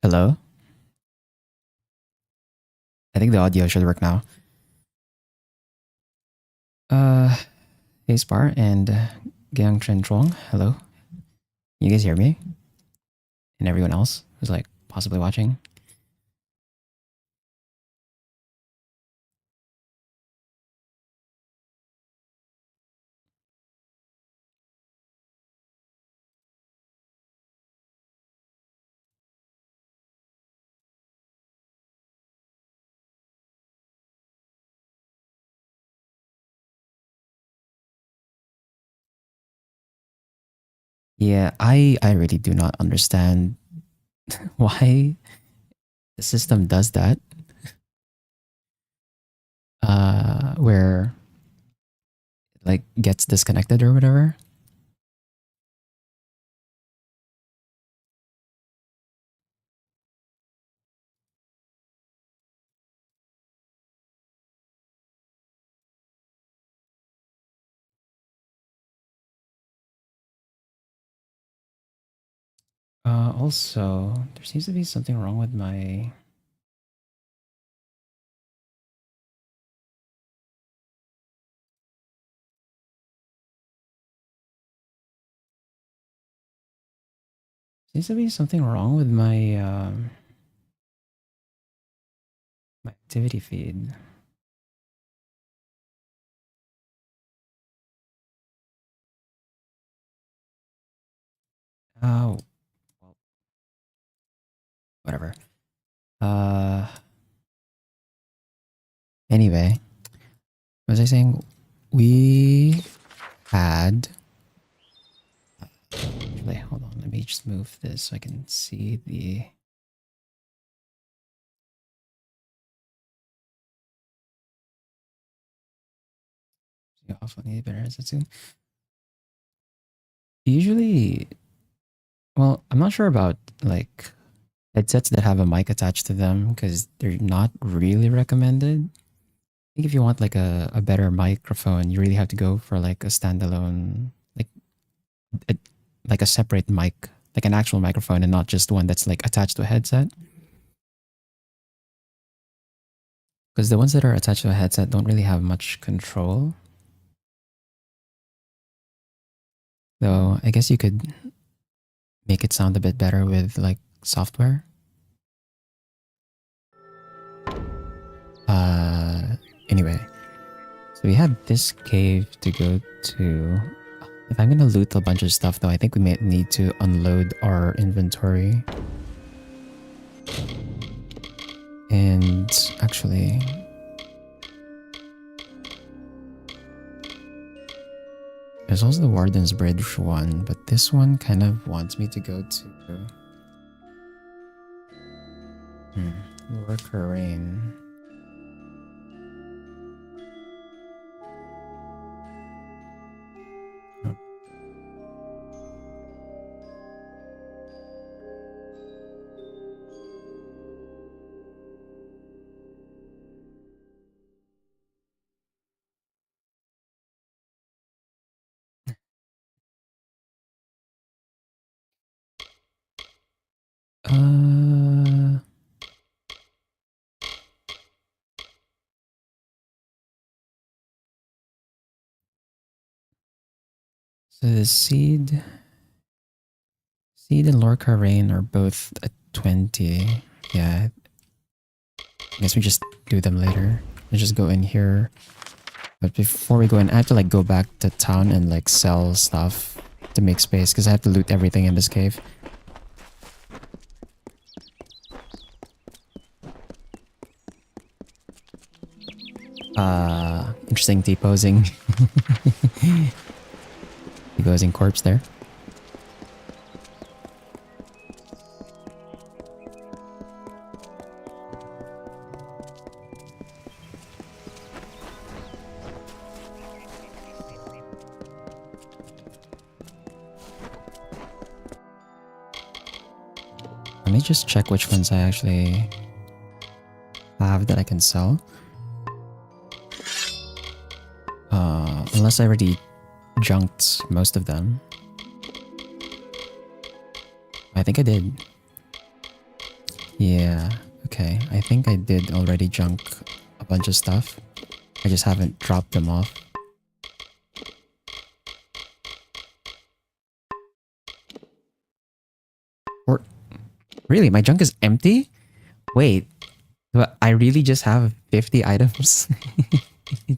Hello? I think the audio should work now. Uh, hey Spar and Gang Chen Chuang. Hello. You guys hear me? And everyone else who's like possibly watching? Yeah, I really do not understand why the system does that. Where it, like gets disconnected or whatever. Also, there seems to be something wrong with my. Seems to be something wrong with my my activity feed. Oh, well, whatever. Uh, Anyway, was I saying we had. Actually, hold on. Let me just move this so I can see the. See how funny better is it soon. Usually, well, I'm not sure about like headsets that have a mic attached to them because they're not really recommended. I think if you want like a better microphone, you really have to go for like a standalone, a, like a separate mic, like an actual microphone, and not just one that's like attached to a headset. Because the ones that are attached to a headset don't really have much control. Though I guess you could make it sound a bit better with like software. Uh, anyway, so we had this cave to go to. If I'm gonna loot a bunch of stuff, though, I think we may need to unload our inventory. And actually, there's also the Warden's Bridge one, but this one kind of wants me to go to. Lurker Rain. Uh, so the seed and Lorca Rain are both at 20. Yeah, I guess we just do them later. Let's just go in here. But before we go in, I have to like go back to town and like sell stuff to make space because I have to loot everything in this cave. Interesting T-posing. T-posing corpse there. Let me just check which ones I actually have that I can sell. Unless I already junked most of them. I think I did. Yeah, okay. I think I did already junk a bunch of stuff. I just haven't dropped them off. Or really, my junk is empty? Wait, but I really just have 50 items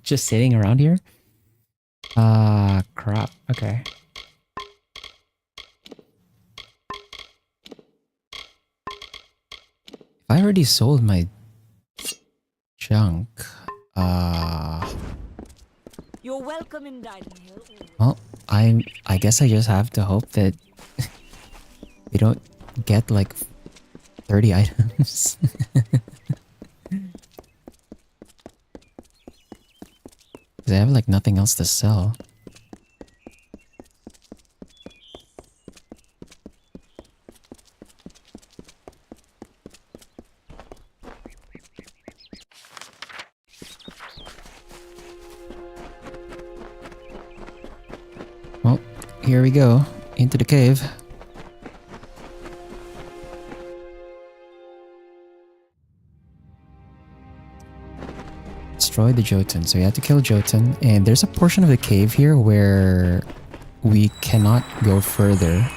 just sitting around here? Ah, crap. Okay. I already sold my junk. You're welcome in Dining Hill. Well, I guess I just have to hope that we don't get like 30 items. Because I have like nothing else to sell. Well, here we go. Into the cave. Destroy the Jotun. So you have to kill Jotun. And there's a portion of the cave here where we cannot go further.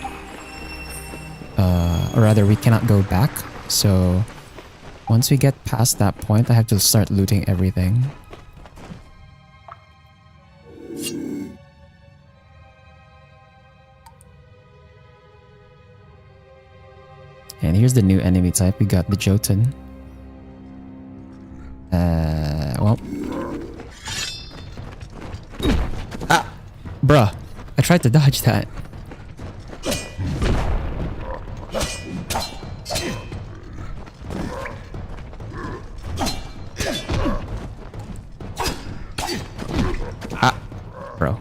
Or rather, we cannot go back. So once we get past that point, I have to start looting everything. And here's the new enemy type. We got the Jotun. Well. Ah! Bruh. I tried to dodge that. Ah! Bro.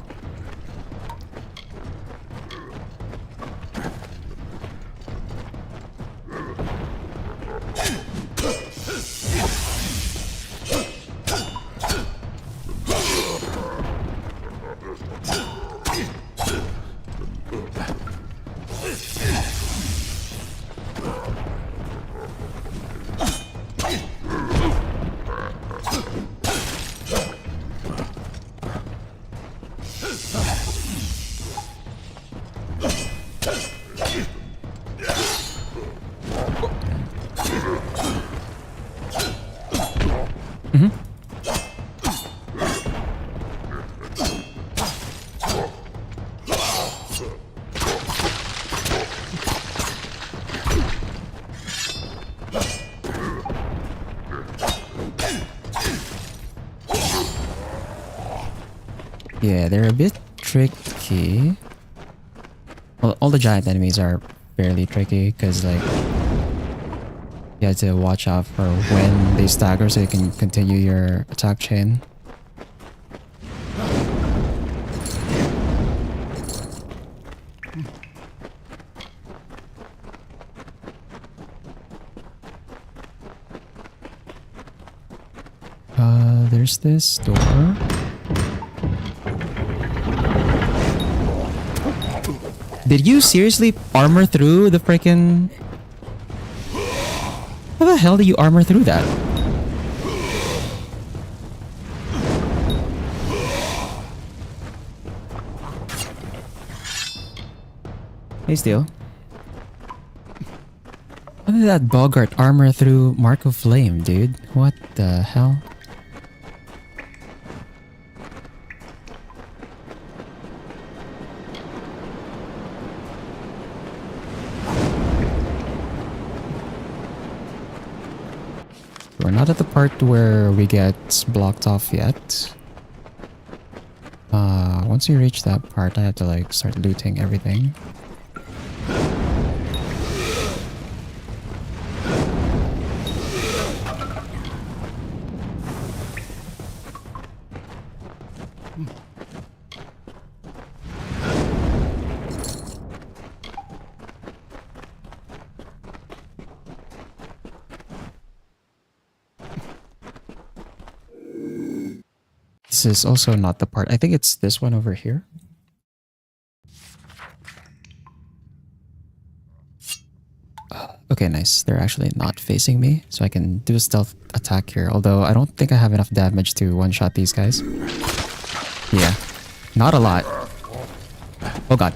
Yeah, they're a bit tricky. Well, all the giant enemies are fairly tricky because, like, you have to watch out for when they stagger so you can continue your attack chain. There's this door. Did you seriously armor through the freaking... How the hell do you armor through that? Hey, Steel. How did that Bogart armor through Mark of Flame, dude? What the hell? We're not at the part where we get blocked off yet. Once we reach that part, I have to like start looting everything. This is also not the part. I think it's this one over here. Okay, nice. They're actually not facing me, so I can do a stealth attack here. Although I don't think I have enough damage to one-shot these guys. Yeah, not a lot. Oh god.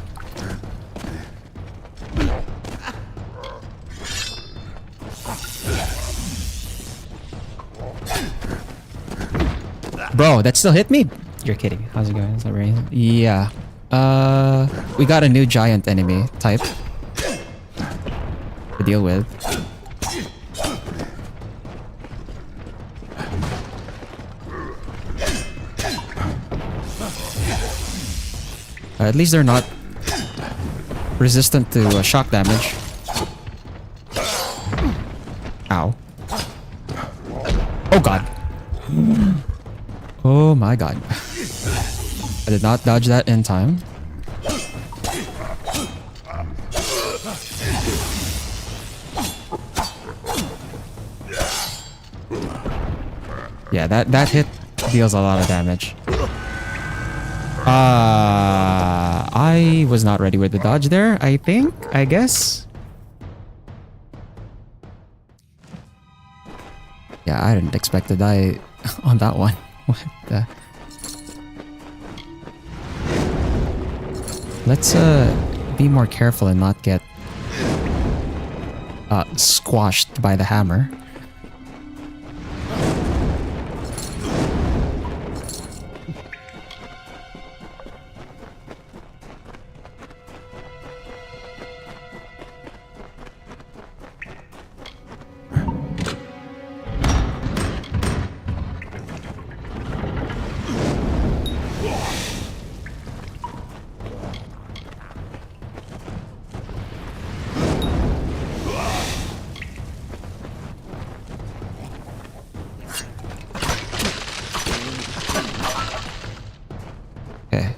Bro, that still hit me? You're kidding. How's it going? Is that right? Yeah. We got a new giant enemy type to deal with. At least they're not resistant to shock damage. Ow. Oh god. Oh my god. I did not dodge that in time. Yeah, that hit deals a lot of damage. I was not ready with the dodge there, I think, I guess. Yeah, I didn't expect to die on that one. What the? Let's be more careful and not get squashed by the hammer. Okay.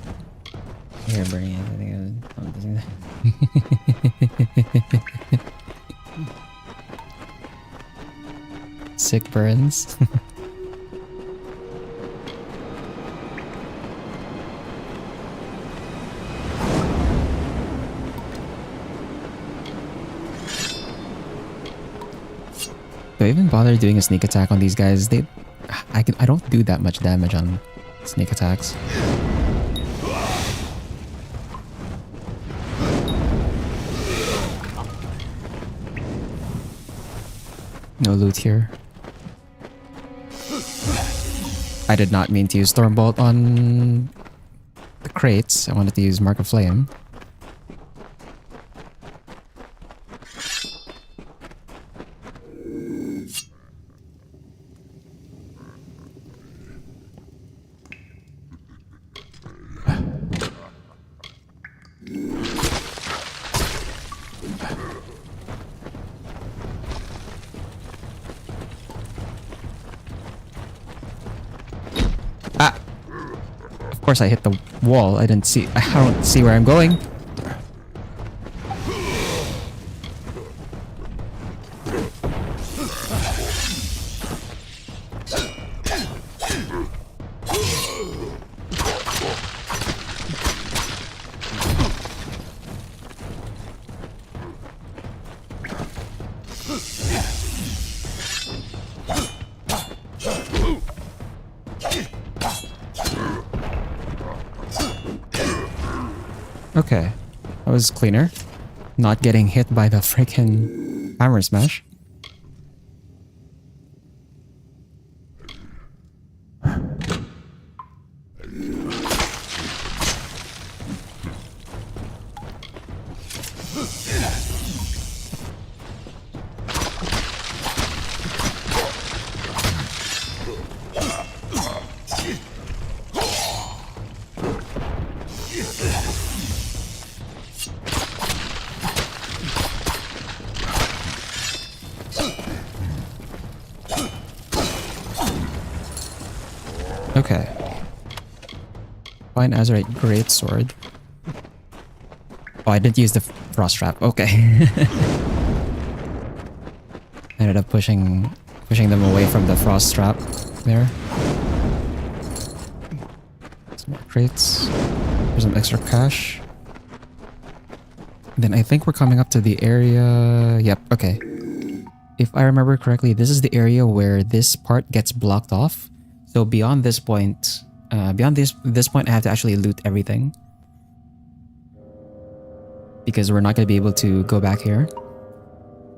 Here, Bernie. I think sick burns. Do I even bother doing a sneak attack on these guys? I don't do that much damage on sneak attacks. No loot here. I did not mean to use Stormbolt on the crates. I wanted to use Mark of Flame. Of course I hit the wall. I don't see where I'm going. Okay, that was cleaner. Not getting hit by the freaking hammer smash. Okay. Fine Azurite Greatsword. Oh, I didn't use the frost trap. Okay. Ended up pushing them away from the frost trap there. Some more crates. There's some extra cash. Then I think we're coming up to the area. Yep, okay. If I remember correctly, this is the area where this part gets blocked off. So beyond this point, beyond this point, I have to actually loot everything. Because we're not going to be able to go back here.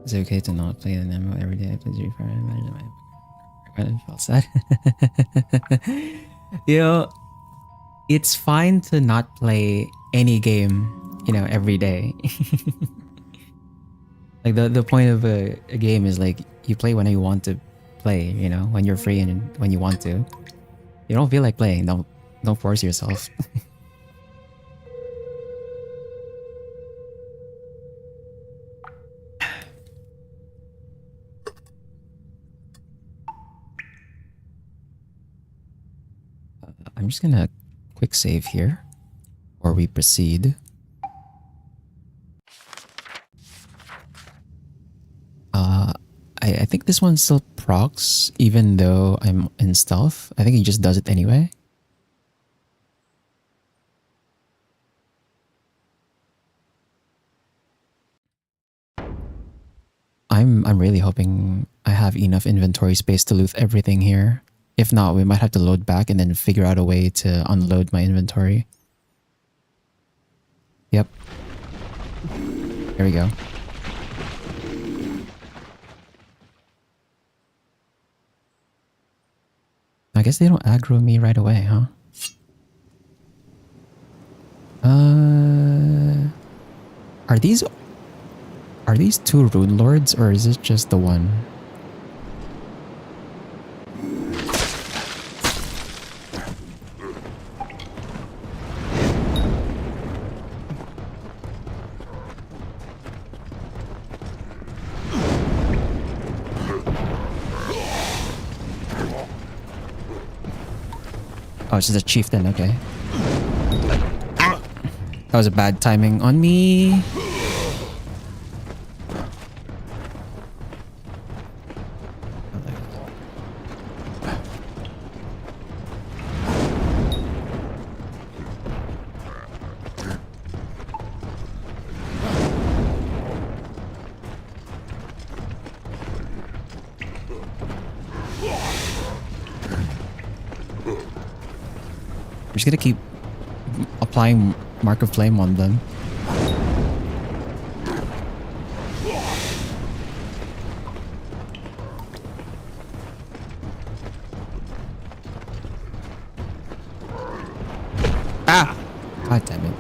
Is it okay to not play the demo every day? I play Free Fire. I felt sad. You know, it's fine to not play any game, you know, every day. Like the point of a game is like you play when you want to play, you know, when you're free and when you want to. You don't feel like playing, don't force yourself. I'm just gonna quick save here before we proceed. I think this one still procs even though I'm in stealth. I think he just does it anyway. I'm really hoping I have enough inventory space to loot everything here. If not, we might have to load back and then figure out a way to unload my inventory. Yep. There we go. I guess they don't aggro me right away, huh? Are these two rune lords or is it just the one? Oh, it's just a chieftain, okay. That was a bad timing on me. I'm just gonna keep applying Mark of Flame on them. Ah! God damn it.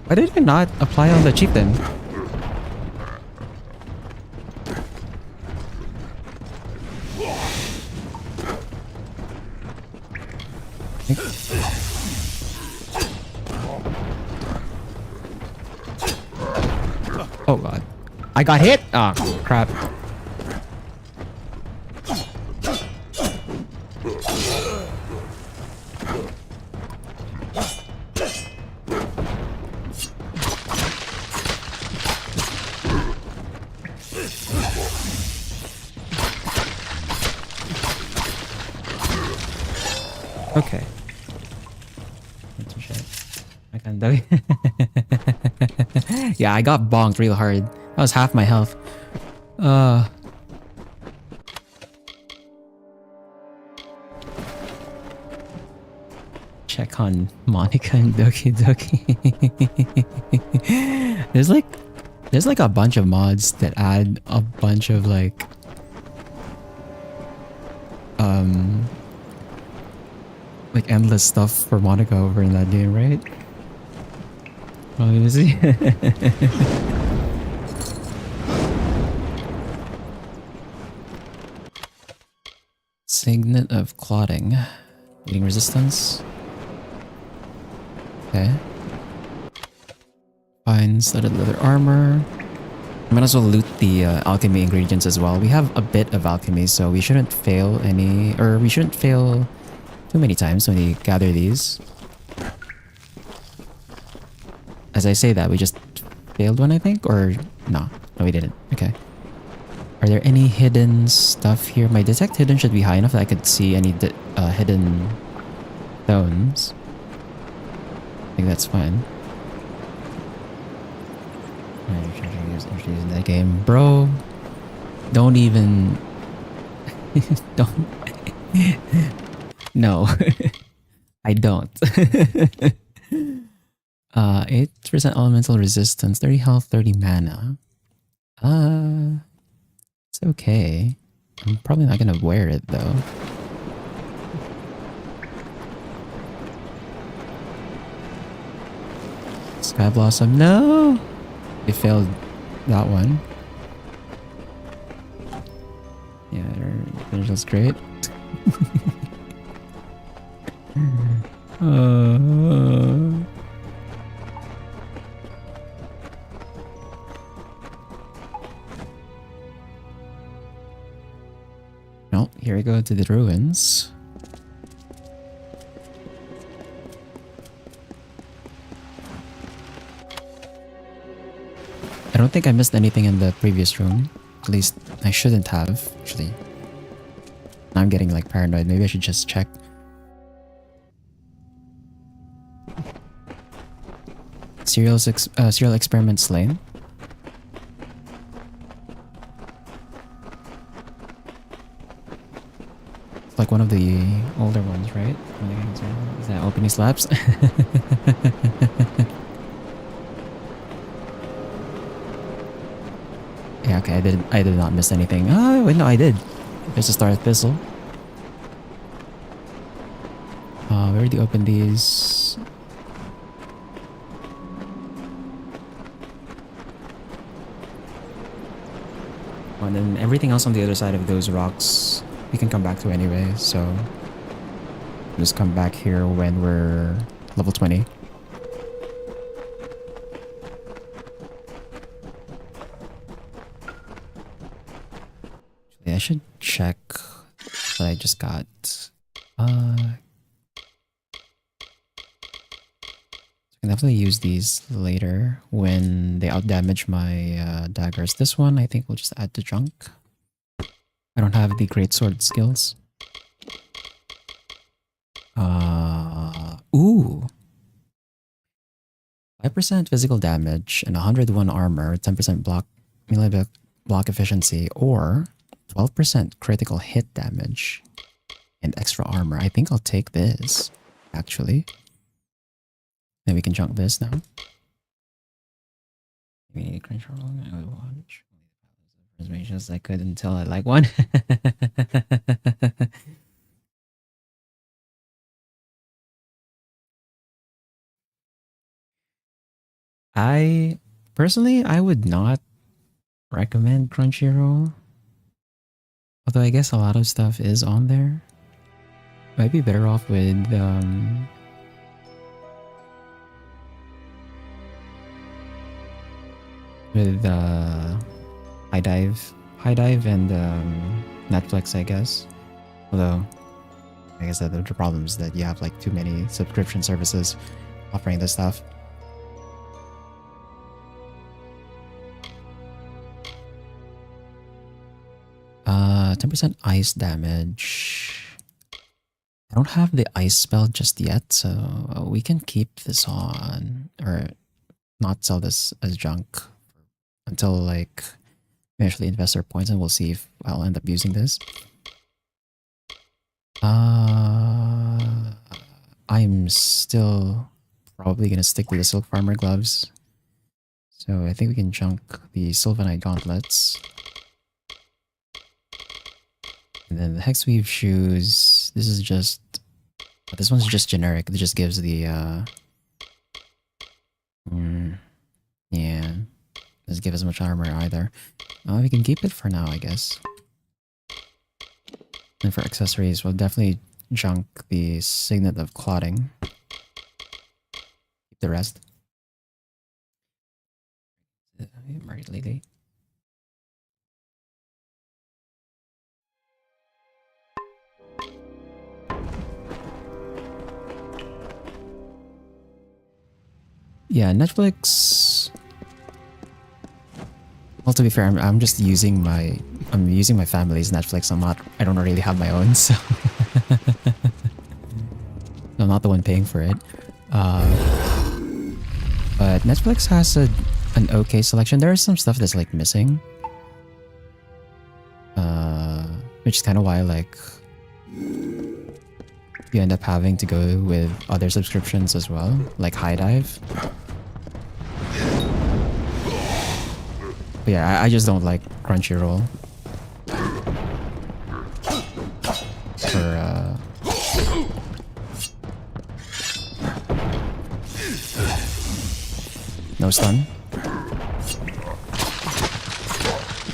Why did I not apply on the chieftain? Oh god. I got hit? Oh crap. Okay. That's some shit. I can do it. Yeah, I got bonked real hard. That was half my health. Check on Monica and Doki Doki. there's like a bunch of mods that add a bunch of like endless stuff for Monica over in that game, right? Well, let me see. Signet of Clotting. Bleeding resistance. Okay. Fine, studded leather armor. I might as well loot the alchemy ingredients as well. We have a bit of alchemy, so we shouldn't fail we shouldn't fail too many times when we gather these. As I say that, we just failed one, I think? Or no, we didn't. Okay. Are there any hidden stuff here? My detect hidden should be high enough that I could see any hidden stones. I think that's fine. Using that game, bro. Don't even. Don't. No, I don't. 8% elemental resistance, 30 health, 30 mana. It's okay. I'm probably not gonna wear it though. Sky Blossom, no! We failed that one. Yeah, that was great. Well, here we go to the ruins. I don't think I missed anything in the previous room. At least I shouldn't have, actually. Now I'm getting like paranoid. Maybe I should just check. Serial Experiments Lane. It's like one of the older ones, right? Is that opening slaps? Yeah, okay, I did not miss anything. Oh, wait, no, I did. There's a Star Thistle. We already opened these. And then everything else on the other side of those rocks, we can come back to anyway, so just come back here when we're level 20. I should check what I just got. I can definitely use these later when they outdamage my daggers. This one I think we'll just add to junk. I don't have the greatsword skills. Ooh. 5% physical damage and 101 armor, 10% melee block efficiency, or 12% critical hit damage and extra armor. I think I'll take this, actually. Then we can junk this now. We need a crunch roll. I would watch as much as I could until I like one. I personally, I would not recommend Crunchyroll. Although I guess a lot of stuff is on there. Might be better off with High Dive and Netflix, I guess. Although I guess that the problem is that you have like too many subscription services offering this stuff. 10% ice damage. I don't have the ice spell just yet, so we can keep this on, or not sell this as junk until like we actually invest our points, and we'll see if I'll end up using this. I'm still probably gonna stick to the Silk Farmer gloves, so I think we can junk the Sylvanite gauntlets. And then the Hexweave shoes, this one's just generic. It just gives the, yeah, doesn't give as much armor either. We can keep it for now, I guess. And for accessories, we'll definitely junk the Signet of Clotting. Keep the rest. Married lady. Yeah, Netflix. Well, to be fair, I'm just using my I'm using my family's Netflix. I don't really have my own, so I'm not the one paying for it. But Netflix has an okay selection. There is some stuff that's like missing, which is kind of why like you end up having to go with other subscriptions as well, like High Dive. But yeah, I just don't like Crunchyroll for no stun.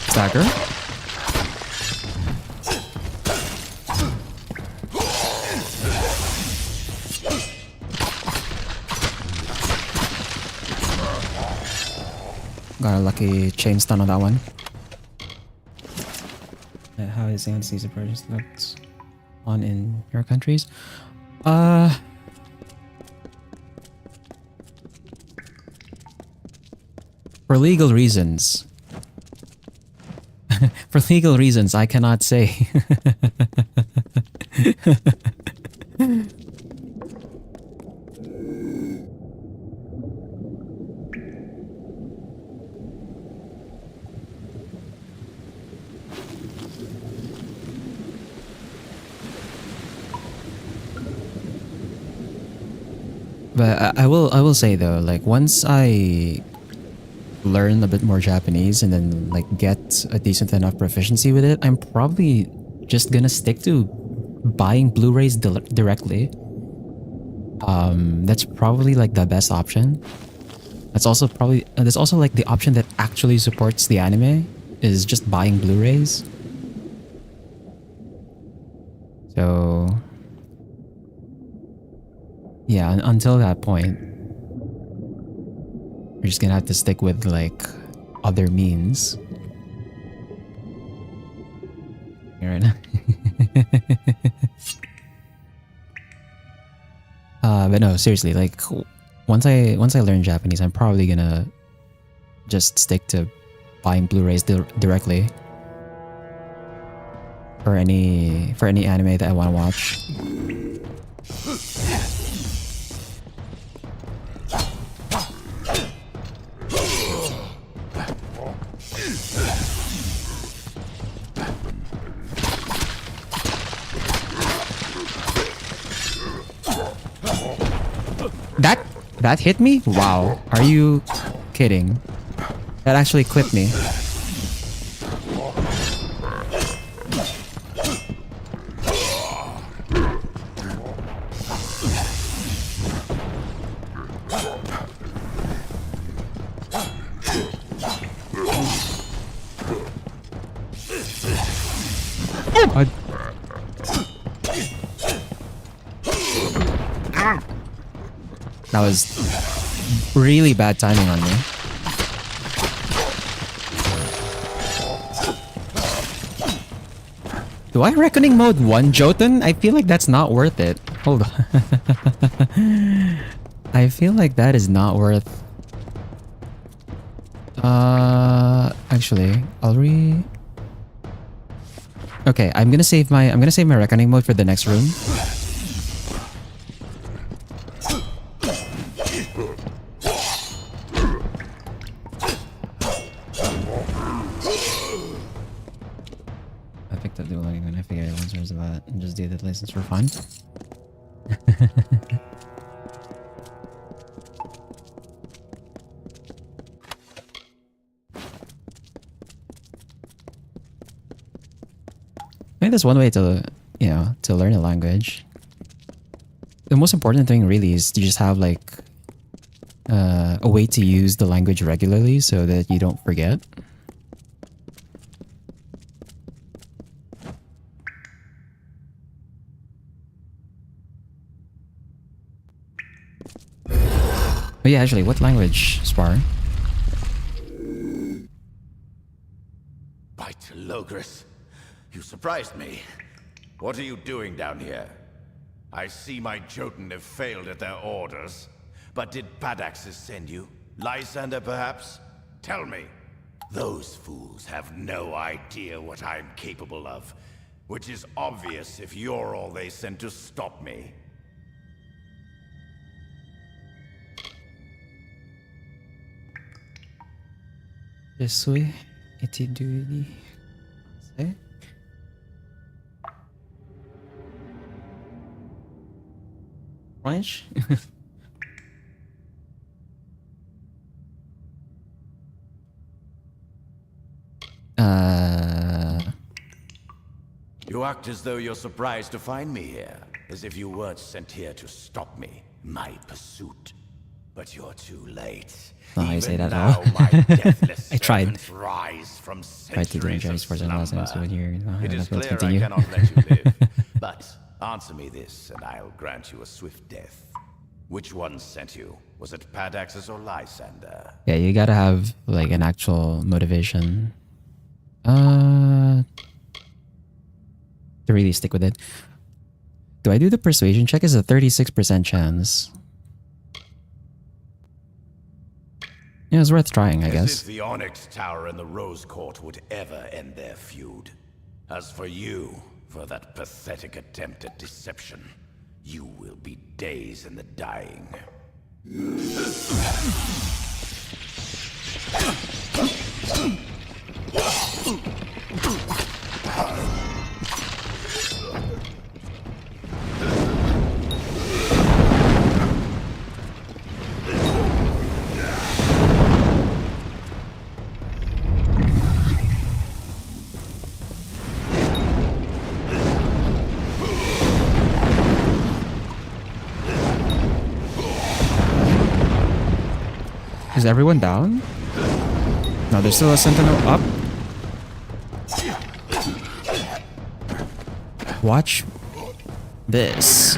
Stagger. Got a lucky chain stun on that one. How is Season purchase looked on in your countries? For legal reasons. For legal reasons, I cannot say. But I will say though, like once I learn a bit more Japanese and then like get a decent enough proficiency with it, I'm probably just gonna stick to buying Blu-rays directly. That's probably like the best option. That's also like the option that actually supports the anime is just buying Blu-rays. So yeah, until that point, we're just gonna have to stick with like other means. Right now. But no, seriously, like once I learn Japanese, I'm probably gonna just stick to buying Blu-rays directly for any anime that I want to watch. That hit me? Wow. Are you kidding? That actually clipped me. Oh, that was really bad timing on me. Do I reckoning mode 1 Jotun? I feel like that's not worth it. Hold on. I feel like that is not worth... Actually, Okay, I'm gonna save my reckoning mode for the next room. I picked up the learning when I figured out once about it and just do the license for fun. I think that's one way to, to learn a language. The most important thing really is to just have like a way to use the language regularly so that you don't forget. Oh yeah, actually, what language, Spar? Logris, you surprised me. What are you doing down here? I see my Jotun have failed at their orders. But did Padaxis send you? Lysander, perhaps? Tell me. Those fools have no idea what I'm capable of, which is obvious if you're all they sent to stop me. Je suis étudié. C'est? French? You act as though you're surprised to find me here, as if you weren't sent here to stop me, my pursuit. But you're too late. Oh, I say Even that now, all. my deathless I tried. servants rise from Tried to do centuries of injuries for the last slumber. episode here. It is Let's clear I continue. cannot let you live. But answer me this, and I'll grant you a swift death. Which one sent you? Was it Padaxis or Lysander? Yeah, you gotta have like an actual motivation. To really stick with it. Do I do the persuasion check? It's a 36% chance. Yeah, it's worth trying, I As guess. if the Onyx Tower and the Rose Court would ever end their feud. As for you, for that pathetic attempt at deception, you will be days in the dying. Is everyone down? No, there's still a sentinel up. Watch this.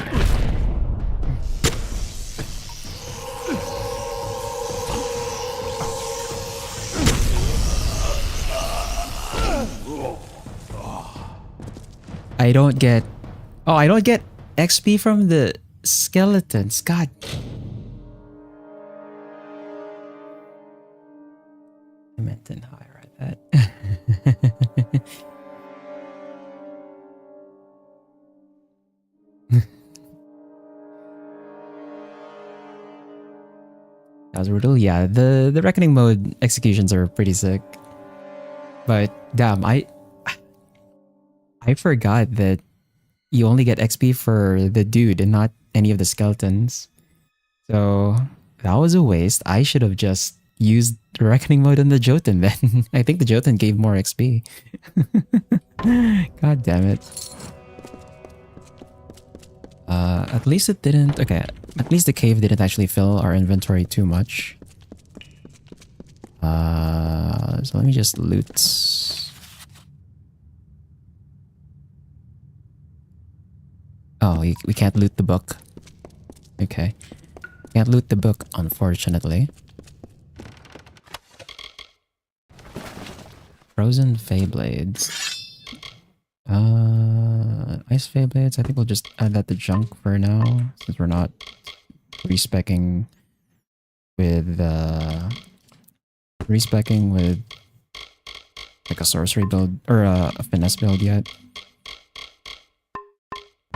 I don't get... Oh, I don't get XP from the skeletons. God. I meant to highlight that. That was brutal. Yeah, the reckoning mode executions are pretty sick. But damn, I forgot that you only get XP for the dude and not any of the skeletons. So that was a waste. I should have just used reckoning mode on the Jotun then. I think the Jotun gave more XP. God damn it. At least it didn't... Okay, at least the cave didn't actually fill our inventory too much. So let me just loot. Oh, we can't loot the book. Okay. Can't loot the book, unfortunately. Frozen Fey Blades. Ice Fey Blades. I think we'll just add that to junk for now, since we're not respecking with like a sorcery build or a finesse build yet.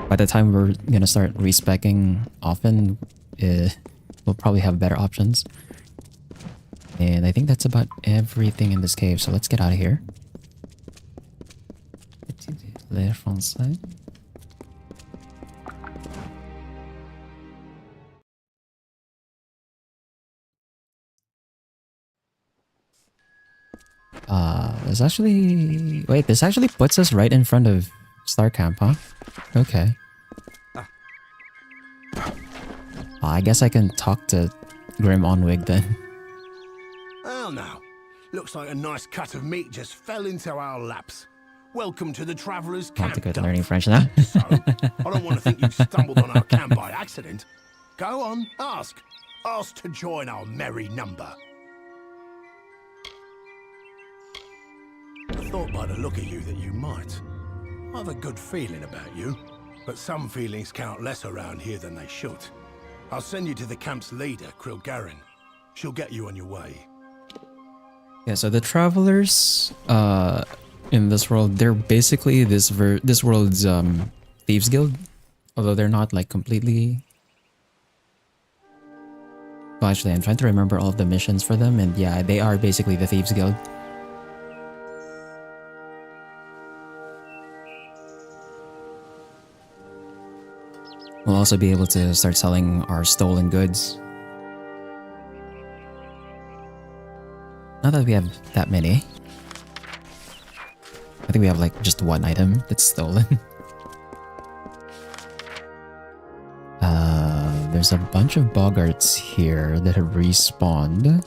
By the time we're gonna start respecking often, we'll probably have better options. And I think that's about everything in this cave, so let's get out of here. L'air français. This actually... Wait, this actually puts us right in front of Star Camp, huh? Okay. I guess I can talk to Grim Onwig then. Oh no. Looks like a nice cut of meat just fell into our laps. Welcome to the Traveller's Want Camp. to go to Duff. learning French now? So, I don't want to think you stumbled on our camp by accident. Go on, ask. Ask to join our merry number. I thought by the look of you that you might. I have a good feeling about you, but some feelings count less around here than they should. I'll send you to the camp's leader, Krilgarin. She'll get you on your way. Yeah, so the travelers in this world, they're basically this world's thieves guild, although they're not like completely. Well, actually, I'm trying to remember all of the missions for them, and yeah, they are basically the thieves guild. We'll also be able to start selling our stolen goods. Not that we have that many. I think we have like just one item that's stolen. There's a bunch of boggarts here that have respawned.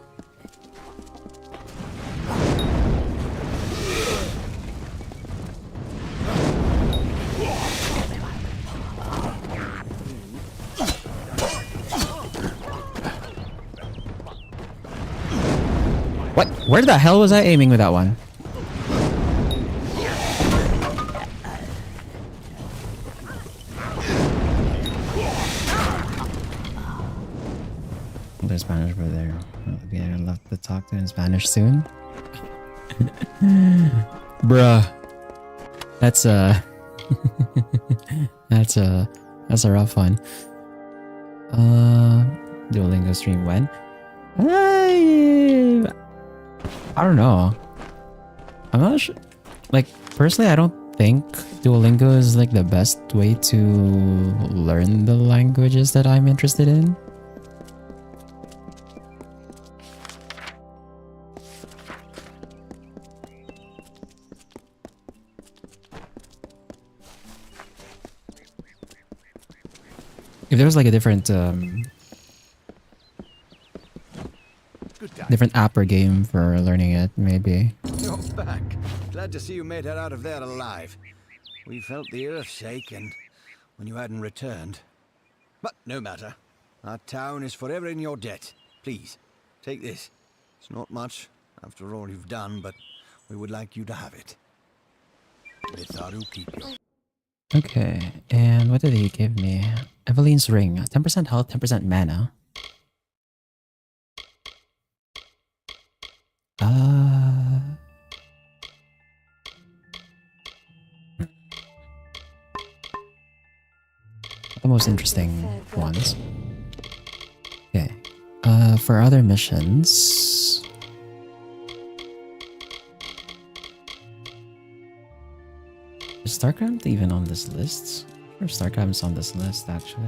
What? Where the hell was I aiming with that one? There's Spanish over there. I'd love to talk to in Spanish soon. Bruh. That's that's a rough one. Duolingo stream when? I don't know. I'm not sure. Like, personally, I don't think Duolingo is like the best way to learn the languages that I'm interested in. If there was like a different different app or game for learning it, maybe. You're back. Glad to see you made it out of there alive. We felt the earth shake and when you hadn't returned. But no matter. Our town is forever in your debt. Please, take this. It's not much, after all you've done, but we would like you to have it. Litharu keep you. Okay, and what did he give me? Eveline's ring. 10% health, 10% mana. The most interesting ones. Okay. For other missions. Is StarCraft even on this list? I'm sure StarCraft's on this list actually.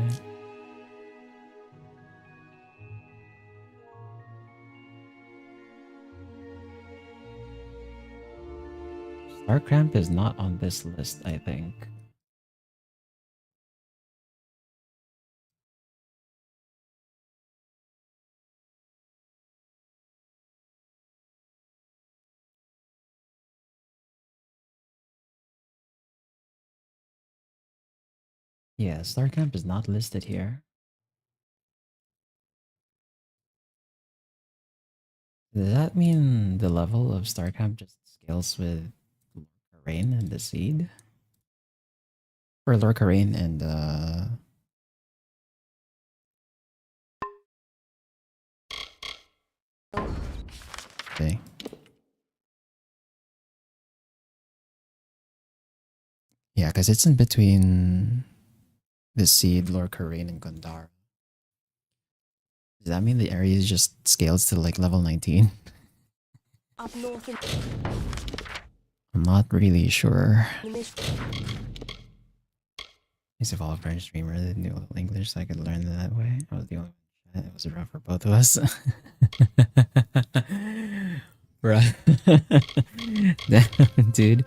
StarCraft is not on this list, I think. Yeah, StarCamp is not listed here. Does that mean the level of StarCamp just scales with Lorcaine and the Seed? Or Lorcaine and okay. Yeah, because it's in between the Seed, Lorcaine, and Gondar. Does that mean the area just scales to like level 19? Up north in I'm not really sure. the mist. He's a follow French streamer that knew a little English so I could learn that way. I was the only one. It was rough for both of us. Bruh. Damn, dude.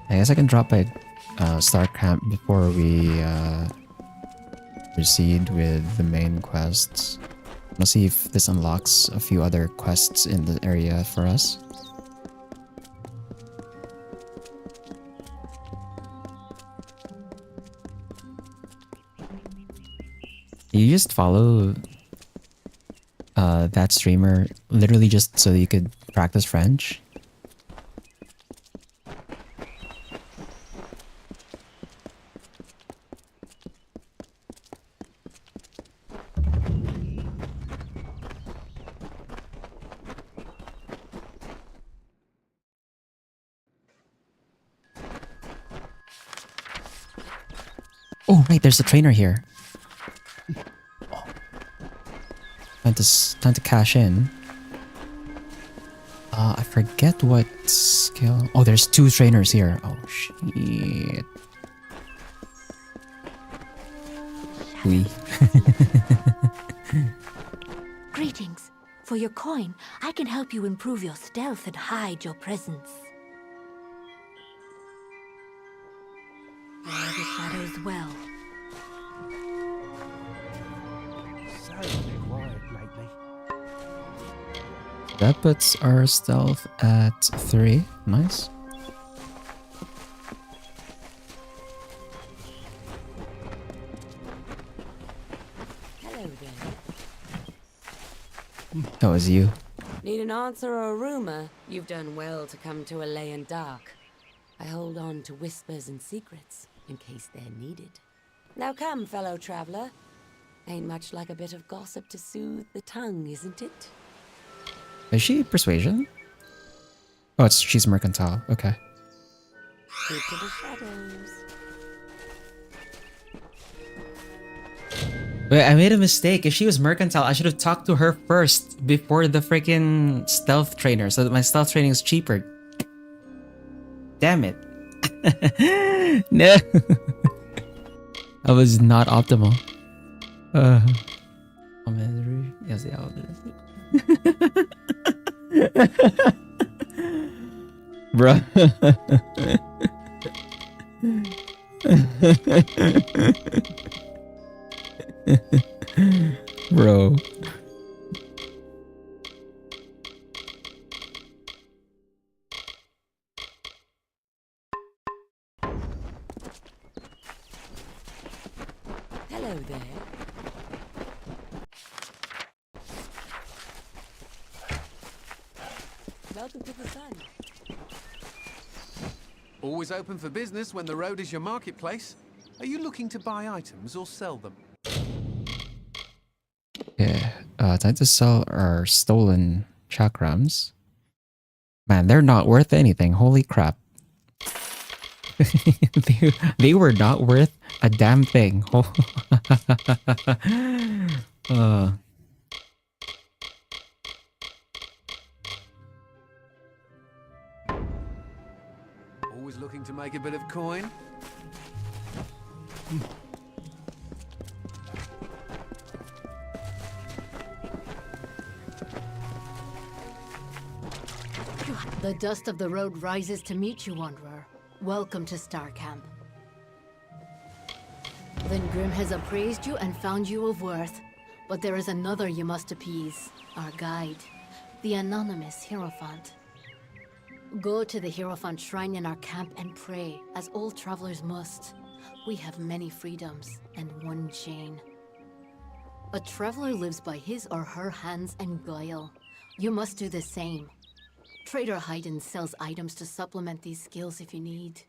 I guess I can drop by Star Camp before we proceed with the main quests. We'll see if this unlocks a few other quests in the area for us. You just follow that streamer literally just so you could practice French? Oh, right, there's a trainer here. Time to cash in. I forget what skill. Oh, there's 2 trainers here. Oh, shit. Oui. Greetings. For your coin, I can help you improve your stealth and hide your presence. Wear the shadows well. So quiet lately. That puts our stealth at 3. Nice. Hello there. That was you. Need an answer or a rumor? You've done well to come to a Alayan dark. I hold on to whispers and secrets in case they're needed. Now come, fellow traveler. Ain't much like a bit of gossip to soothe the tongue, isn't it? Is she persuasion? Oh, she's mercantile. Okay. Keep to the shadows. Wait, I made a mistake. If she was mercantile, I should have talked to her first before the freaking stealth trainer so that my stealth training is cheaper. Damn it. No. I was not optimal. Yes, yeah, bruh. Bro. Hello there. Welcome to the sun. Always open for business when the road is your marketplace. Are you looking to buy items or sell them? Yeah, time to sell our stolen chakrams. Man, they're not worth anything. Holy crap. they were not worth a damn thing. Always looking to make a bit of coin? The dust of the road rises to meet you, Wanderer. Welcome to Star Camp. Then Grim has appraised you and found you of worth. But there is another you must appease, our guide, the anonymous Hierophant. Go to the Hierophant shrine in our camp and pray, as all travelers must. We have many freedoms and one chain. A traveler lives by his or her hands and guile. You must do the same. Trader Hayden sells items to supplement these skills if you need.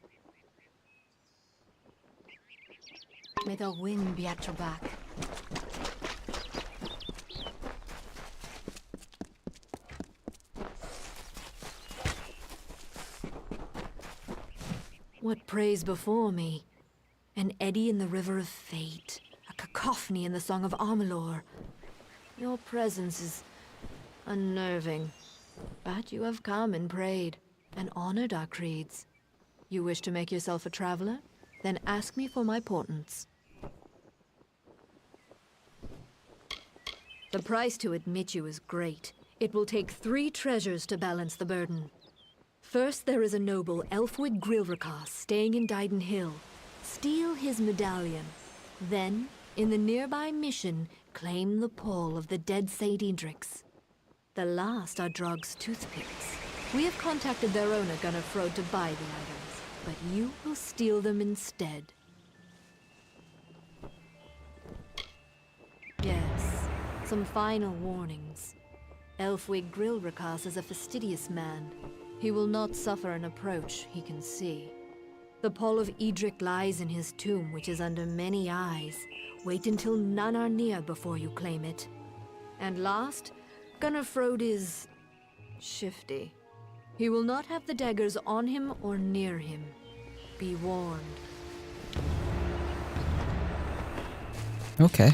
May the wind be at your back. What prays before me? An eddy in the river of fate, a cacophony in the song of Amalur. Your presence is unnerving. But you have come and prayed, and honored our creeds. You wish to make yourself a traveler? Then ask me for my portents. The price to admit you is great. It will take 3 treasures to balance the burden. First, there is a noble Elfwig Grilvercast staying in Dyden Hill. Steal his medallion. Then, in the nearby mission, claim the pall of the dead Saint Edrix. The last are Drog's toothpicks. We have contacted their owner, Gunnar Frode, to buy the items, but you will steal them instead. Some final warnings. Elfwig Grilrakas is a fastidious man. He will not suffer an approach he can see. The pall of Edric lies in his tomb, which is under many eyes. Wait until none are near before you claim it. And last, Gunnerfrode is shifty. He will not have the daggers on him or near him. Be warned. Okay.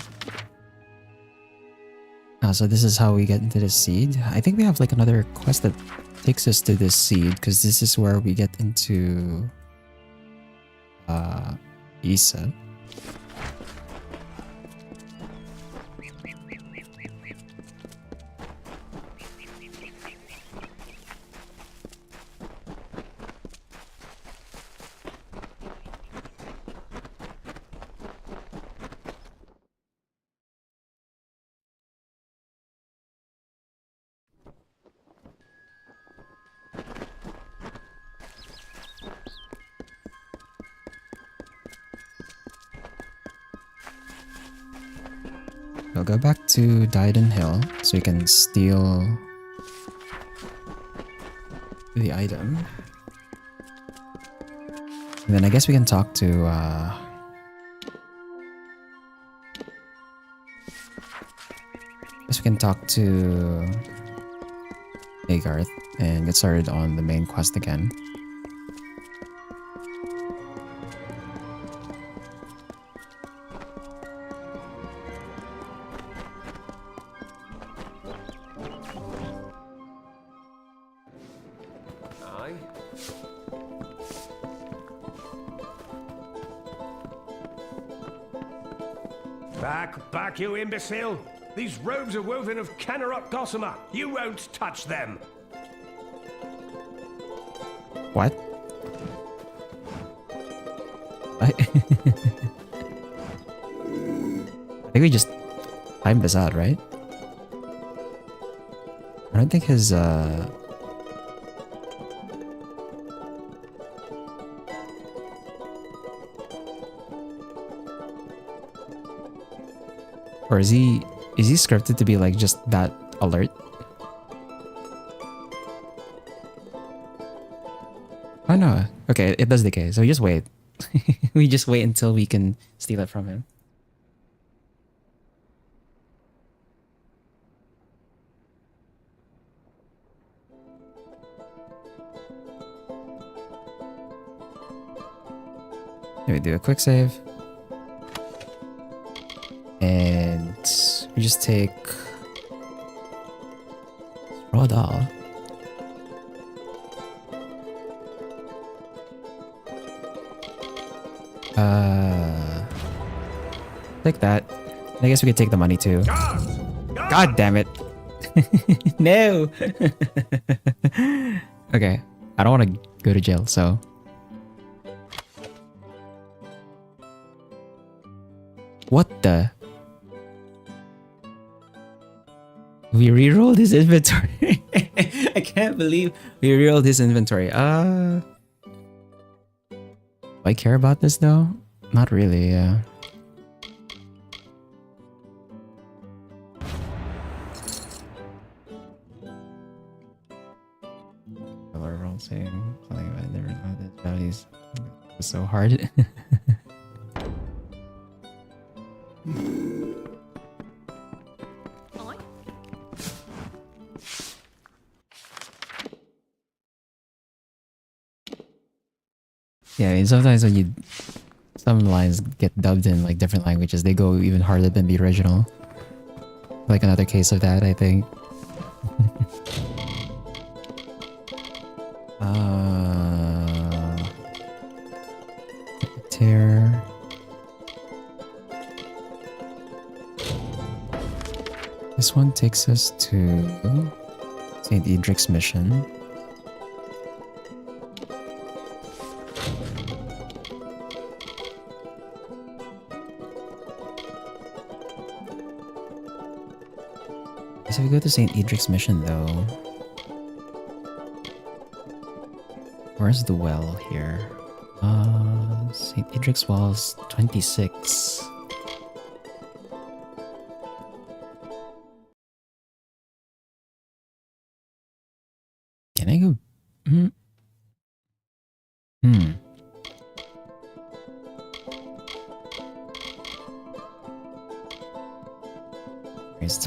So this is how we get into the seed. I think we have like another quest that takes us to this seed, because this is where we get into Isa. We'll go back to Dyden Hill so we can steal the item. And then I guess we can talk to Agarth and get started on the main quest again. Back, you imbecile! These robes are woven of Canerot gossamer. You won't touch them. What? I think we just timed this out, right? I don't think his or is he scripted to be like just that alert? Oh no. Okay, it does decay, so we just wait. We just wait until we can steal it from him. Let me do a quick save. And we just take raw doll. Take that. I guess we could take the money too. God damn it. No. Okay. I don't want to go to jail, so. What the? We rerolled his inventory. I can't believe we rerolled his inventory. Do I care about this though? Not really, yeah. Roll saying something about never know that values was so hard. Yeah, I mean, sometimes when some lines get dubbed in like different languages, they go even harder than the original. Like another case of that, I think. Tear. This one takes us to St. Edric's mission. So we go to St. Edric's mission though. Where's the well here? St. Edric's Well's 26.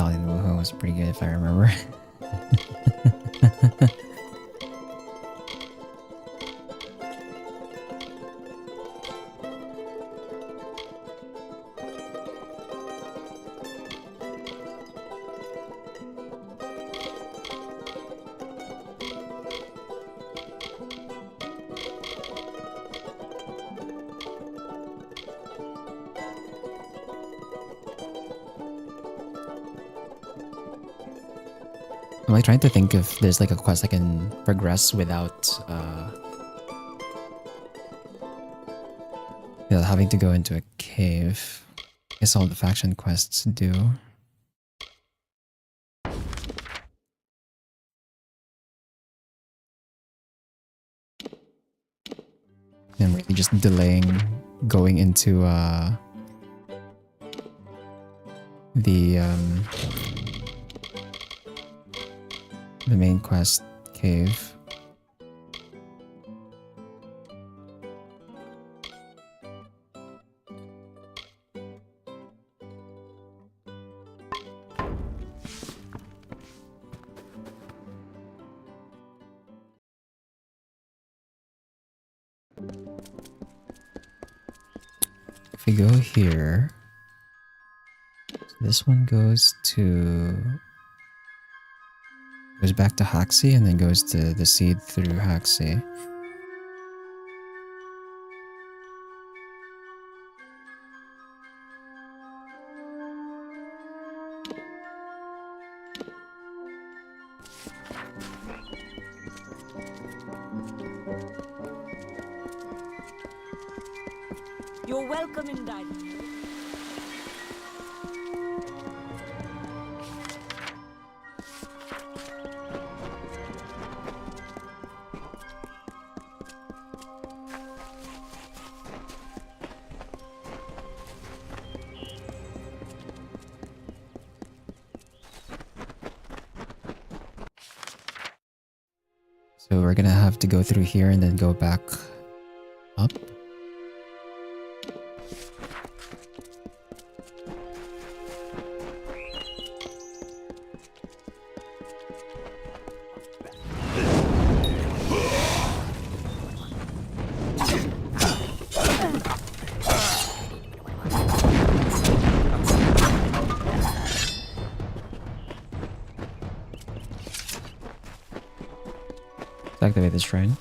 Italian woohoo was pretty good if I remember. I'm like trying to think if there's like a quest I can progress without having to go into a cave. I guess all the faction quests do. And really just delaying going into the main quest cave. If we go here, so this one goes back to Haxi and then goes to the seed through Haxi. You're welcome in dining. So we're gonna have to go through here and then go back up. Activate this shrine.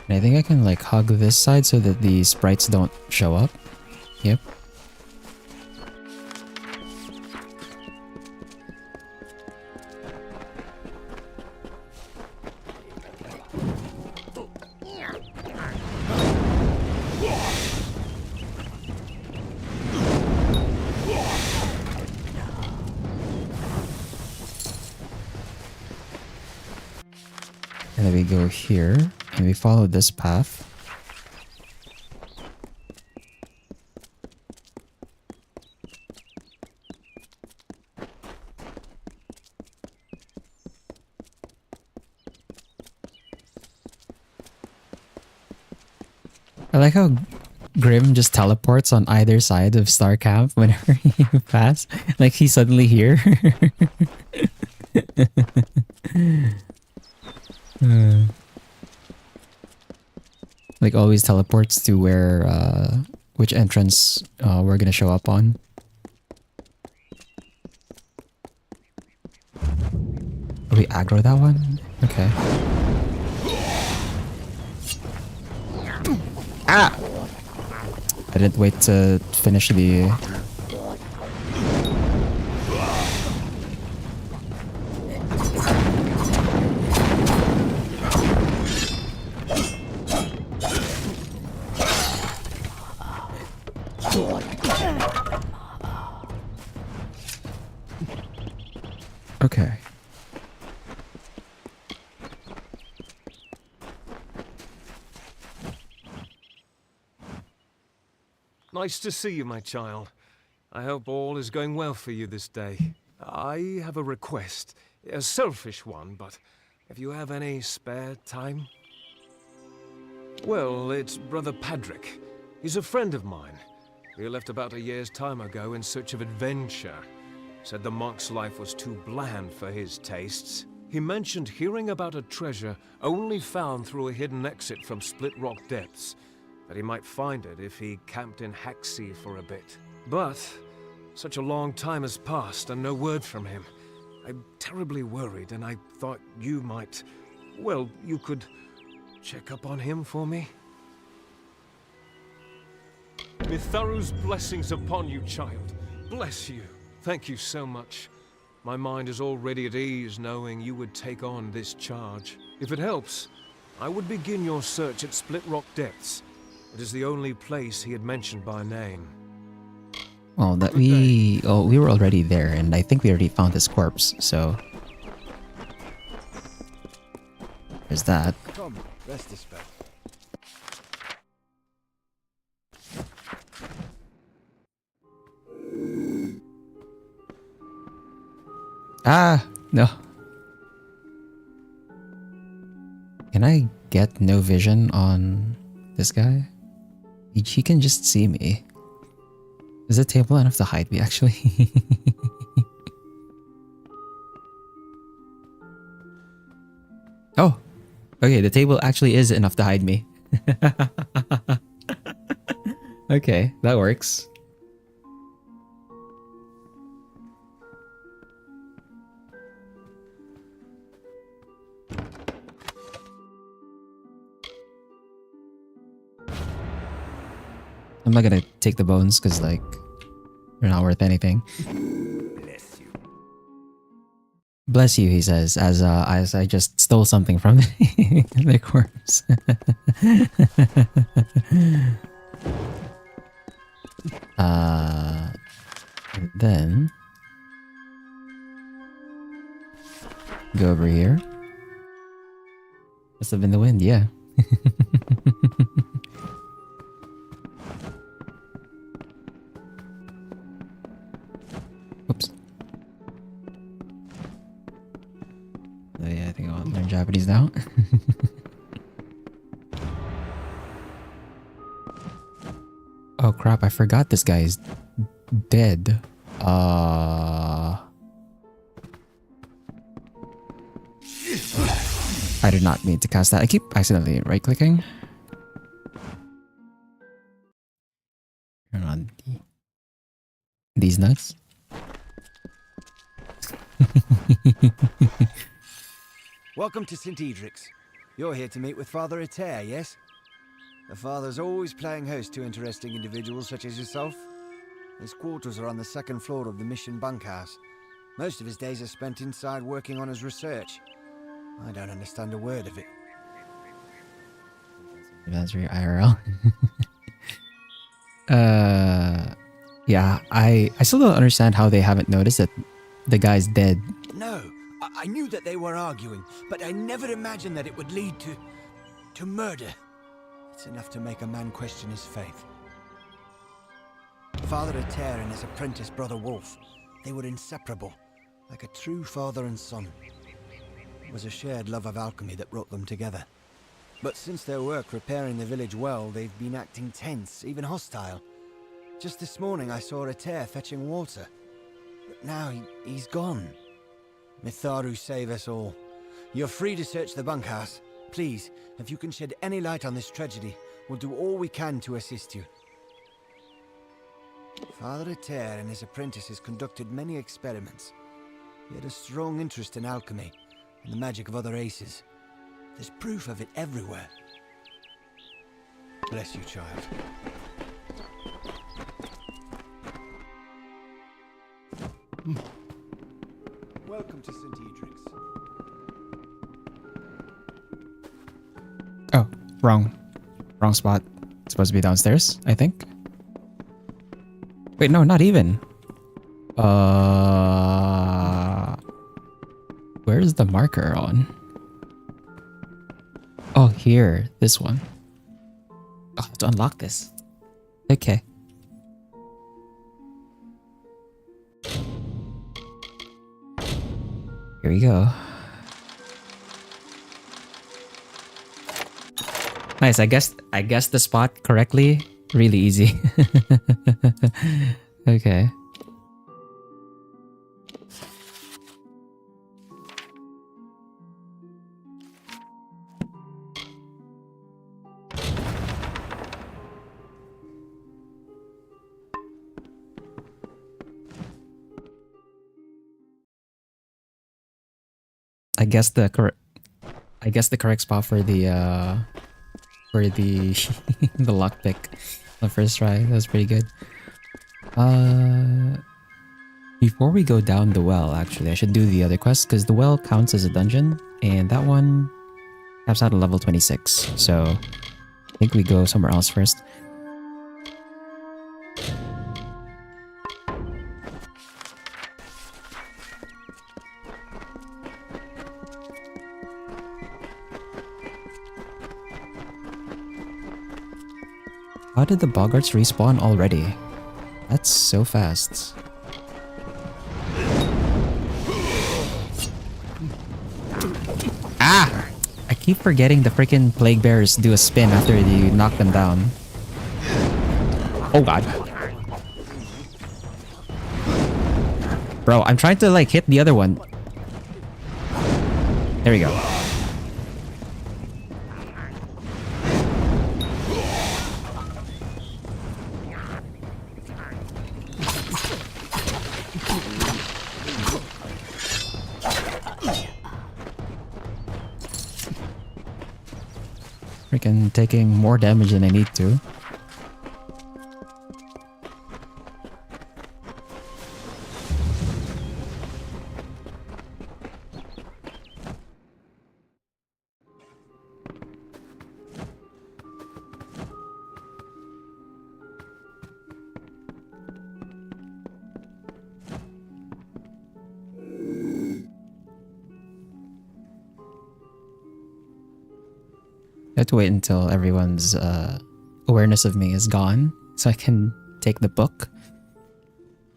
And I think I can like hug this side so that the sprites don't show up. Yep. And then we go here and we follow this path. I like how Grim just teleports on either side of Star Camp whenever you pass. Like he's suddenly here. Like always teleports to where which entrance we're gonna show up on. We aggro that one? Okay. Ah! I didn't wait to finish the... Okay. Nice to see you, my child. I hope all is going well for you this day. I have a request. A selfish one, but if you have any spare time? Well, it's Brother Padrick. He's a friend of mine. He left about a year's time ago in search of adventure. Said the monk's life was too bland for his tastes. He mentioned hearing about a treasure only found through a hidden exit from Split Rock Depths. That he might find it if he camped in Hacksea for a bit. But such a long time has passed and no word from him. I'm terribly worried, and I thought you might... Well, you could check up on him for me? Mitharu's blessings upon you, child. Bless you. Thank you so much. My mind is already at ease knowing you would take on this charge. If it helps, I would begin your search at Split Rock Depths. It is the only place he had mentioned by name. Well, we were already there, and I think we already found his corpse, so there's that. Come, rest this spell. Ah, no. Can I get no vision on this guy? He can just see me. Is the table enough to hide me, actually? Oh, okay, the table actually is enough to hide me. Okay, that works. I'm not gonna take the bones because, like, they're not worth anything. Bless you. Bless you, he says, as I just stole something from the corpse. And then go over here. Must have been the wind, yeah. Oops. Oh yeah, I think I'll learn Japanese now. Oh crap, I forgot this guy is dead. I did not mean to cast that. I keep accidentally right-clicking. Turn on these nuts. Welcome to St. Edric's. You're here to meet with Father Ater, yes? The Father's always playing host to interesting individuals such as yourself. His quarters are on the second floor of the mission bunkhouse. Most of his days are spent inside working on his research. I don't understand a word of it. That's your IRL. Yeah, I still don't understand how they haven't noticed that the guy's dead. No, I knew that they were arguing, but I never imagined that it would lead to murder. It's enough to make a man question his faith. Father Ater and his apprentice Brother Wolf, they were inseparable, like a true father and son. It was a shared love of alchemy that brought them together. But since their work repairing the village well, they've been acting tense, even hostile. Just this morning I saw Ater fetching water. But now he's gone. Mitharu save us all. You're free to search the bunkhouse. Please, if you can shed any light on this tragedy, we'll do all we can to assist you. Father Ater and his apprentices conducted many experiments. He had a strong interest in alchemy and the magic of other races. There's proof of it everywhere. Bless you, child. Welcome to St. Edric's. Oh, wrong spot. It's supposed to be downstairs, I think. Wait, no, not even. Where's the marker on? Oh, here, this one. Oh, I have to unlock this. Okay. Here we go. Nice. I guessed the spot correctly. Really easy. Okay. I guess the correct spot for the the lockpick the first try. That was pretty good. Before we go down the well, actually, I should do the other quest because the well counts as a dungeon, and that one caps out at level 26. So I think we go somewhere else first. How did the boggarts respawn already? That's so fast. Ah! I keep forgetting the freaking plague bears do a spin after you knock them down. Oh god. Bro, I'm trying to like hit the other one. There we go. Freaking taking more damage than I need to. I have to wait until everyone's awareness of me is gone so I can take the book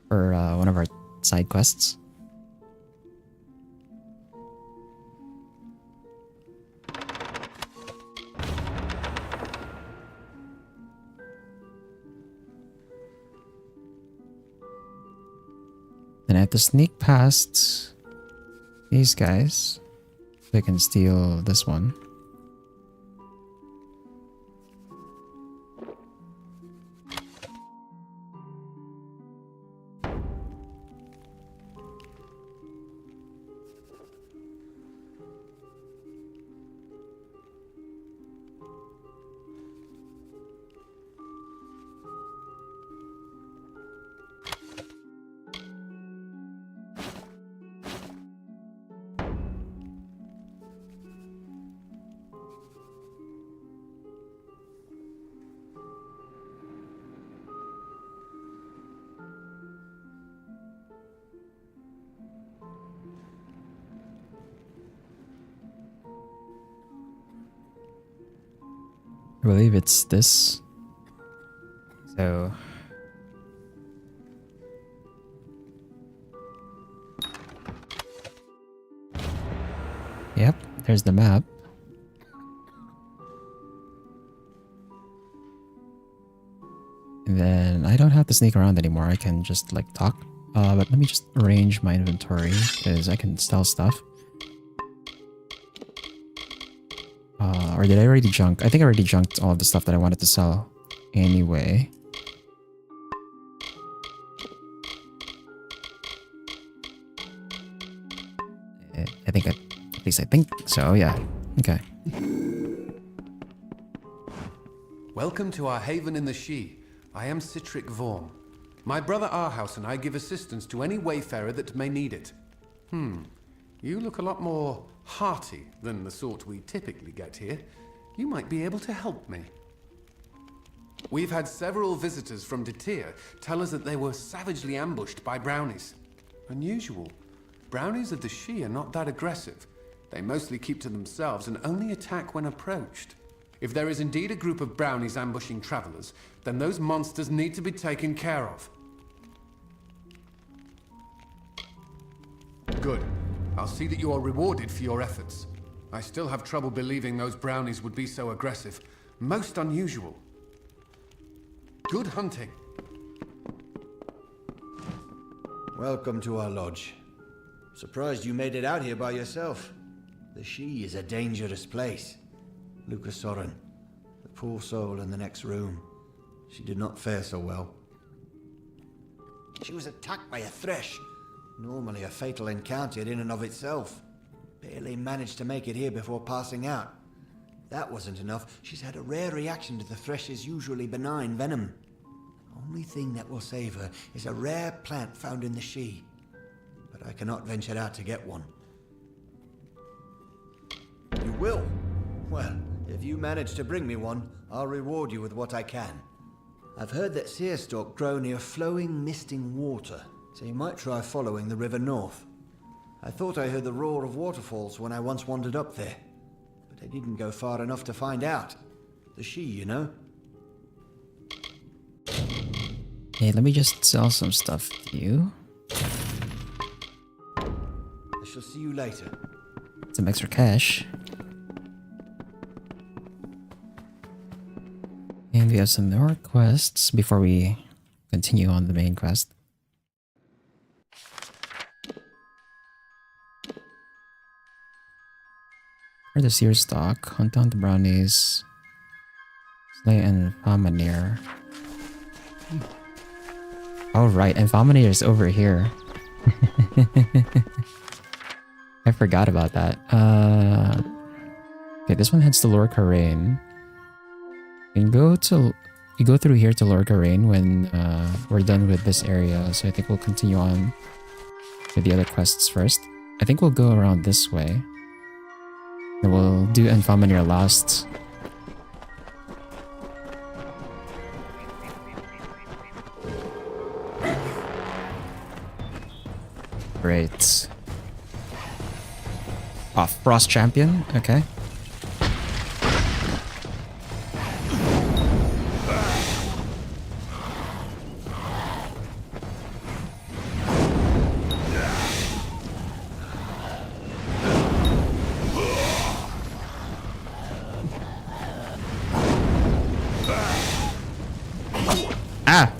for one of our side quests. Then I have to sneak past these guys so I can steal this one. I believe it's this. So yep, there's the map. And then I don't have to sneak around anymore. I can just like talk. But let me just arrange my inventory because I can sell stuff. Or did I already junk? I think I already junked all of the stuff that I wanted to sell anyway. At least I think so, yeah. Okay. Welcome to our haven in the Shi. I am Citric Vorm. My brother Arhaus and I give assistance to any wayfarer that may need it. You look a lot more hearty than the sort we typically get here. You might be able to help me. We've had several visitors from Detir tell us that they were savagely ambushed by brownies. Unusual. Brownies of the Shi are not that aggressive. They mostly keep to themselves and only attack when approached. If there is indeed a group of brownies ambushing travelers, then those monsters need to be taken care of. Good. I'll see that you are rewarded for your efforts. I still have trouble believing those brownies would be so aggressive. Most unusual. Good hunting. Welcome to our lodge. Surprised you made it out here by yourself. The She is a dangerous place. Lucas Soren, the poor soul in the next room. She did not fare so well. She was attacked by a thresh. Normally a fatal encounter in and of itself. Barely managed to make it here before passing out. That wasn't enough. She's had a rare reaction to the thresh's usually benign venom. Only thing that will save her is a rare plant found in the She. But I cannot venture out to get one. You will? Well, if you manage to bring me one, I'll reward you with what I can. I've heard that seerstalk grow near flowing, misting water, so you might try following the river north. I thought I heard the roar of waterfalls when I once wandered up there, but I didn't go far enough to find out. The She, you know? Hey, let me just sell some stuff to you. I shall see you later. Some extra cash. And we have some more quests before we continue on the main quest. For the seer stock, hunt down the brownies, slay and Famanir. Oh right, and Famanir is over here. I forgot about that. Okay, this one heads to Lord Karain. You go through here to Lord Karain when we're done with this area, so I think we'll continue on with the other quests first. I think we'll go around this way. Then we'll do Enfamanir last. Great. Oh, Frost Champion? Okay. Ah!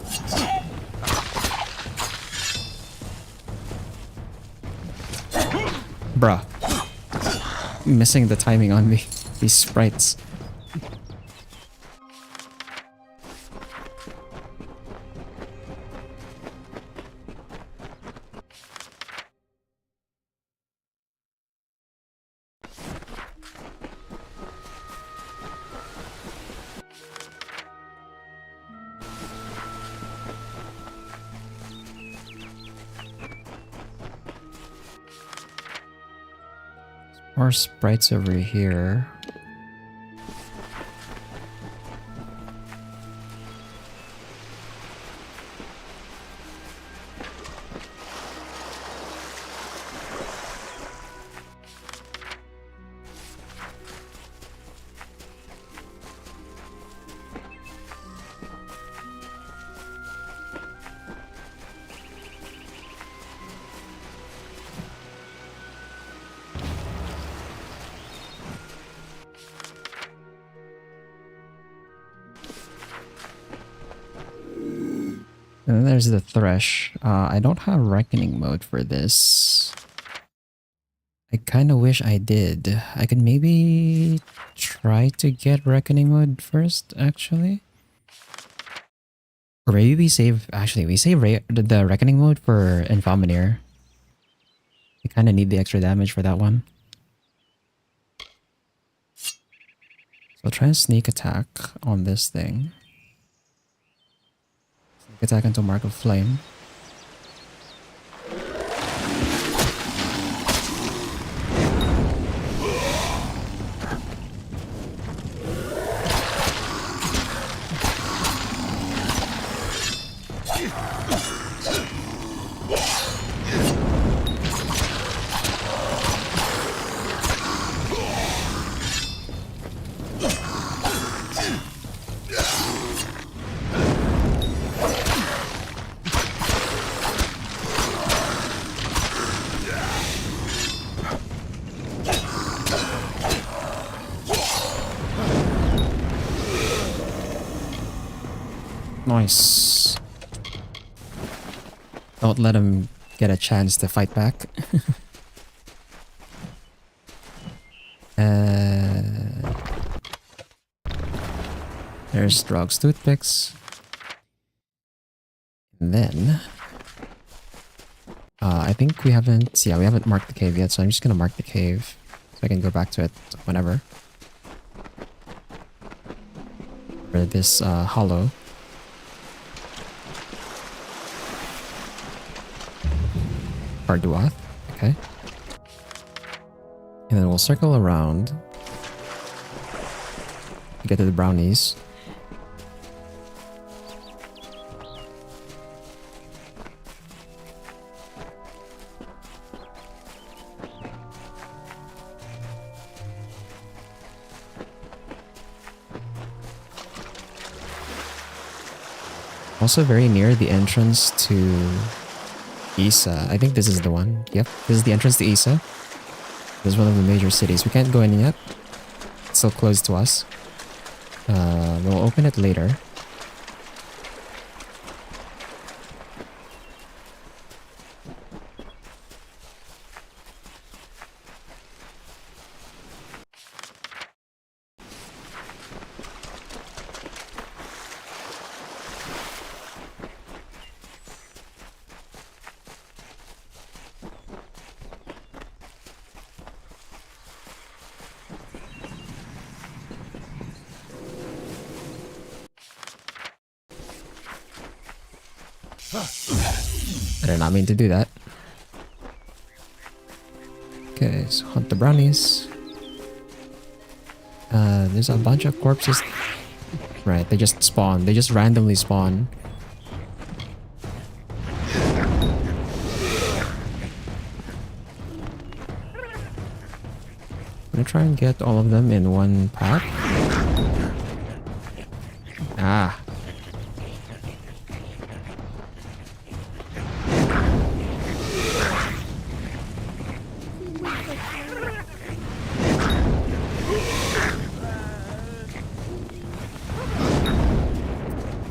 Bruh. Missing the timing on me. These sprites. More sprites over here. And then there's the Thresh. I don't have Reckoning mode for this. I kind of wish I did. I could maybe try to get Reckoning mode first, actually. Or maybe we save... Actually, we save the Reckoning mode for Infamanir. We kind of need the extra damage for that one. So I'll try a sneak attack on this thing. Attack into Mark of Flame. Nice. Don't let him get a chance to fight back. There's drugs, toothpicks. And then... I think we haven't... Yeah, we haven't marked the cave yet, so I'm just gonna mark the cave. So I can go back to it whenever. For this hollow. Arduath. Okay. And then we'll circle around. To get to the brownies. Also very near the entrance to Isa. I think this is the one. Yep, this is the entrance to Isa. This is one of the major cities. We can't go in yet. It's still closed to us. We'll open it later. I did not mean to do that. Okay, so hunt the brownies. There's a bunch of corpses. Right, they just spawn. They just randomly spawn. I'm gonna try and get all of them in one pack. Ah.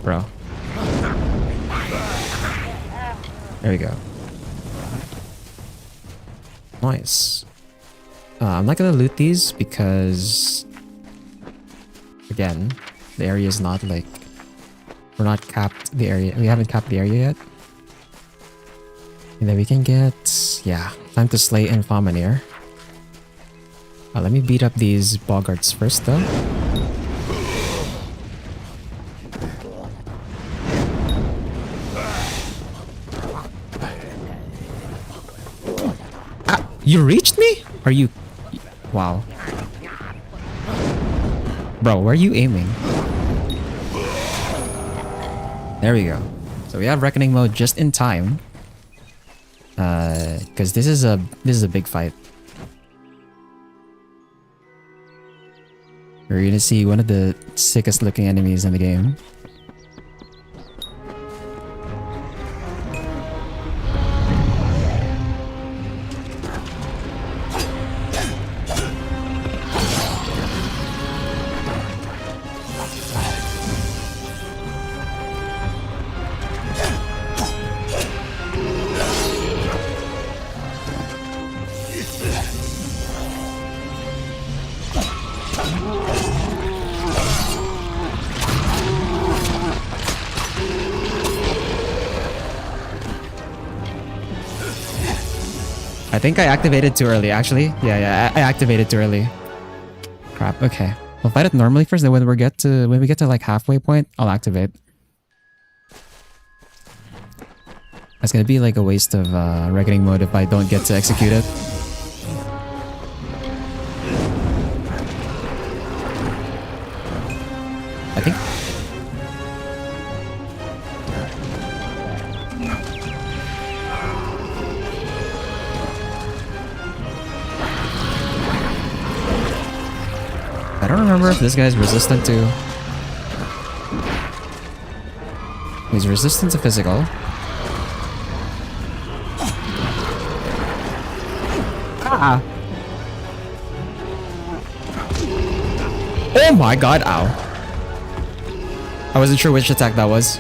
Bro. There we go. Nice. I'm not gonna loot these because, again, the area is not like, we're not capped the area. We haven't capped the area yet. And then we can get, yeah, time to slay Infomanir. Let me beat up these boggarts first though. Ah, you reached me? Are you... Wow. Bro, where are you aiming? There we go. So we have Reckoning mode just in time. Because this is a big fight. We're gonna see one of the sickest looking enemies in the game. I think I activated too early, actually. Yeah, I activated too early. Crap. Okay, we'll fight it normally first. Then when we get to like halfway point, I'll activate. That's gonna be like a waste of reckoning mode if I don't get to execute it. I think. I don't remember if this guy's resistant to... He's resistant to physical. Ah! Oh my god, ow. I wasn't sure which attack that was.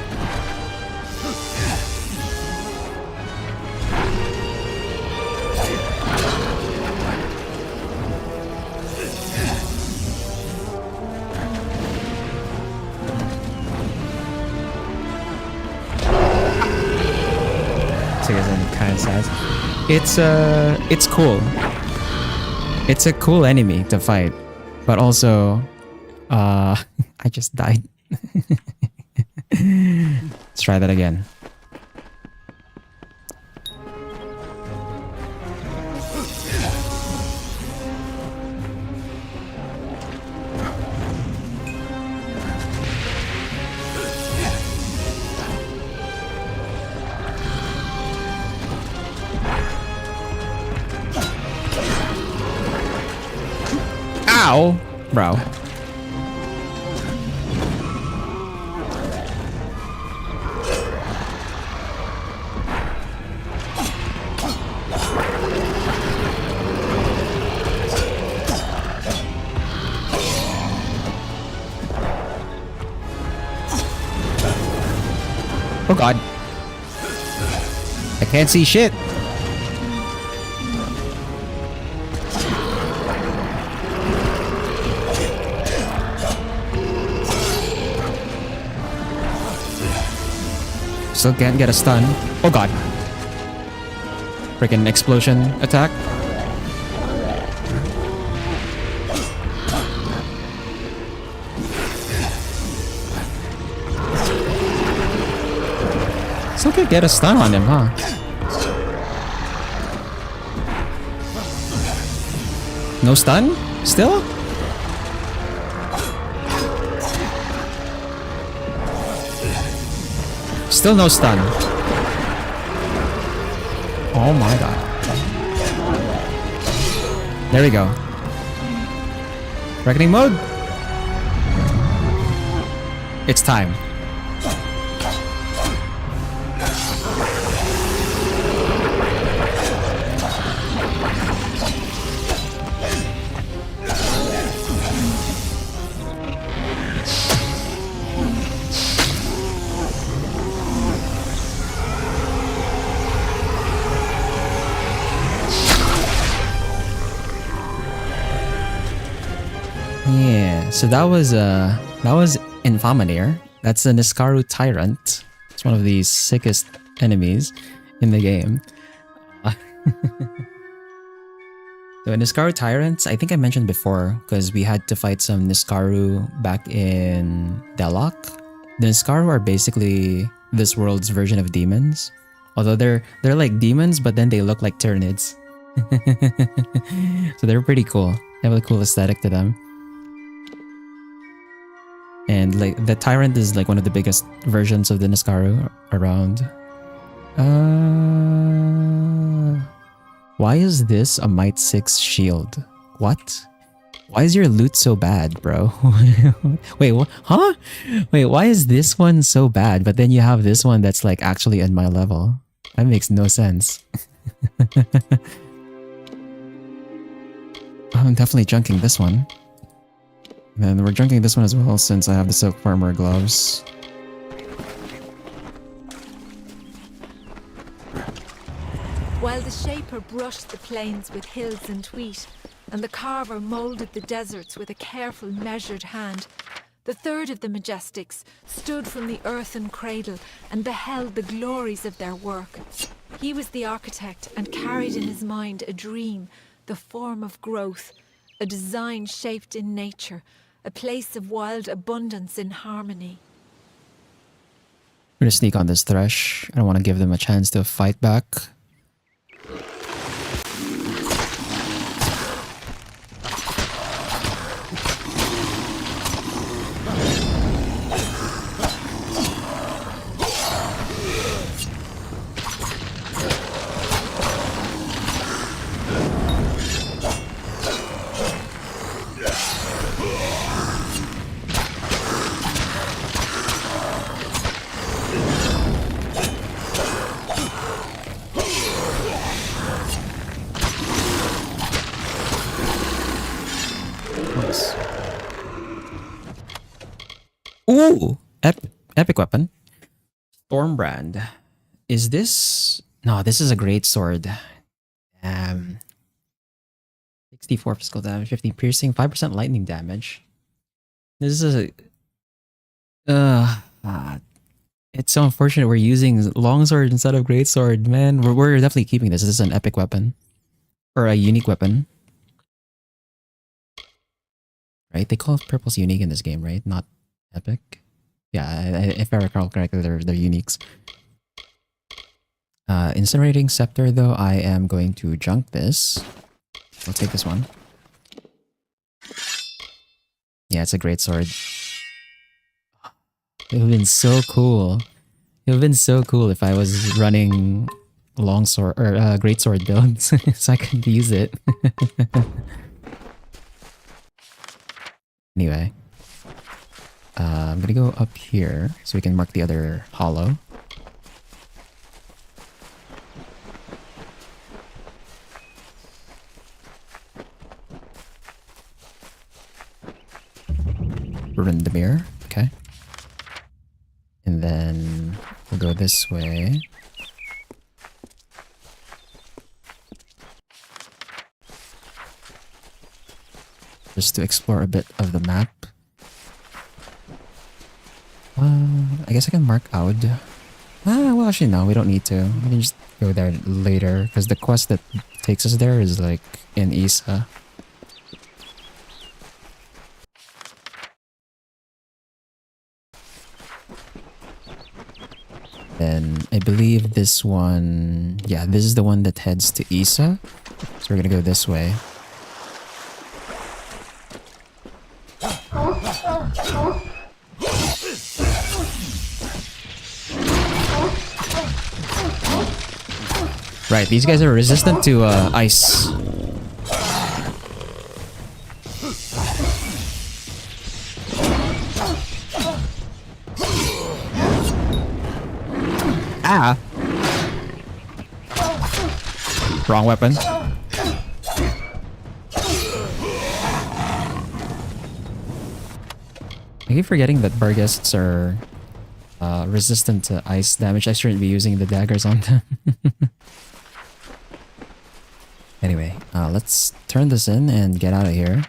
So I guess I'm kind of sad. It's cool. It's a cool enemy to fight, but also, I just died. Let's try that again. Ow, bro. Oh god. I can't see shit. Still can't get a stun. Oh god. Freaking explosion attack. Still can't get a stun on him, huh? No stun? Still? Still no stun. Oh my god. There we go. Reckoning mode. It's time. Yeah, so that was Infamanir. That's a Niskaru Tyrant. It's one of the sickest enemies in the game. So Niskaru Tyrants, I think I mentioned before, because we had to fight some Niskaru back in Delok. The Niskaru are basically this world's version of demons. Although they're like demons, but then they look like Tyranids. So they're pretty cool. They have a cool aesthetic to them. And like the Tyrant is like one of the biggest versions of the Niskaru around. Why is this a Might 6 shield? What? Why is your loot so bad, bro? Wait, what? Huh? Wait, why is this one so bad, but then you have this one that's like actually at my level? That makes no sense. I'm definitely junking this one. And we're junking this one as well since I have the Silk Farmer gloves. While the Shaper brushed the plains with hills and wheat, and the Carver moulded the deserts with a careful, measured hand, the third of the Majestics stood from the earthen cradle and beheld the glories of their work. He was the architect and carried in his mind a dream, the form of growth, a design shaped in nature, a place of wild abundance in harmony. I'm gonna sneak on this Thresh. I don't want to give them a chance to fight back. Ooh! epic weapon. Stormbrand. Is this... No, this is a great sword. 64 physical damage, 50 piercing, 5% lightning damage. This is a... it's so unfortunate we're using longsword instead of greatsword, man. We're definitely keeping this. This is an epic weapon. Or a unique weapon. Right? They call purples unique in this game, right? Not epic. Yeah, if I recall correctly, they're uniques. Incinerating Scepter, though, I am going to junk this. I'll take this one. Yeah, it's a great sword. It would have been so cool. It would have been so cool if I was running longsword or greatsword builds, so I could use it. Anyway, I'm gonna go up here so we can mark the other hollow. Rindamir, okay. And then we'll go this way. Just to explore a bit of the map. I guess I can mark Aud. Well actually no, we don't need to. We can just go there later because the quest that takes us there is like in Isa. Then I believe this one... Yeah, this is the one that heads to Isa. So we're gonna go this way. Right, these guys are resistant to ice. Ah! Wrong weapon. I keep forgetting that Barghests are resistant to ice damage. I shouldn't be using the daggers on them. Anyway, let's turn this in and get out of here.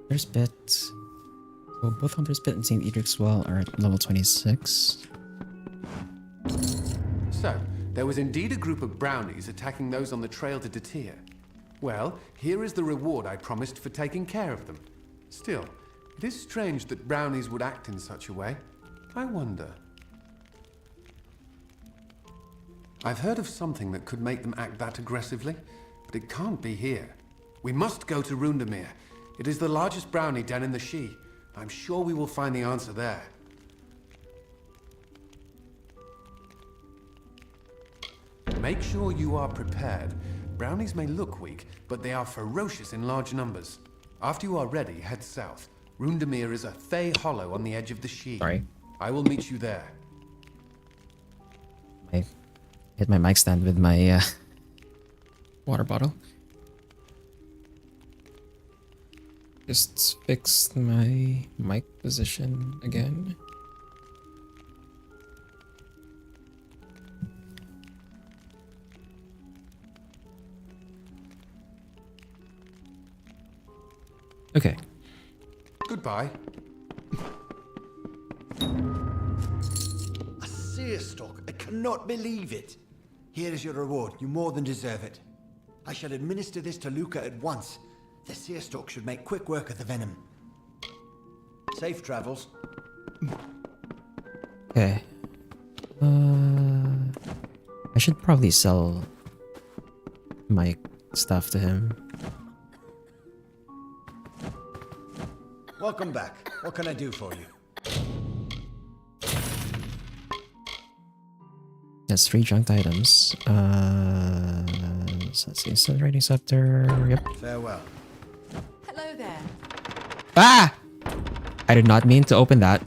There's Bit. So both Hunter's Bit and St. Edric's Well are at level 26. So, there was indeed a group of brownies attacking those on the trail to Datir. Well, here is the reward I promised for taking care of them. Still, it is strange that brownies would act in such a way. I wonder. I've heard of something that could make them act that aggressively, but it can't be here. We must go to Rundamir. It is the largest brownie den in the Shi. I'm sure we will find the answer there. Make sure you are prepared. Brownies may look weak, but they are ferocious in large numbers. After you are ready, head south. Rundamir is a Fey hollow on the edge of the Shi. Sorry. I will meet you there. I hit my mic stand with my water bottle. Just fix my mic position again. Okay. Goodbye. A seer stalk. I cannot believe it. Here is your reward. You more than deserve it. I shall administer this to Luca at once. The seer stalk should make quick work of the venom. Safe travels. Okay. I should probably sell my stuff to him. Welcome back. What can I do for you? That's 3 junked items. So let's see. Incinerating Scepter. Yep. Farewell. Hello there. Ah! I did not mean to open that.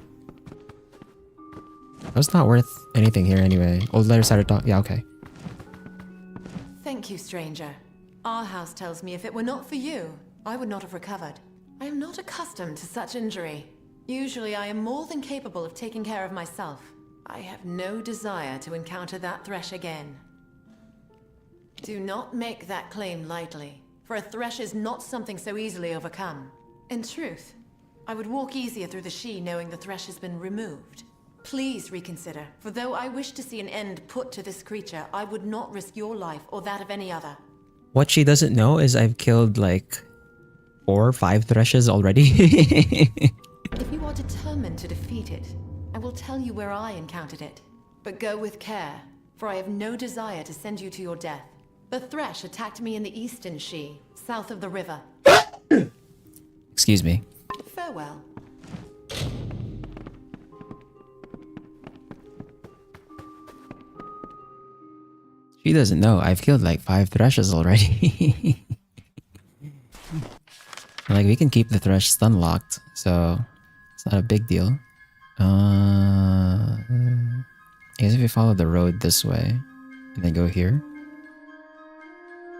That's not worth anything here anyway. Old letter started talk. Yeah, okay. Thank you, stranger. Our house tells me if it were not for you, I would not have recovered. I am not accustomed to such injury. Usually I am more than capable of taking care of myself. I have no desire to encounter that thresh again. Do not make that claim lightly, for a thresh is not something so easily overcome. In truth, I would walk easier through the Shi knowing the thresh has been removed. Please reconsider, for though I wish to see an end put to this creature, I would not risk your life or that of any other. What she doesn't know is I've killed like 4 or 5 threshes already. If you are determined to defeat it, I will tell you where I encountered it. But go with care, for I have no desire to send you to your death. The thresh attacked me in the eastern Shi, south of the river. Excuse me. Farewell. She doesn't know. I've killed like 5 threshes already. Like, we can keep the thresh stun locked, so it's not a big deal. I guess if we follow the road this way and then go here.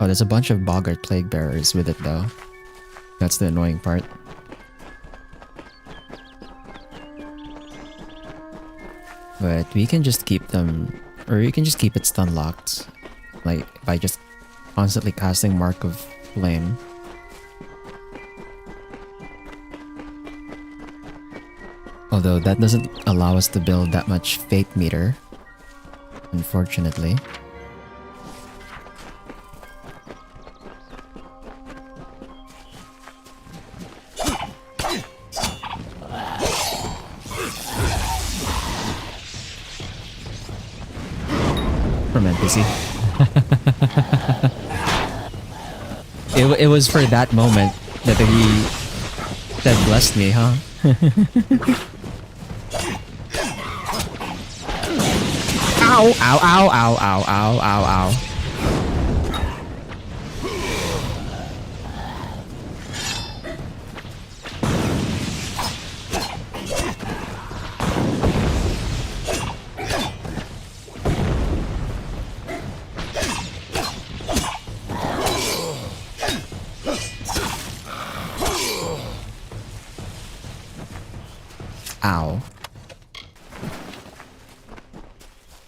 Oh, there's a bunch of boggart plague bearers with it though. That's the annoying part. But we can just keep them, or you can just keep it stun locked, like by just constantly casting Mark of Flame. Although that doesn't allow us to build that much fate meter, unfortunately. From NPC. It was for that moment that blessed me, huh? Ow, ow, ow, ow, ow, ow, ow, ow. Ow.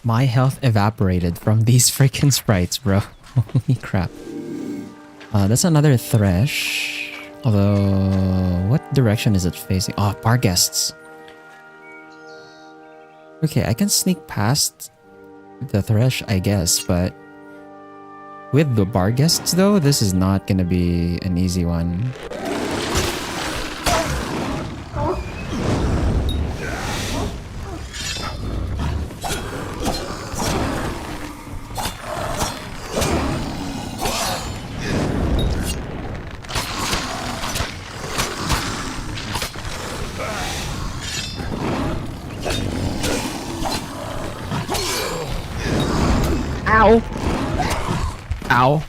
My health evaporated from these freaking sprites, bro. Holy crap. That's another thresh. Although, what direction is it facing? Oh, bar guests. Okay, I can sneak past the thresh, I guess, but with the bar guests though, this is not gonna be an easy one. Ow! Ow.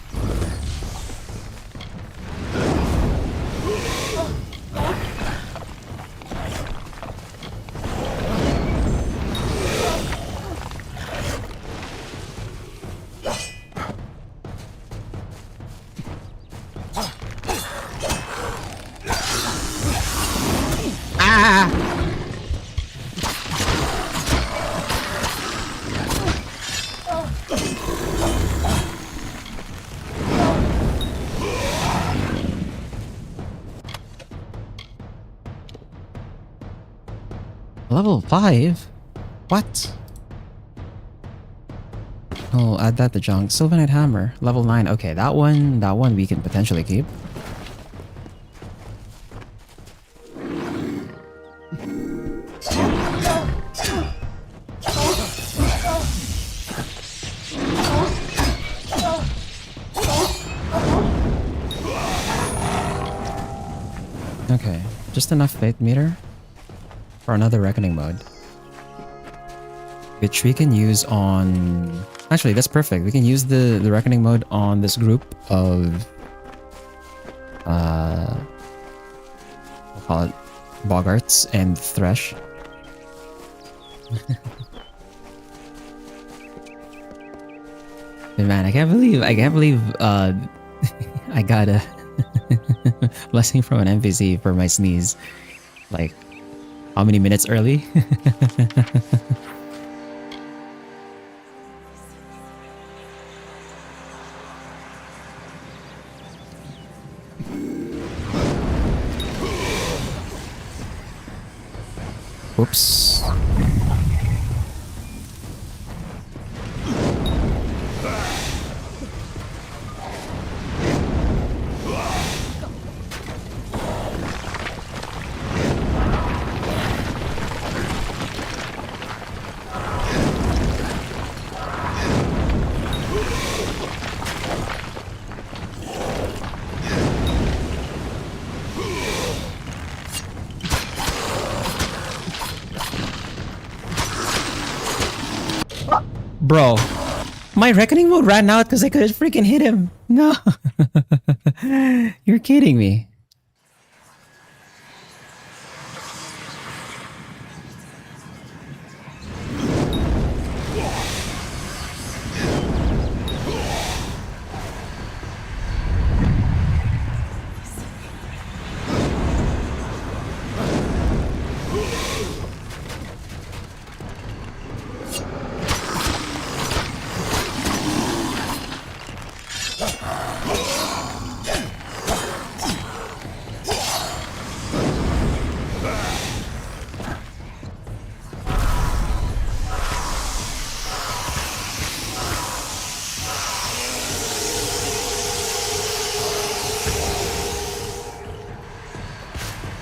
Ah! Level 5? What? I'll add that to junk. Sylvanite Hammer, level 9. Okay, that one we can potentially keep. Okay, just enough fate meter for another reckoning mode, which we can use on... Actually, that's perfect. We can use the reckoning mode on this group of we'll call it boggarts and thresh. Man, I can't believe I got a blessing from an NPC for my sneeze. Like, how many minutes early? Whoops. Bro, my reckoning mode ran out because I couldn't freaking hit him. No. You're kidding me.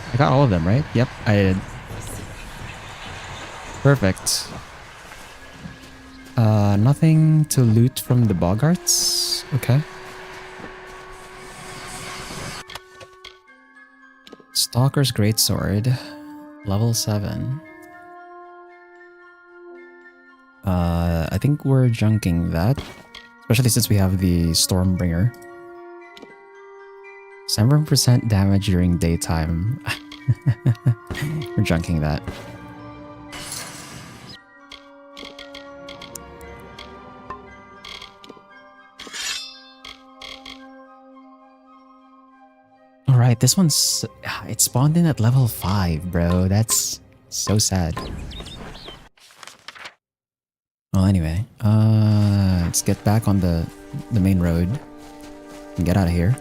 I got all of them, right? Yep, I did. Perfect. Nothing to loot from the boggarts. Okay. Stalker's Greatsword. Level 7. I think we're junking that. Especially since we have the Stormbringer. 7% damage during daytime. We're junking that. Alright, this one's... It spawned in at level 5, bro. That's so sad. Well, anyway. Let's get back on the main road. And get out of here.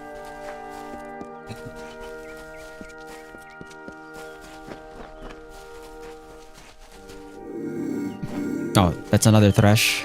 Oh, that's another thresh.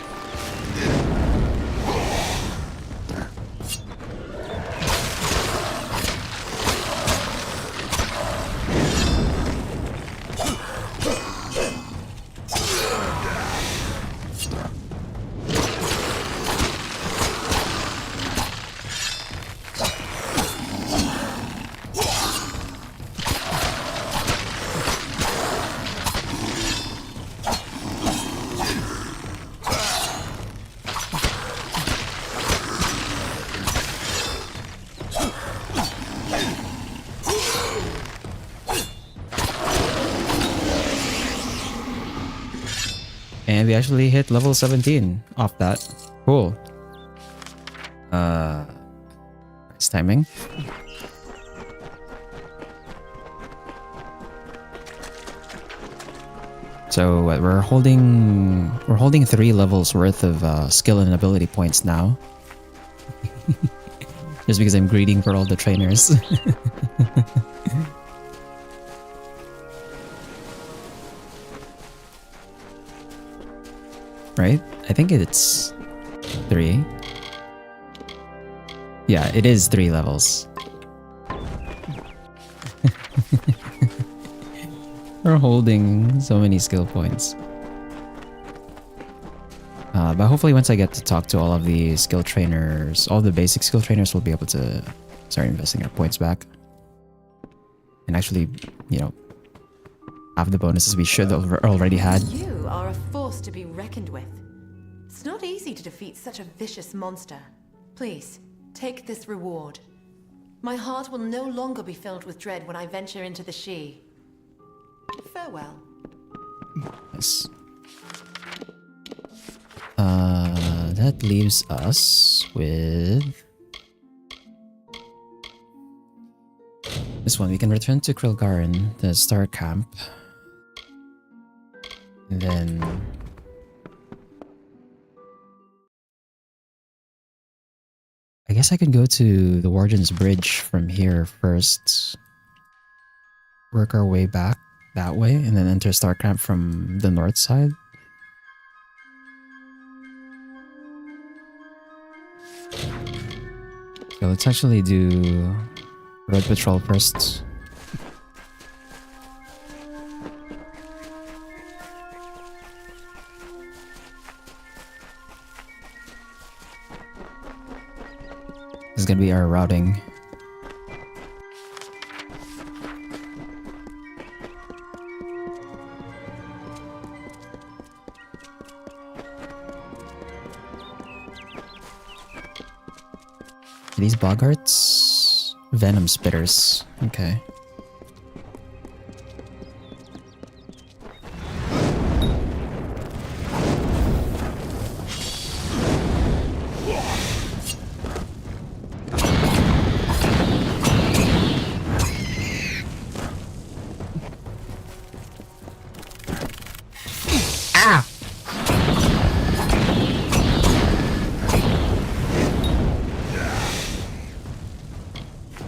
And we actually hit level 17 off that. Cool. Nice timing. So we're holding 3 levels worth of skill and ability points now. Just because I'm greeting for all the trainers. Right? I think it's 3. Yeah, it is 3 levels. We're holding so many skill points. But hopefully once I get to talk to all of the skill trainers, all the basic skill trainers, will be able to start investing our points back. And actually, you know, have the bonuses we should have already had. You are a force to be reckoned with. It's not easy to defeat such a vicious monster. Please, take this reward. My heart will no longer be filled with dread when I venture into the She. Farewell. Yes. that leaves us with this one. We can return to Krilgarin, the star camp. And then I guess I could go to the Warden's Bridge from here first. Work our way back that way and then enter star camp from the north side. So let's actually do road patrol first. This is gonna be our routing. These boggarts? Venom spitters. Okay.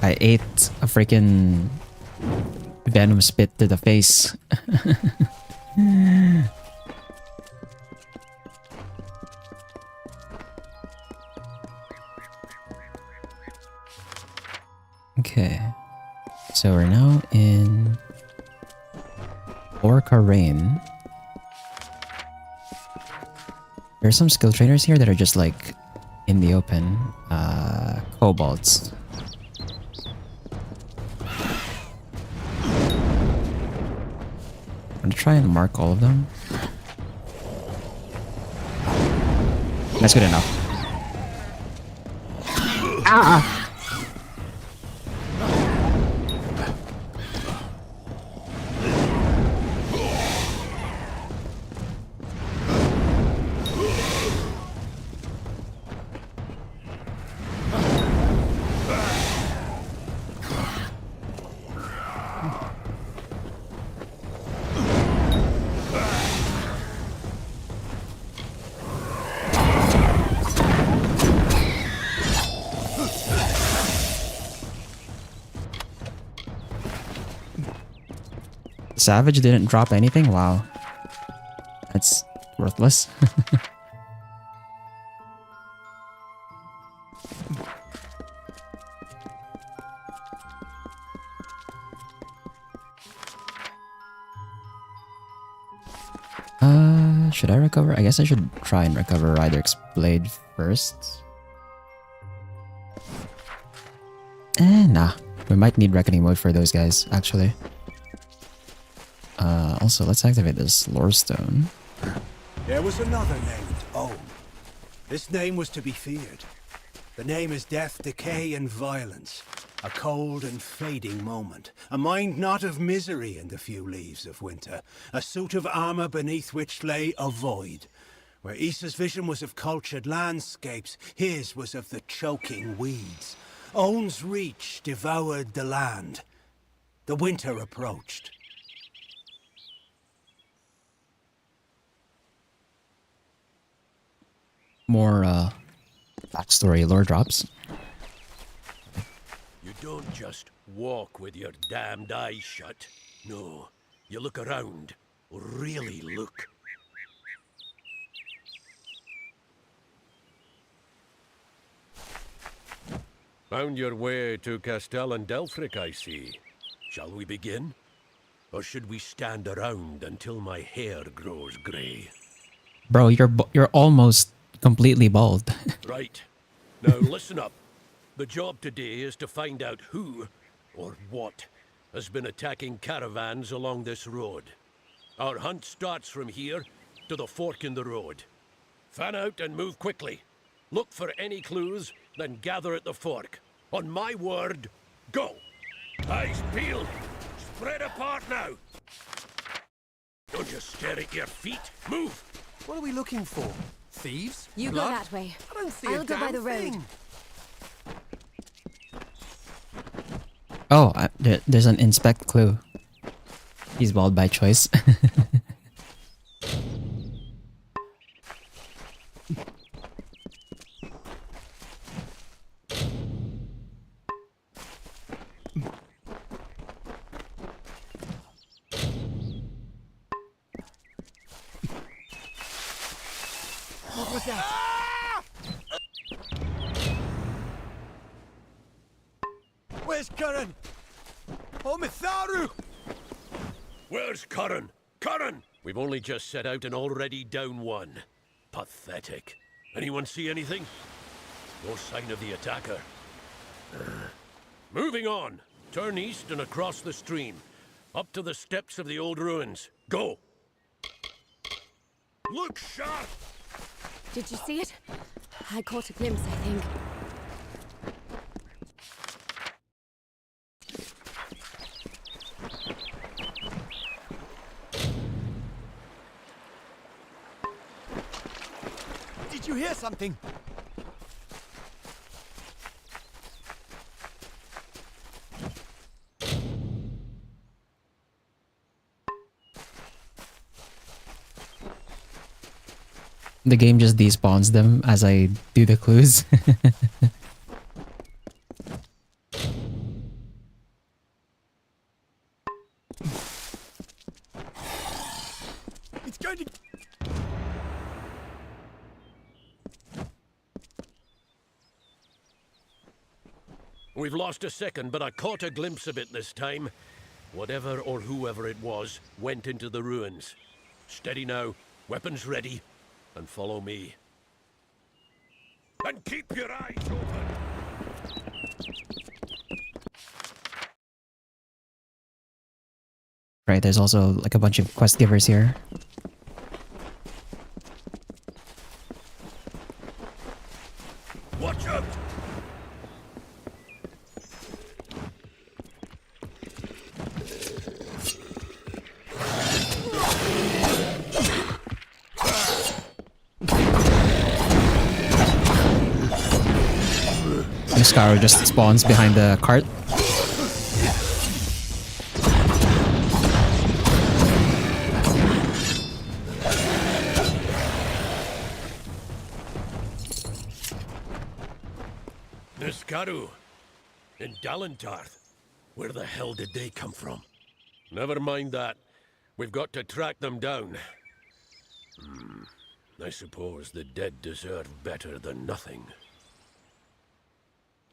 I ate a freaking venom spit to the face. Okay. So we're now in Orca Rain. There are some skill trainers here that are just like in the open. Kobolds. I'm gonna try and mark all of them. That's good enough. Ah! Savage didn't drop anything? Wow. That's worthless. Should I recover? I guess I should try and recover Ryder's blade first. Nah. We might need Reckoning Mode for those guys, actually. Also, let's activate this lore stone. There was another named Ohm. This name was to be feared. The name is death, decay, and violence. A cold and fading moment. A mind not of misery in the few leaves of winter. A suit of armor beneath which lay a void. Where Issa's vision was of cultured landscapes, his was of the choking weeds. Ohm's reach devoured the land. The winter approached. More backstory lore drops. You don't just walk with your damned eyes shut. No, you look around. Really look. Found your way to Castel and Delphric, I see. Shall we begin? Or should we stand around until my hair grows grey? Bro, you're almost completely bald. Right. Now listen up. The job today is to find out who, or what, has been attacking caravans along this road. Our hunt starts from here to the fork in the road. Fan out and move quickly. Look for any clues, then gather at the fork. On my word, go! Eyes peeled! Spread apart now! Don't just stare at your feet. Move! What are we looking for? Thieves? You go Blood? that way. I don't see I'll a go by damn the road. thing. Oh, there's an inspect clue. He's bald by choice. What was that? Where's Curran? Oh, Mitharu! Where's Curran? Curran! We've only just set out and already down one. Pathetic. Anyone see anything? No sign of the attacker. Moving on. Turn east and across the stream. Up to the steps of the old ruins. Go! Look sharp! Did you see it? I caught a glimpse, I think. Did you hear something? The game just despawns them as I do the clues. It's going to... We've lost a second, but I caught a glimpse of it this time. Whatever or whoever it was went into the ruins. Steady now, weapons ready, and follow me. And keep your eyes open! Right, there's also like a bunch of quest givers here. Watch out! Miskaro just spawns behind the cart. Niskaru. In Dalentarth. Where the hell did they come from? Never mind that. We've got to track them down. I suppose the dead deserve better than nothing.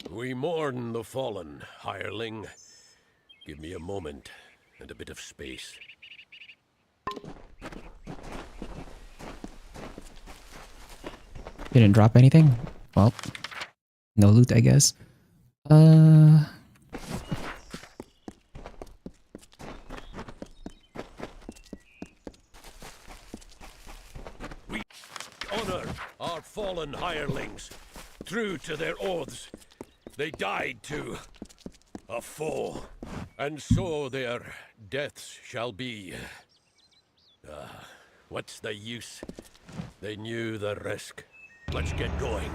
We mourn the fallen, hireling. Give me a moment and a bit of space. Didn't drop anything? Well, no loot, I guess. We honor our fallen hirelings, true to their oaths. They died to a foe, and so their deaths shall be. What's the use? They knew the risk. Let's get going.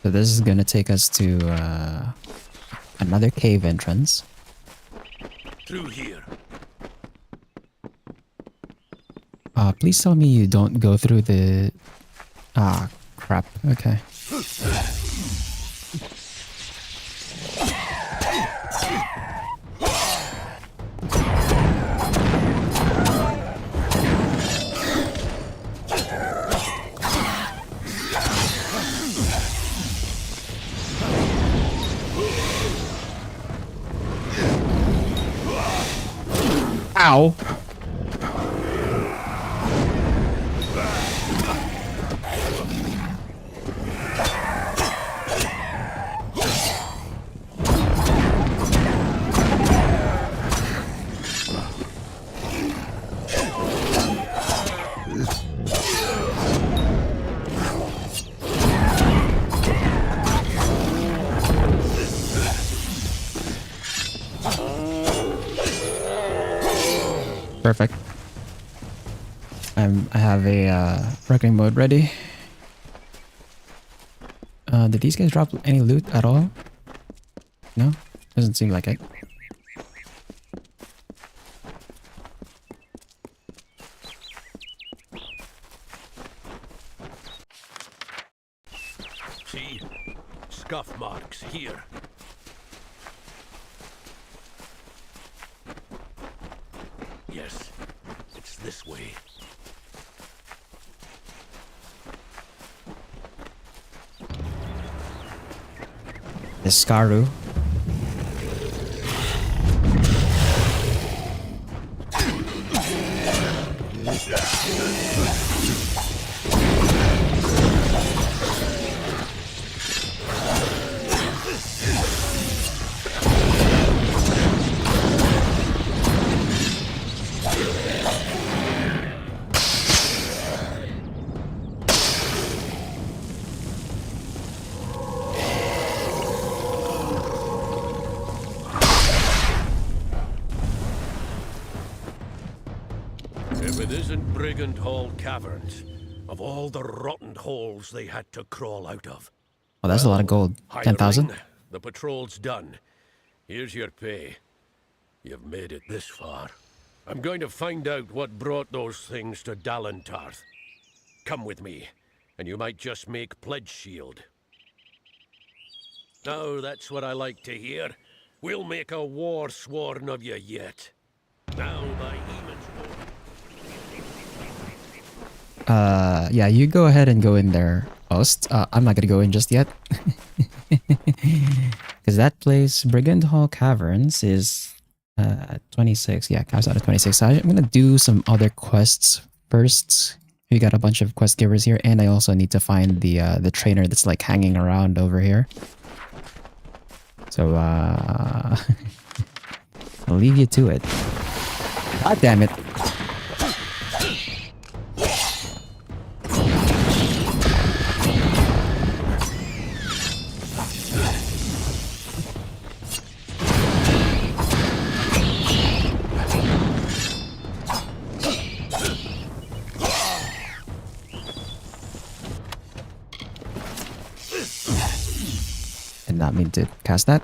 So this is gonna take us to another cave entrance. Through here. Please tell me you don't go through the... Ah, crap. Okay. Ow! Perfect. I have a wrecking mode ready. Did these guys drop any loot at all? No? Doesn't seem like it. See? Scuff marks here. Yes, it's this way. The Skaru. If it isn't Brigand Hall Caverns, of all the rotten holes they had to crawl out of. Oh, that's a lot of gold. 10,000? Hireling, the patrol's done. Here's your pay. You've made it this far. I'm going to find out what brought those things to Dalentarth. Come with me, and you might just make pledge shield. Now that's what I like to hear. We'll make a war sworn of you yet. Now by Eamon's word. Yeah, you go ahead and go in there, Ost. I'm not gonna go in just yet. Because that place, Brigand Hall Caverns, is at 26. Yeah, caps out at 26. So I'm gonna do some other quests first. We got a bunch of quest givers here, and I also need to find the trainer that's like hanging around over here. So I'll leave you to it. God damn it. Did not mean to cast that.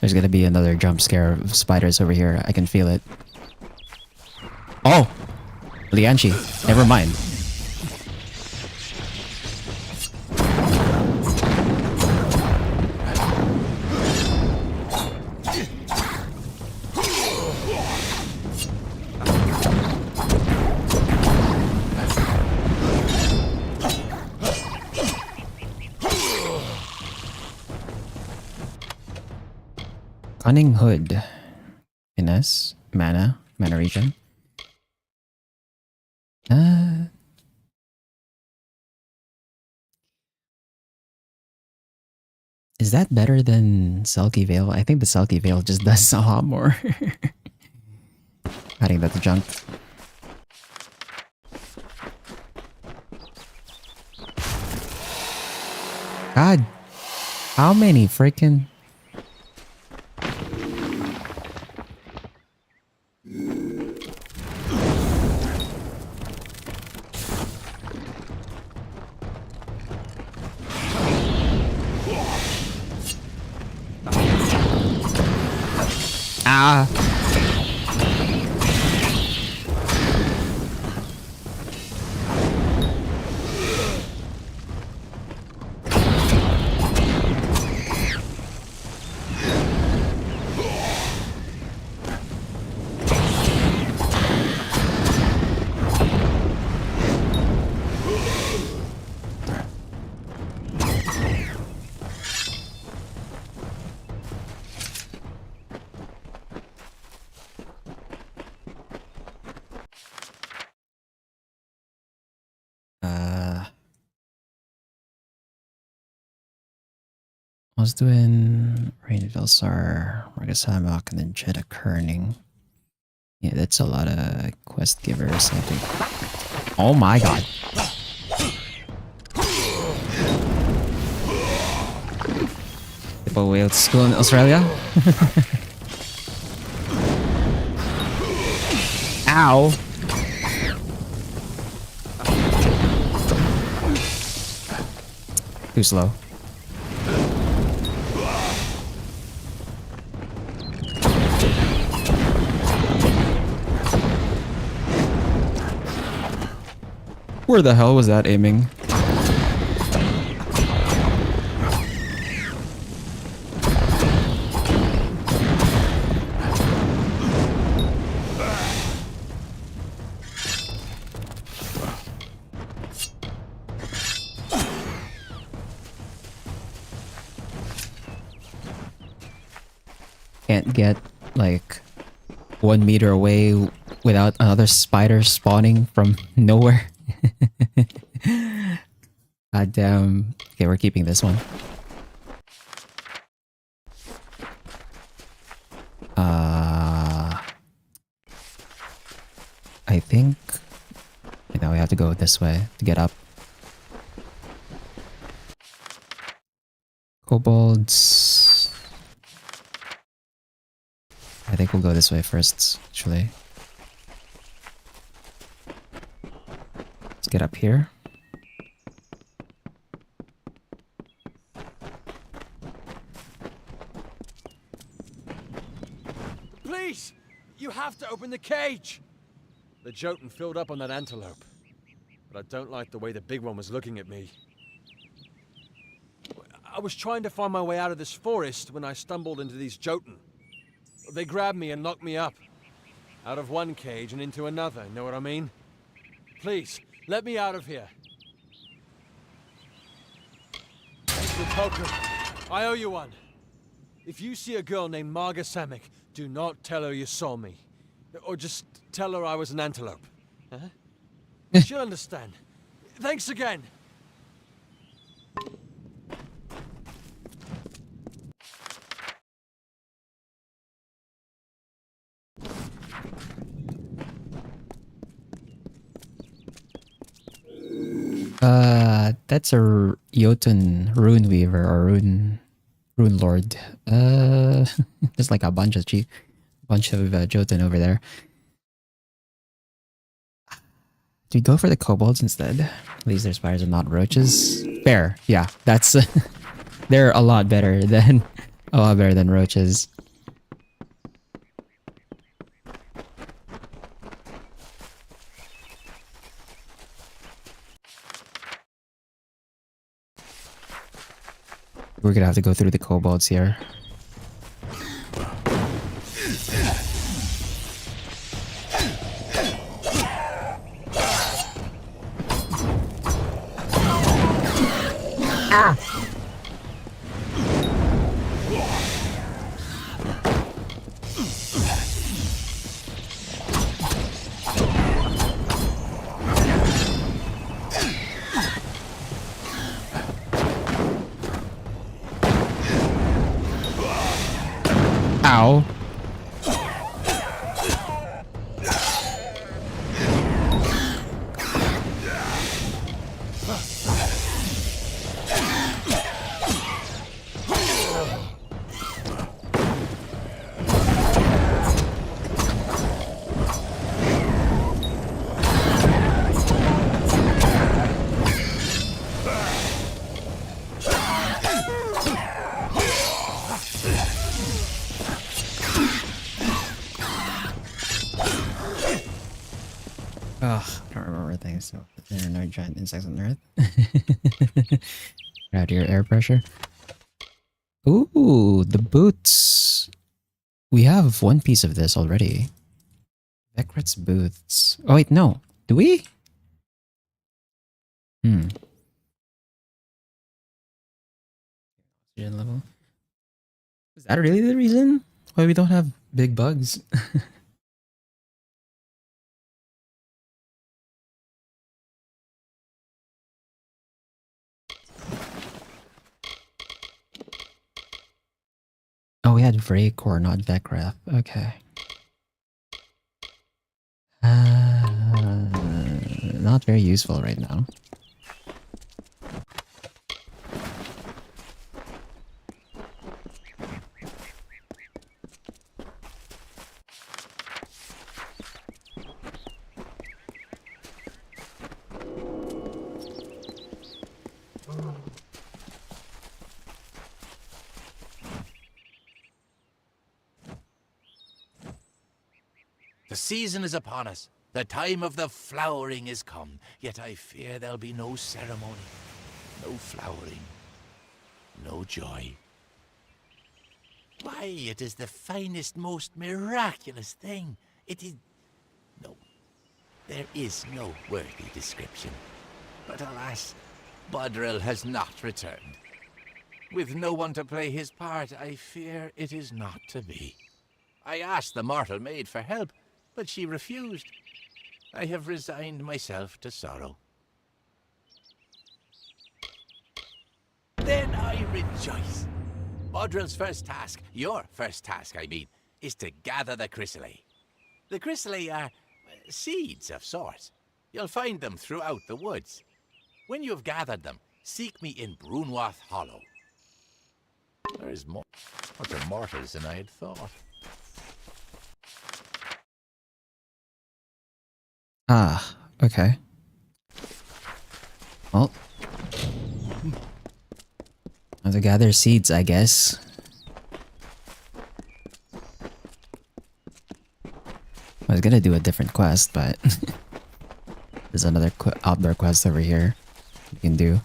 There's gonna be another jump scare of spiders over here. I can feel it. Oh! Lianchi. Never mind. Cunning Hood. Finesse. Mana. Mana region. Is that better than Selkie Veil? I think the Selkie Veil just does a lot more. Adding that to junk. God. How many freaking... Ah. I was doing Rain Velsar, Marcus Hammock, and then Jeddah Kerning. Yeah, that's a lot of quest givers, I think. Oh my god. People went to school in Australia. Ow! Too slow. Where the hell was that aiming? Can't get like 1 meter away without another spider spawning from nowhere. God damn. Okay, we're keeping this one. I think now we have to go this way to get up. Kobolds. I think we'll go this way first, actually. Let's get up here. Please! You have to open the cage! The Jotun filled up on that antelope. But I don't like the way the big one was looking at me. I was trying to find my way out of this forest when I stumbled into these Jotun. They grabbed me and locked me up. Out of one cage and into another, know what I mean? Please, let me out of here. Mr. Token, I owe you one. If you see a girl named Marga Samick, do not tell her you saw me. Or just tell her I was an antelope. Huh? She'll understand. Thanks again. That's a Jotun rune weaver or rune lord. There's like a bunch of Jotun over there. Do we go for the kobolds instead? At least their spiders are not roaches. Fair, yeah. That's they're a lot better than roaches. We're gonna have to go through the kobolds here. Ah! Ow. Ugh, I don't remember things. So there are no giant insects on Earth. Out your air pressure. Ooh, the boots. We have one piece of this already. Vekret's boots. Oh wait, no. Do we? Oxygen level. Is that really the reason why we don't have big bugs? Oh, we had Vraycore, not Vecreth. Okay. Not very useful right now. The season is upon us. The time of the flowering is come. Yet I fear there'll be no ceremony, no flowering, no joy. Why, it is the finest, most miraculous thing. It is... No, there is no worthy description. But alas, Bodril has not returned. With no one to play his part, I fear it is not to be. I asked the mortal maid for help, but she refused. I have resigned myself to sorrow. Then I rejoice. Bodril's first task, your first task, I mean, is to gather the chrysalis. The chrysalis are seeds of sorts. You'll find them throughout the woods. When you've gathered them, seek me in Brunwath Hollow. There is more to mortals than I had thought. Ah, okay. Well, have to gather seeds, I guess. I was gonna do a different quest, but there's another outdoor quest over here you can do.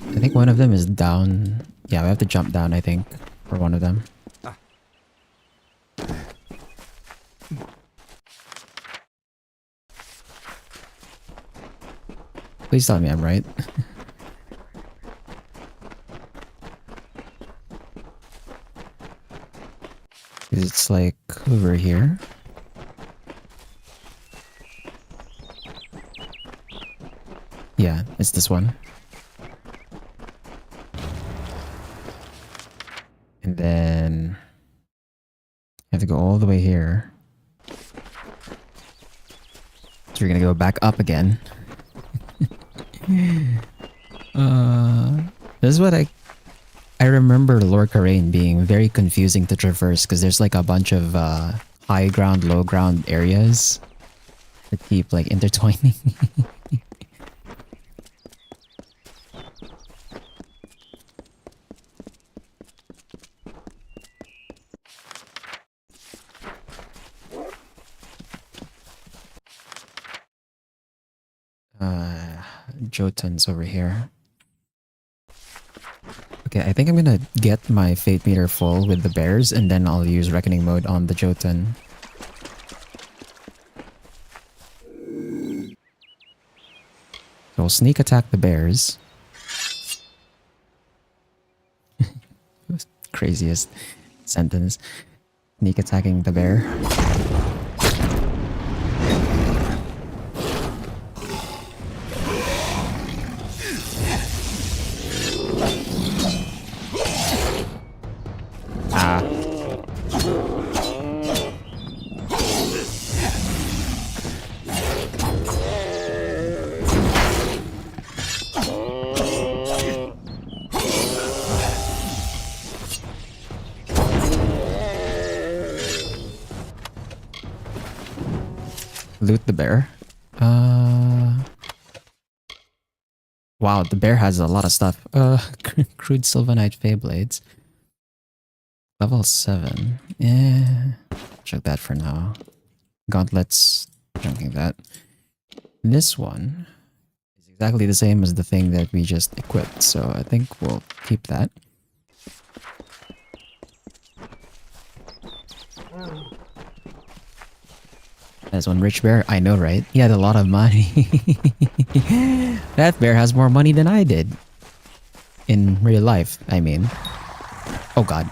I think one of them is down. Yeah, we have to jump down, I think, for one of them. Please tell me I'm right. It's like over here. Yeah, it's this one. And then you have to go all the way here. So you're gonna go back up again. This is what I remember Lord Karain being very confusing to traverse because there's like a bunch of high ground, low ground areas that keep like intertwining. Jotun's over here. Okay, I think I'm gonna get my fate meter full with the bears and then I'll use reckoning mode on the Jotun. So I'll sneak attack the bears. Craziest sentence. Sneak attacking the bear. Loot the bear. Wow, the bear has a lot of stuff. Crude Sylvanite Feyblades. Level 7. Yeah. Check that for now. Gauntlets. Junking that. This one is exactly the same as the thing that we just equipped, so I think we'll keep that. That's one rich bear. I know, right? He had a lot of money. That bear has more money than I did. In real life, I mean. Oh god.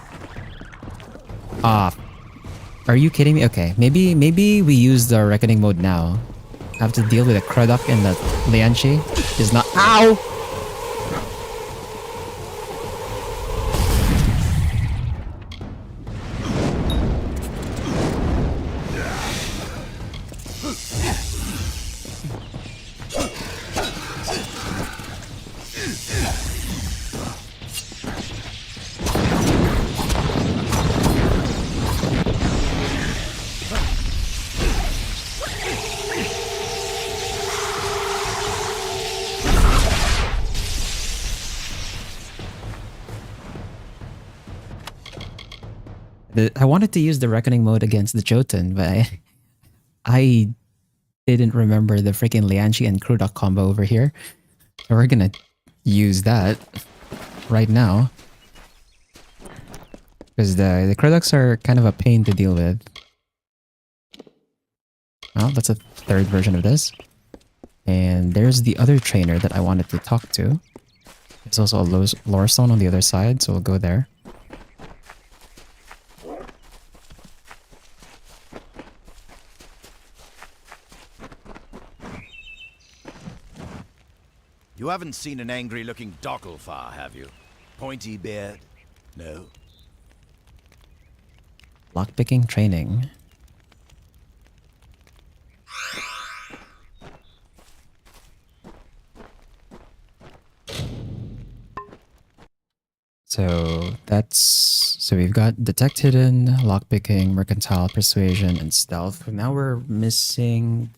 Are you kidding me? Okay, maybe we use the reckoning mode now. have to deal with a Craddock and the Lianchi is not. Ow! I wanted to use the Reckoning mode against the Jotun, but I didn't remember the freaking Lianchi and Craddock combo over here. So we're gonna use that right now. Because the Craddocks are kind of a pain to deal with. Well, that's a third version of this. And there's the other trainer that I wanted to talk to. There's also a lore stone on the other side, so we'll go there. You haven't seen an angry-looking Docklefar, have you? Pointy beard? No? Lockpicking training. So we've got Detect Hidden, Lockpicking, Mercantile, Persuasion, and Stealth. Now we're missing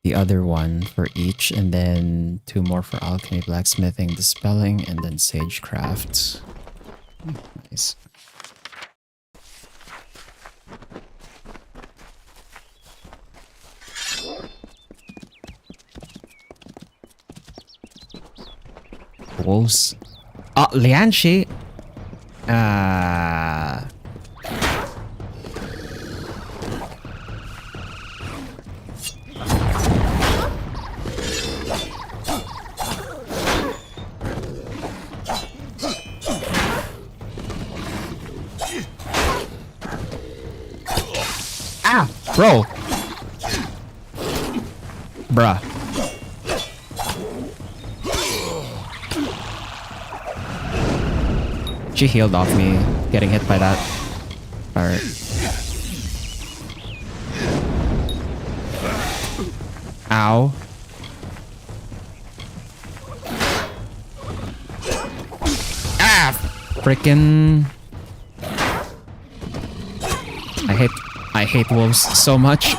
the other one for each, and then 2 more for Alchemy, Blacksmithing, Dispelling, and then Sagecraft. Nice. Wolves. Oh, Lianchi. Bro. Bruh. She healed off me getting hit by that. Alright. Ow. Frickin'. I hate wolves so much.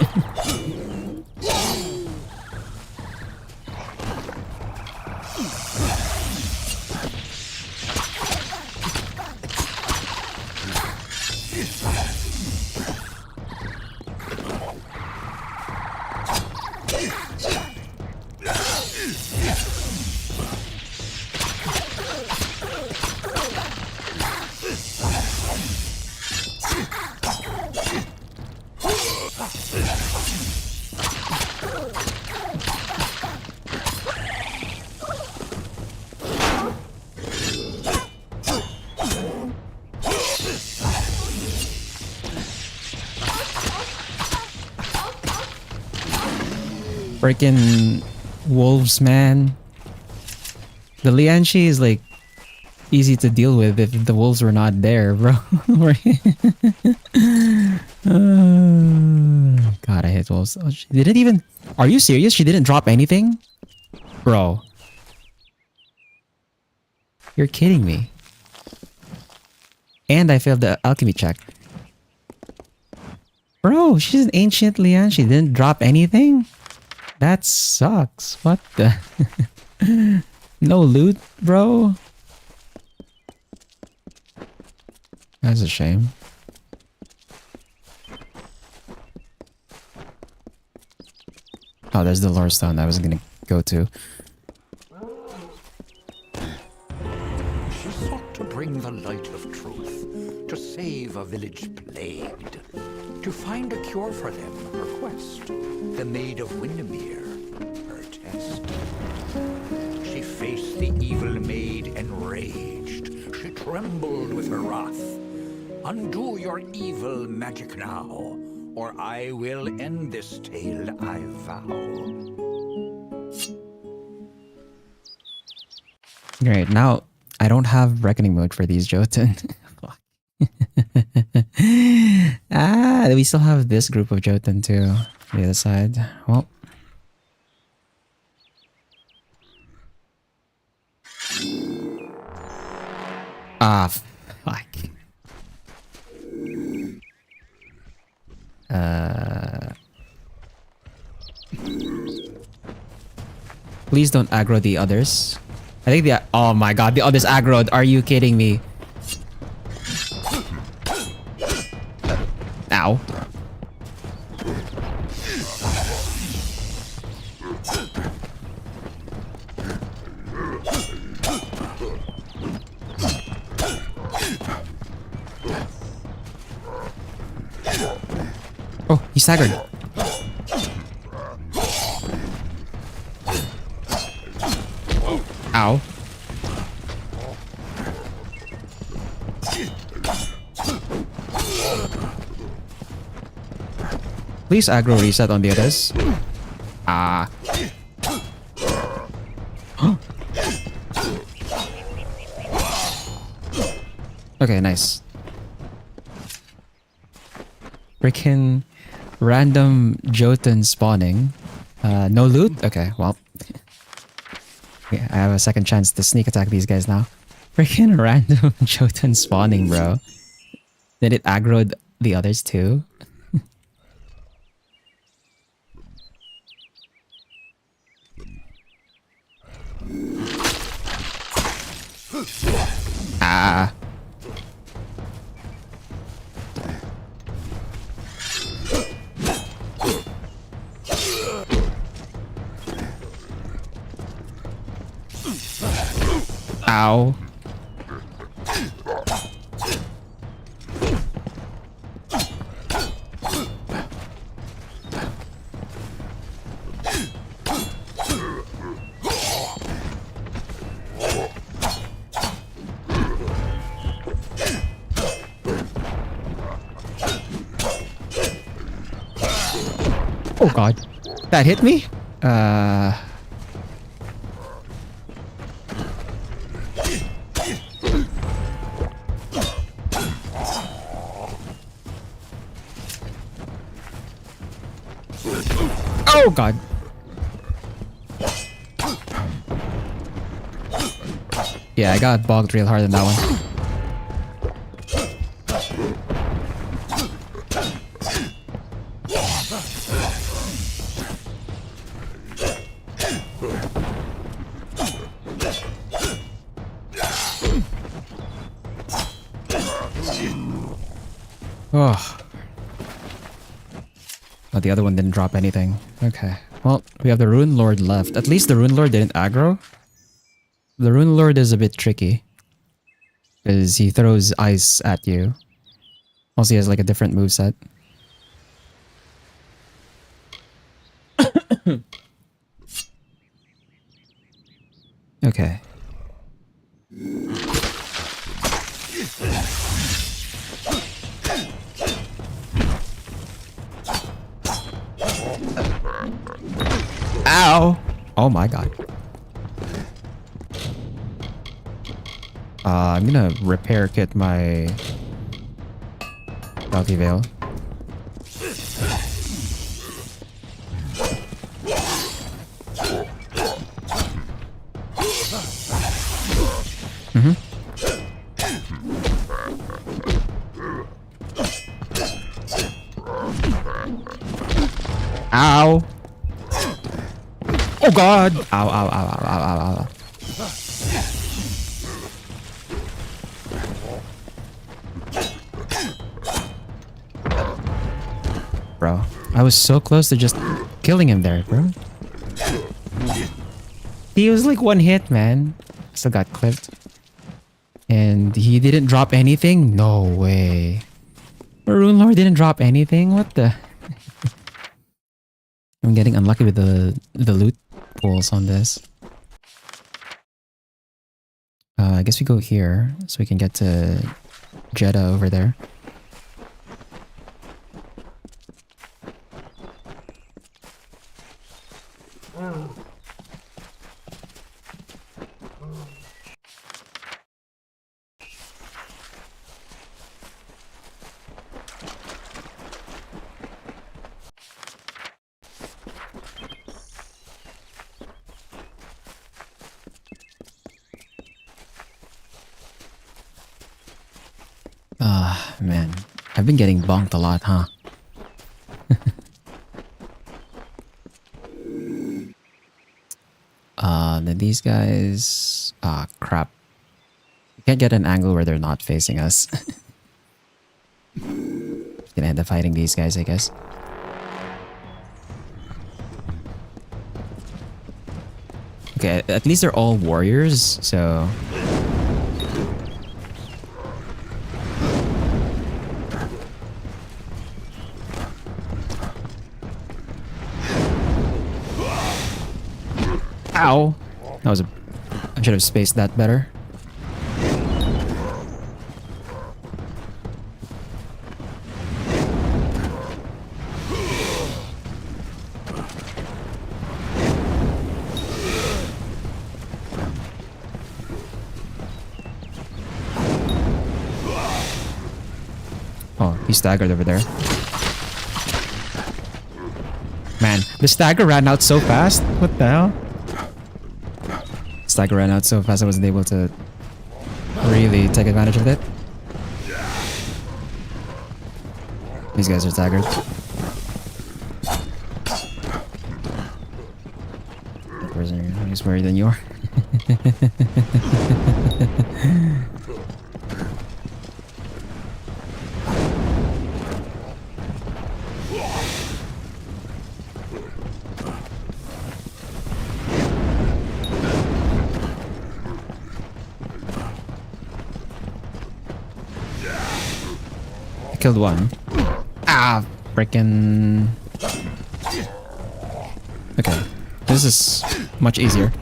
Freaking wolves, man. The Lianchi is like easy to deal with if the wolves were not there, bro. God, I hate wolves. Oh, she didn't even. Are you serious? She didn't drop anything? Bro. You're kidding me. And I failed the alchemy check. Bro, she's an ancient Lianchi. She didn't drop anything? That sucks. What the? No loot, bro? That's a shame. Oh, there's the lore stone I was gonna go to. She sought to bring the light of truth, to save a village plagued, to find a cure for them, her quest, the Maid of Windermere, her test. She faced the evil maid enraged, she trembled with her wrath. Undo your evil magic now, or I will end this tale, I vow. Great. Now, I don't have reckoning mode for these Jotun. Fuck. We still have this group of Jotun too. The other side. Well. Fuck. Please don't aggro the others. I think the— oh my god, the others aggroed. Are you kidding me? Ow. Oh, he staggered. Ow. Please aggro reset on the others. Ah. Okay, nice. Freaking random Jotun spawning. No loot? Okay, well. Okay, I have a second chance to sneak attack these guys now. Freaking random Jotun spawning, bro. Did it aggro the others too? Ah. Ow. Oh god. That hit me? Oh god. Yeah, I got bogged real hard in that one. Oh. Oh, the other one didn't drop anything. Okay. Well, we have the Rune Lord left. At least the Rune Lord didn't aggro. The Rune Lord is a bit tricky. Because he throws ice at you. Also, he has like a different moveset. Okay. Ow! Oh my god. I'm gonna repair kit my Bounty Veil. Ow! Oh god! Ow, ow, ow, ow, ow, ow, ow. Bro, I was so close to just killing him there, bro. He was like one hit, man. Still got clipped. And he didn't drop anything? No way. Rune Lord didn't drop anything? What the? I'm getting unlucky with the loot pools on this. I guess we go here so we can get to Jeddah over there. Ah, man. I've been getting bonked a lot, huh? Then these guys... Ah, crap. We can't get an angle where they're not facing us. Gonna end up fighting these guys, I guess. Okay, at least they're all warriors, so... Ow! That was a... I should have spaced that better. Oh, he staggered over there. Man, the stagger ran out so fast. What the hell? Stagger ran out so fast I wasn't able to really take advantage of it. These guys are staggered. He's worried than you are. Killed one. Ah, freaking. Okay, this is much easier.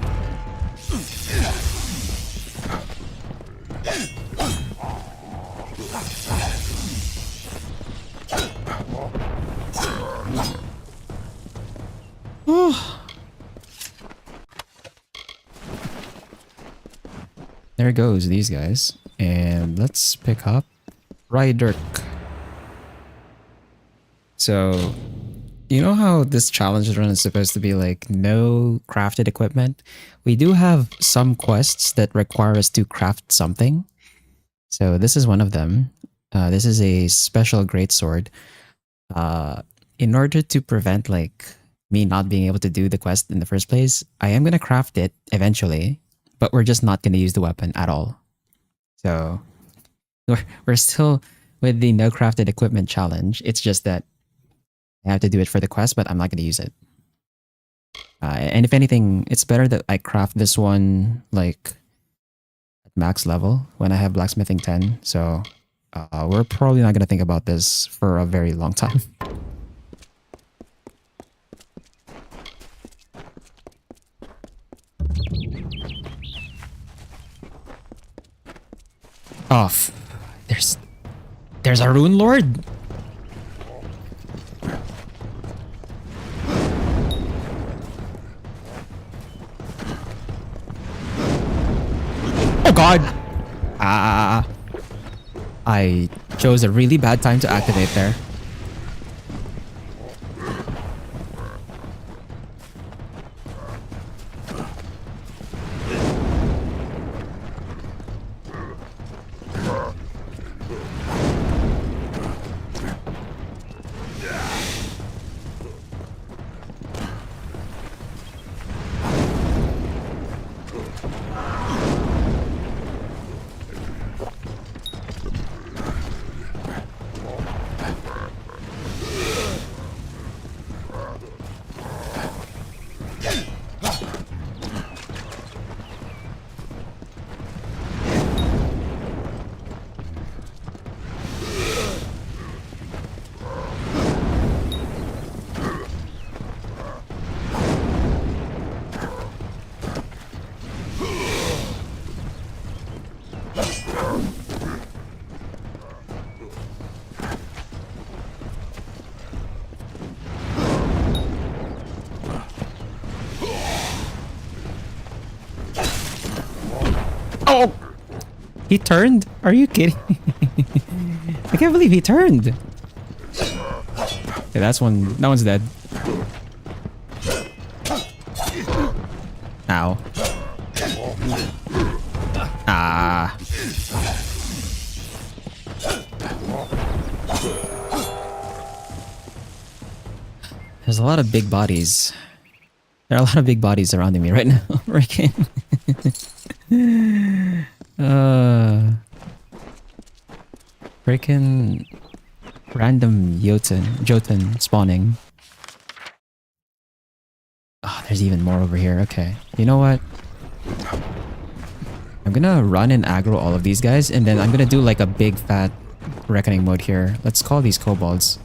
There goes these guys, and let's pick up Rydirk. So, you know how this challenge run is supposed to be like no crafted equipment? We do have some quests that require us to craft something. So this is one of them. This is a special greatsword. In order to prevent like me not being able to do the quest in the first place, I am going to craft it eventually, but we're just not going to use the weapon at all. So we're still with the no crafted equipment challenge. It's just that I have to do it for the quest, but I'm not going to use it. And if anything, it's better that I craft this one like at max level when I have blacksmithing 10. So we're probably not going to think about this for a very long time. Off. There's a Rune Lord. Oh god! I chose a really bad time to activate there. Oh! He turned? Are you kidding? I can't believe he turned. Okay, that one's dead. Ow. Ah. There's a lot of big bodies. There are a lot of big bodies surrounding me right now. Freaking. Freaking random Jotun spawning. Oh, there's even more over here. Okay. You know what? I'm gonna run and aggro all of these guys, and then I'm gonna do like a big fat reckoning mode here. Let's call these kobolds.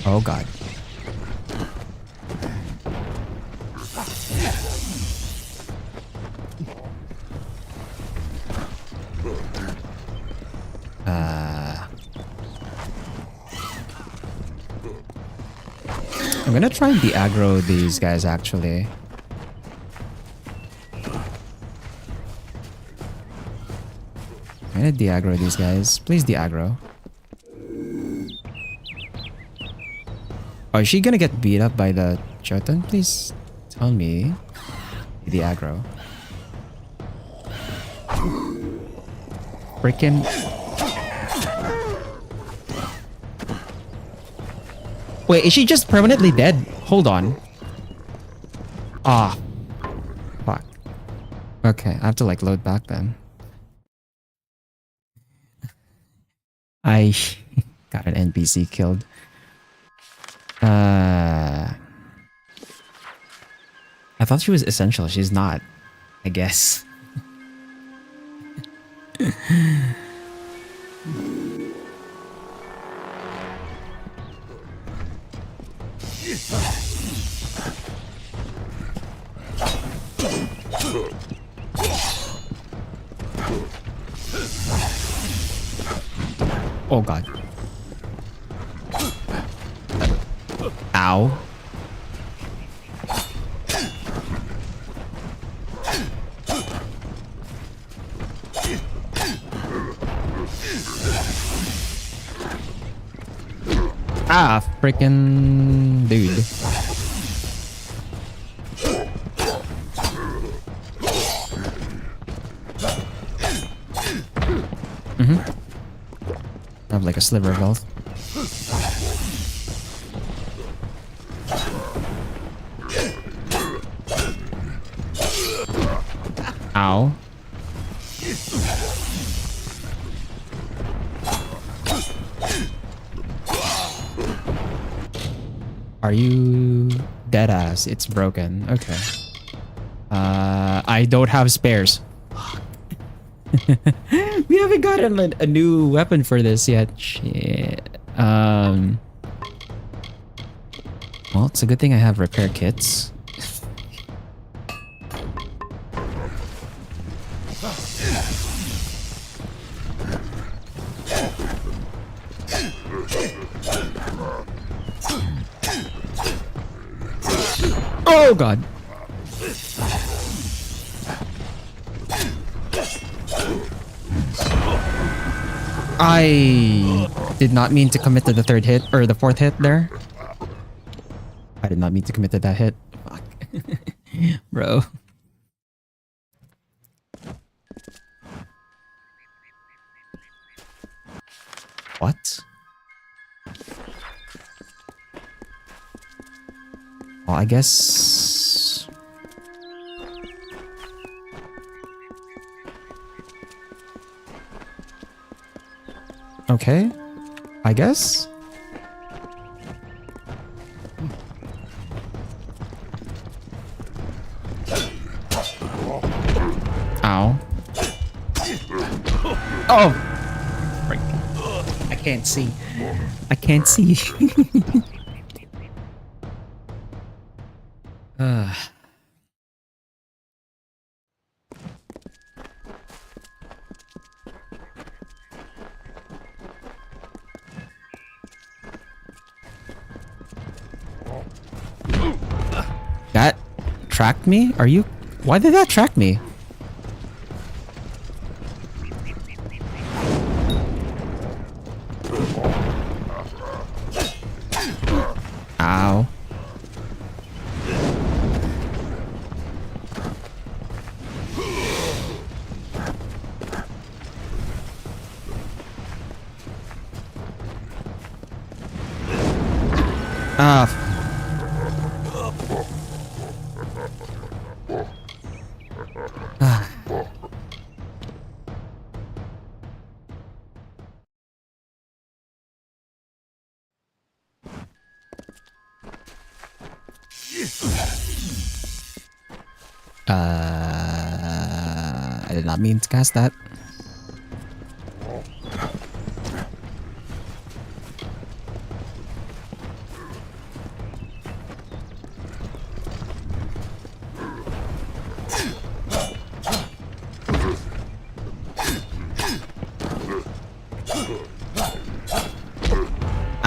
Oh god. I'm gonna try and de-aggro these guys actually. I'm gonna de-aggro these guys. Please de-aggro. Oh, is she gonna get beat up by the Jotun? Please tell me. De-aggro. Freaking. Wait, is she just permanently dead? Hold on. Ah. Fuck. Okay, I have to like load back then. I got an NPC killed. I thought she was essential. She's not, I guess. Oh god. Ow. Ah, freaking dude. I have like a sliver of health. Ow. Are you dead ass? It's broken. Okay. I don't have spares. We haven't gotten a new weapon for this yet. Shit. Well, it's a good thing I have repair kits. Oh god. I did not mean to commit to the third hit or the fourth hit there. I did not mean to commit to that hit. Fuck. Bro. What? Well, I guess... Okay. I guess? Ow. Oh! Frick. I can't see. I can't see. That tracked me? Are you... Why did that track me? Ow. Ah. Ah. I did not mean to cast that.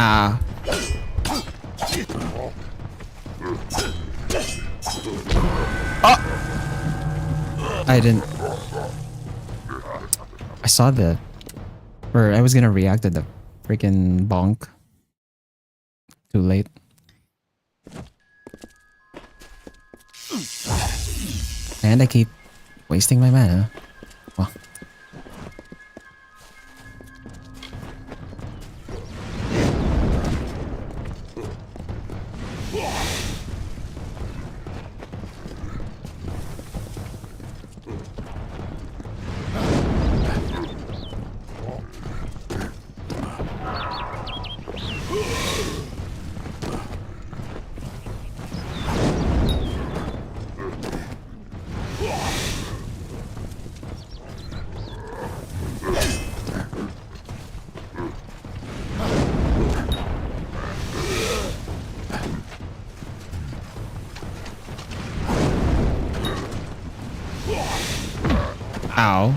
Ah. Oh! I didn't... I saw the... Or I was gonna react to the freaking bonk. Too late. And I keep wasting my mana. Well. Ow.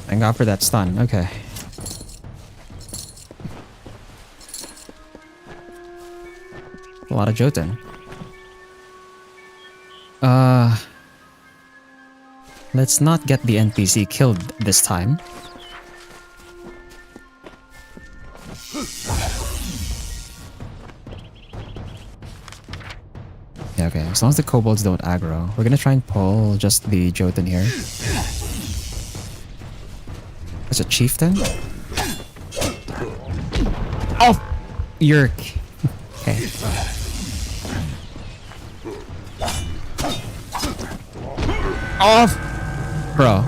Thank God for that stun. Okay. A lot of Jotun. Let's not get the NPC killed this time. Yeah, okay. As long as the kobolds don't aggro, we're gonna try and pull just the Jotun here. There's a chieftain? Oh! You're... Okay. Oh! Bro.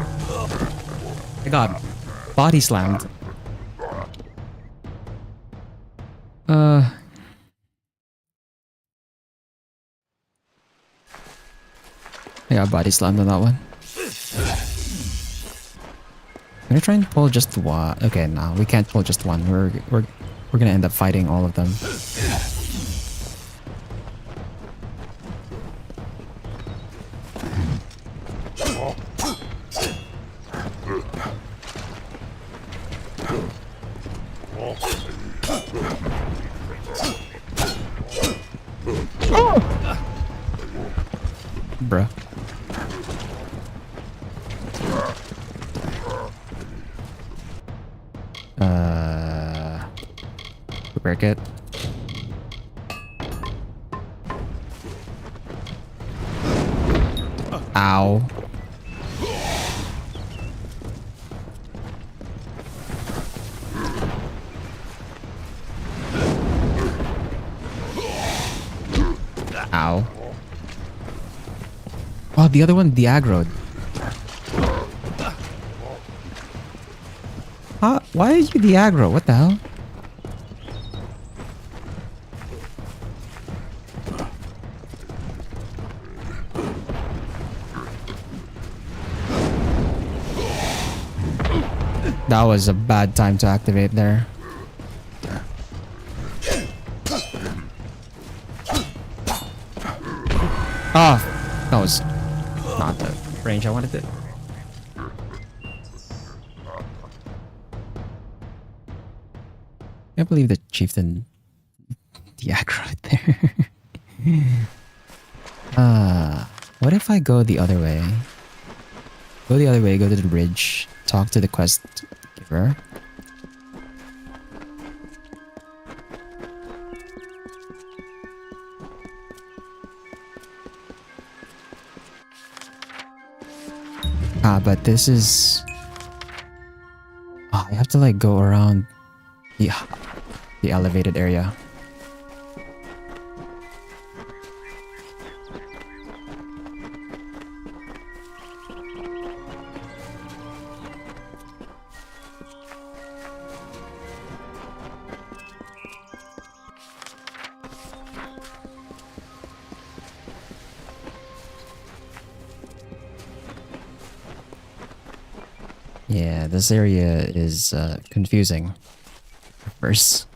I got body slammed. I got body slammed on that one. I'm gonna try and pull just one. Okay, no, we can't pull just one. We're gonna end up fighting all of them. Bruh. Break it. Ow. Ow. Oh, the other one, the aggroed. Huh? Why are you the aggro? What the hell? That was a bad time to activate there. Oh, that was not the range I wanted it. Can't believe the chieftain the aggro right there. What if I go the other way? Go the other way, go to the bridge, talk to the quest giver. But this is... Oh, I have to like go around the elevated area. Yeah, this area is confusing at first.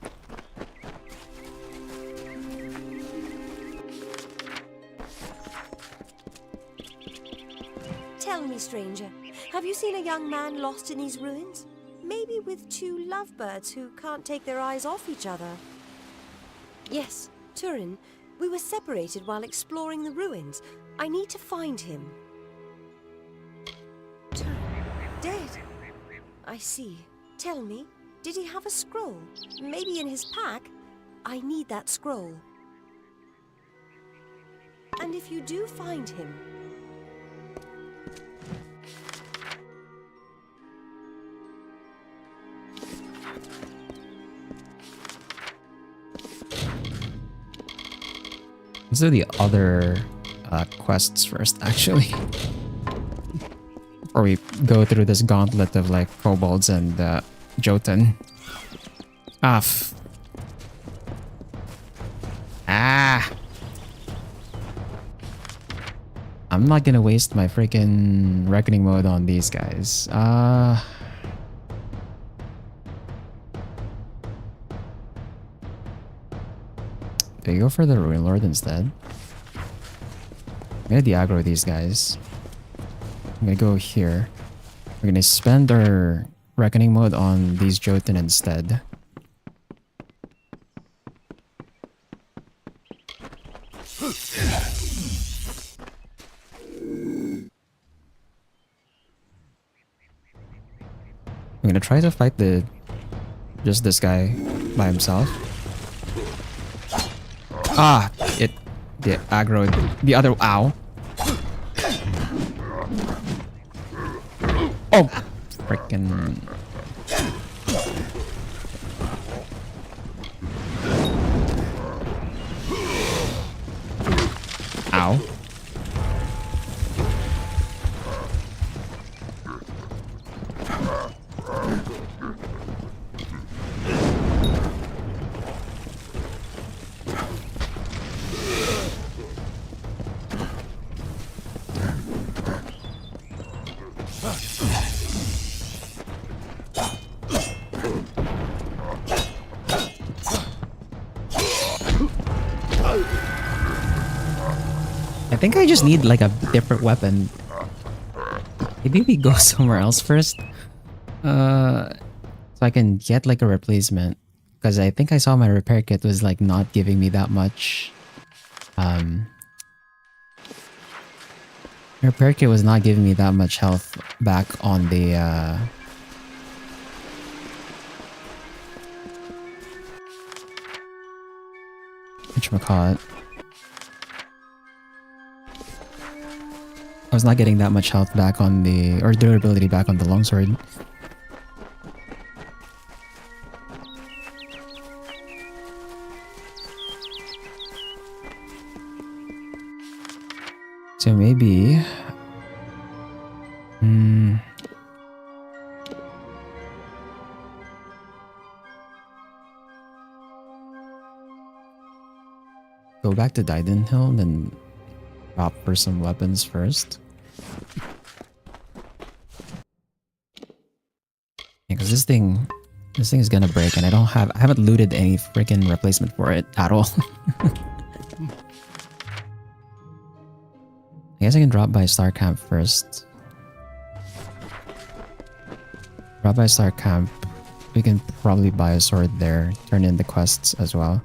Tell me, stranger, have you seen a young man lost in these ruins? Maybe with two lovebirds who can't take their eyes off each other. Yes, Turin. We were separated while exploring the ruins. I need to find him. Turin, dead. I see. Tell me, did he have a scroll? Maybe in his pack? I need that scroll. And if you do find him, let's do the other quests first, actually. Before we go through this gauntlet of like kobolds and Jotun. I'm not gonna waste my freaking reckoning mode on these guys. Do you go for the Ruin Lord instead? I'm gonna de-aggro these guys. I'm gonna go here. We're gonna spend our reckoning mode on these Jotun instead. I'm gonna try to fight just this guy by himself. It aggroed the other. Ow. Oh, freaking. Ow. I think I just need like a different weapon. Maybe we go somewhere else first. So I can get like a replacement. Because I think I saw my repair kit was like not giving me that much. Repair kit was not giving me that much health back on the whatchamacallit. I was not getting that much health back on the, or durability back on the longsword. So maybe... go back to Dyden Hill, then drop for some weapons first. Yeah, because this thing is gonna break, and I haven't looted any freaking replacement for it at all. I guess I can drop by Star Camp first. Drop by Star Camp. We can probably buy a sword there. Turn in the quests as well.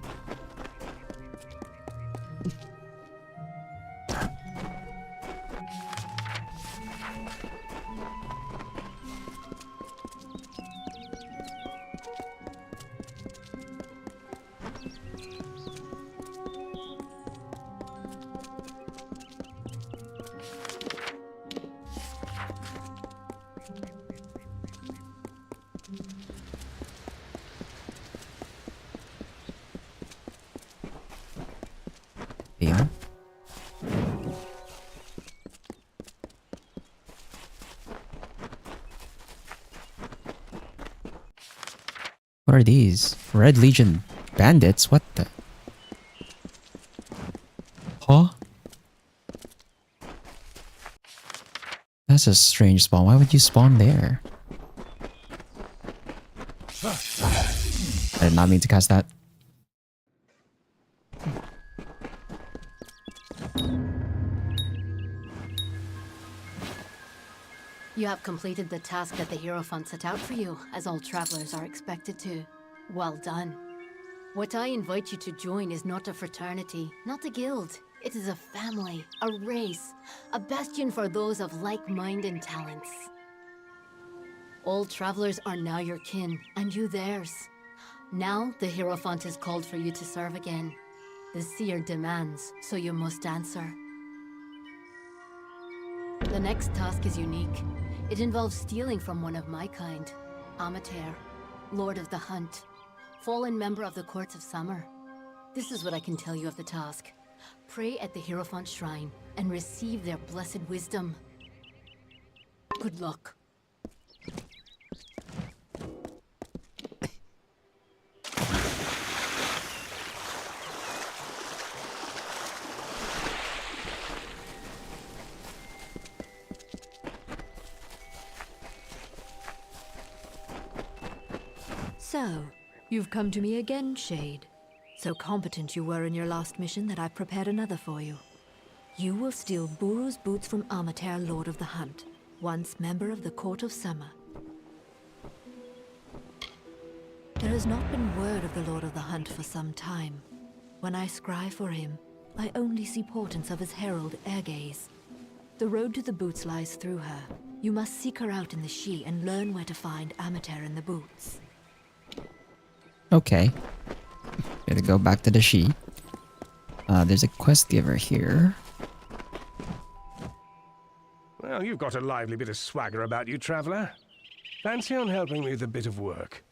What are these? Red Legion bandits? What the? Huh? That's a strange spawn. Why would you spawn there? I did not mean to cast that. You have completed the task that the Hierophant set out for you, as all travelers are expected to. Well done. What I invite you to join is not a fraternity, not a guild. It is a family, a race, a bastion for those of like mind and talents. All travelers are now your kin, and you theirs. Now, the Hierophant is called for you to serve again. The seer demands, so you must answer. The next task is unique. It involves stealing from one of my kind, Amalur, Lord of the Hunt, fallen member of the Courts of Summer. This is what I can tell you of the task. Pray at the Hierophant Shrine and receive their blessed wisdom. Good luck. So, you've come to me again, Shade. So competent you were in your last mission that I've prepared another for you. You will steal Buru's boots from Amalur, Lord of the Hunt, once member of the Court of Summer. There has not been word of the Lord of the Hunt for some time. When I scry for him, I only see portents of his herald, Ergaze. The road to the boots lies through her. You must seek her out in the She and learn where to find Amalur and the boots. Okay. Gotta go back to the She. There's a quest giver here. Well, you've got a lively bit of swagger about you, traveller. Fancy on helping me with a bit of work?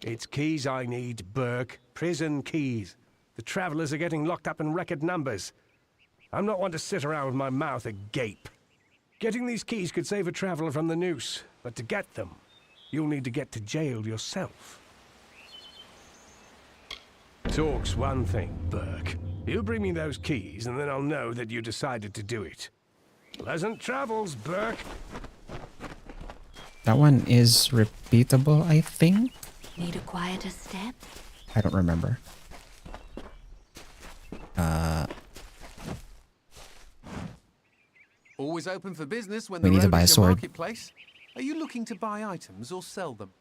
It's keys I need, Burke. Prison keys. The travellers are getting locked up in record numbers. I'm not one to sit around with my mouth agape. Getting these keys could save a traveller from the noose, but to get them, you'll need to get to jail yourself. Talk's one thing, Burke. You bring me those keys, and then I'll know that you decided to do it. Pleasant travels, Burke. That one is repeatable, I think? Need a quieter step? I don't remember. Always open for business when We the need to road buy a is your sword. marketplace. Are you looking to buy items or sell them?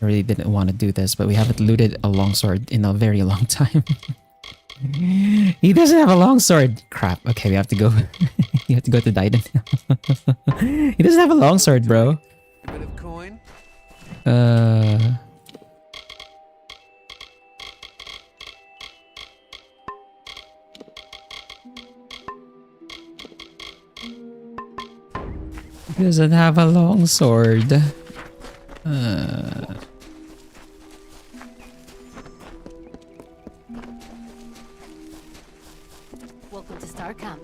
I really didn't want to do this, but we haven't looted a longsword in a very long time. He doesn't have a longsword. Crap. Okay, we have to go. You have to go to Diden. He doesn't have a longsword, bro. A bit of coin. He doesn't have a longsword. Welcome to Star Camp.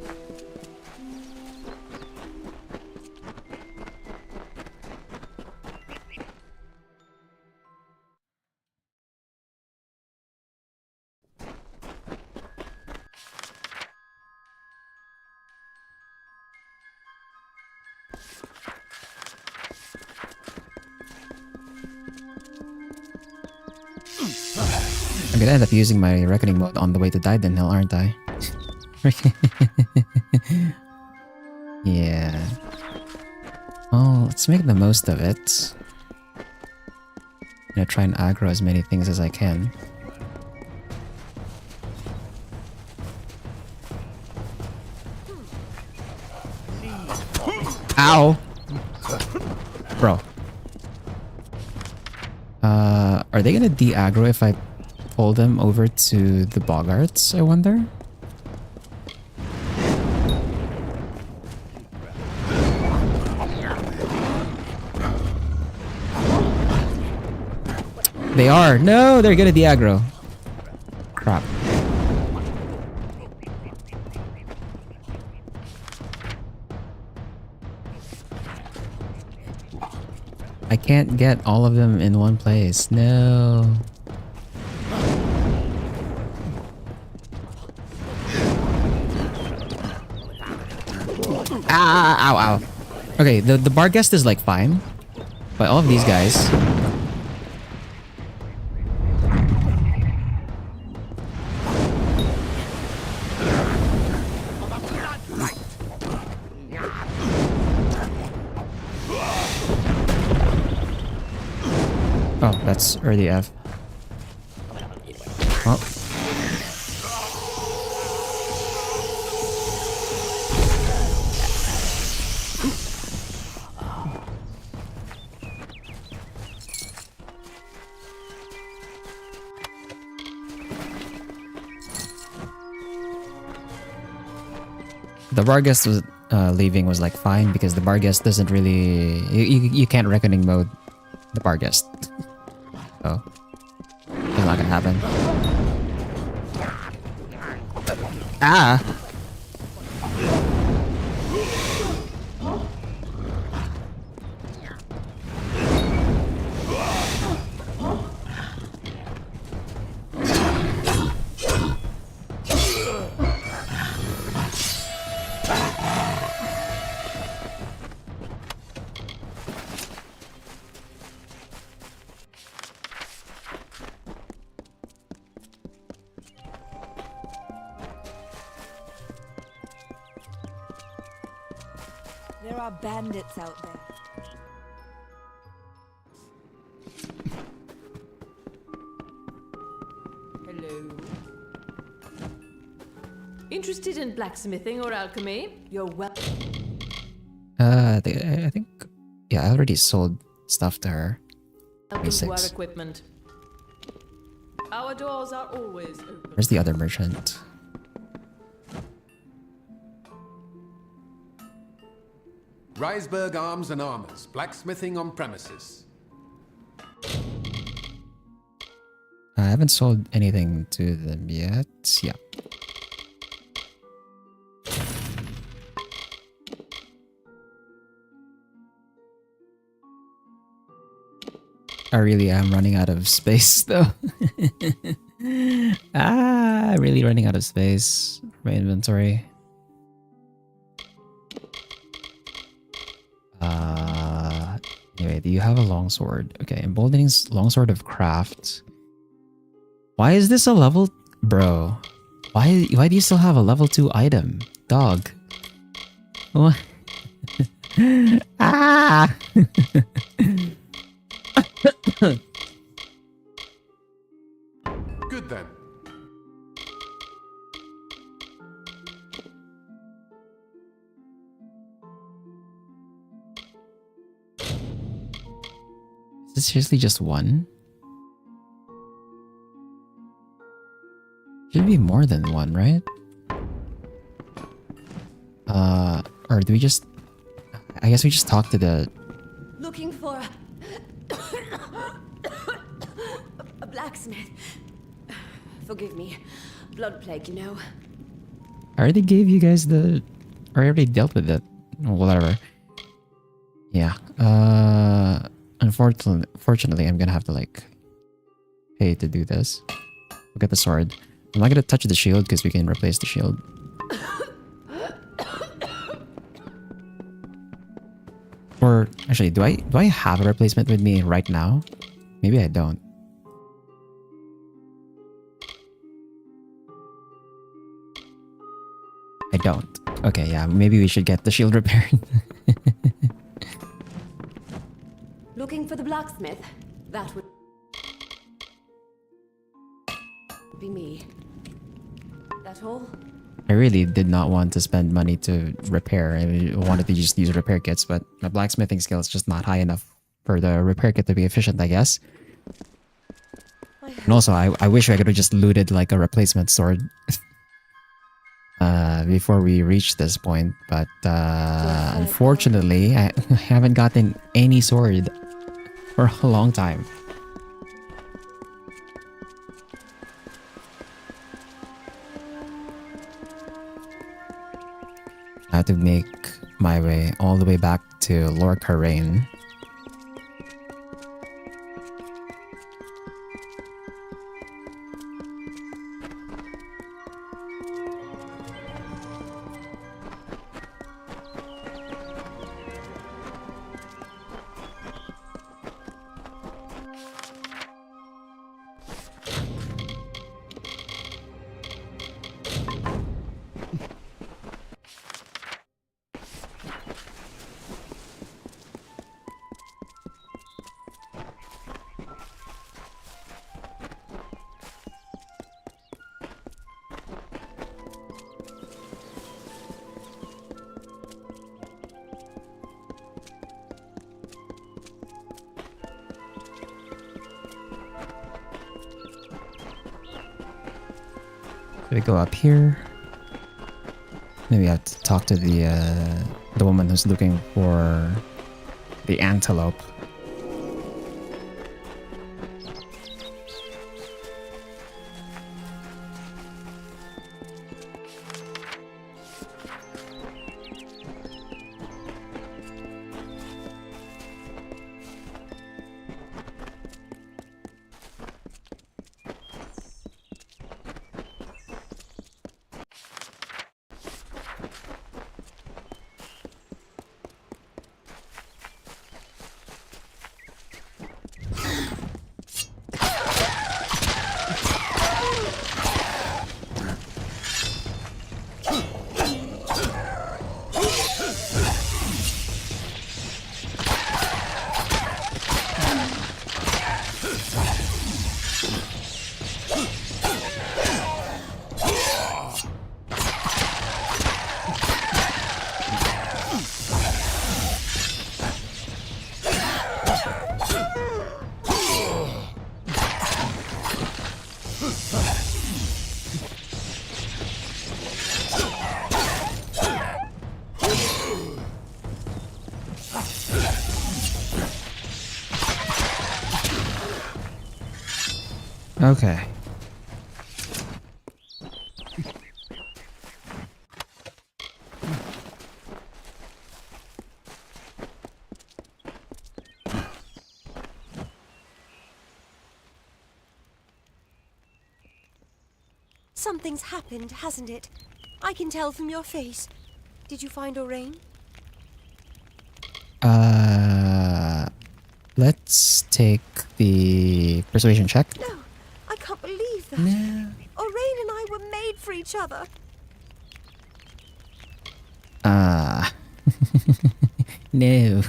I'm gonna end up using my reckoning mode on the way to Diden Hill, aren't I? Yeah. Well, let's make the most of it. I'm gonna try and aggro as many things as I can. Ow! Bro. Are they gonna de-aggro if I pull them over to the boggarts, I wonder? They are! No! They're gonna de-aggro. Crap. I can't get all of them in one place. No. Ah, ow, ow. Okay, the bar guest is like fine. But all of these guys. Oh, that's early F. Oh. The bar guest was leaving was like fine because the bar guest doesn't really you can't reckoning mode the bar guest. So it's not gonna happen. Ah. There are bandits out there. Hello. Interested in blacksmithing or alchemy? You're well. I think yeah, I already sold stuff to her. Welcome to our 26. equipment. Our doors are always open. Where's the other merchant? Reisberg Arms and Armors, blacksmithing on premises. I haven't sold anything to them yet. Yeah. I really am running out of space though. Really running out of space for my inventory. Anyway, do you have a longsword? Okay, emboldening's longsword of craft. Why is this a level... Bro. Why do you still have a level 2 item? Dog. What? Ah! Good then. Is this seriously just one? Should be more than one, right? Or do we just... I guess we just talk to the... Looking for a blacksmith. Forgive me. Blood plague, you know. I already gave you guys the... Or I already dealt with it. Whatever. Yeah. Unfortunately, I'm gonna have to like... pay to do this. Look at the sword. I'm not gonna touch the shield because we can replace the shield. Or actually, do I have a replacement with me right now? Maybe I don't. I don't. Okay, yeah, maybe we should get the shield repaired. Looking for the blacksmith. That would be me. That all? I really did not want to spend money to repair. I wanted to just use repair kits, but my blacksmithing skill is just not high enough for the repair kit to be efficient, I guess. And also, I wish I could have just looted like a replacement sword before we reach this point, but unfortunately, I haven't gotten any sword for a long time. I have to make my way all the way back to Lorca Rain. we go up here? Maybe I have to talk to the woman who's looking for the antelope. Okay. Something's happened, hasn't it? I can tell from your face. Did you find Orain? Let's take the persuasion check. No, I can't believe that. No. Orain and I were made for each other. No.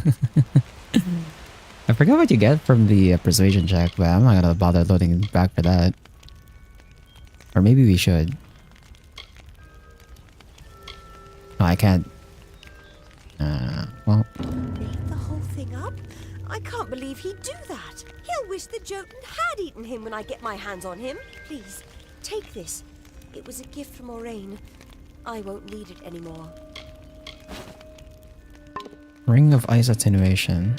I forgot what you get from the persuasion check, but I'm not gonna bother loading back for that. Or maybe we should. No, I can't. Well. Made the whole thing up? I can't believe he'd do that. He'll wish the Jotun had eaten him when I get my hands on him. Please, take this. It was a gift from Orain. I won't need it anymore. Ring of Ice Attenuation.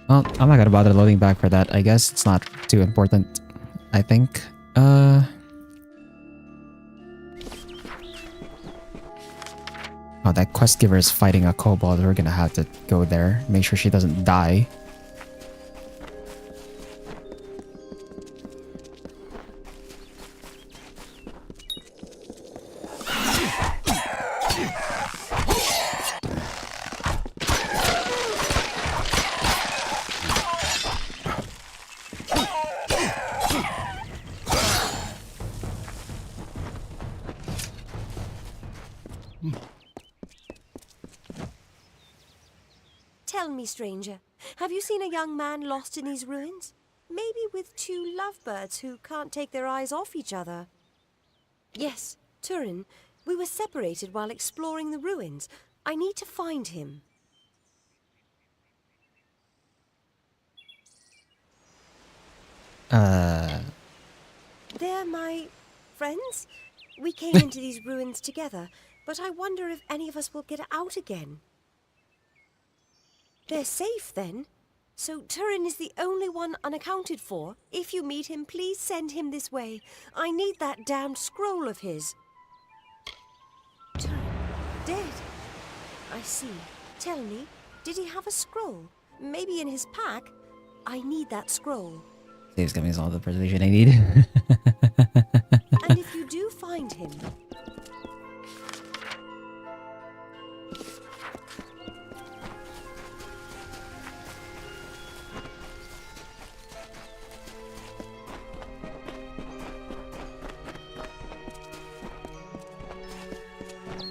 Well, I'm not gonna bother loading back for that. I guess it's not too important, I think. Oh, that quest giver is fighting a kobold. We're gonna have to go there. Make sure she doesn't die. Tell me, stranger, have you seen a young man lost in these ruins? Maybe with two lovebirds who can't take their eyes off each other. Yes, Turin. We were separated while exploring the ruins. I need to find him. They're my friends? We came into these ruins together, but I wonder if any of us will get out again. They're safe, then. So Turin is the only one unaccounted for. If you meet him, please send him this way. I need that damned scroll of his. Turin, dead. I see. Tell me, did he have a scroll? Maybe in his pack? I need that scroll. Dave's giving us all the persuasion I need. And if you do find him...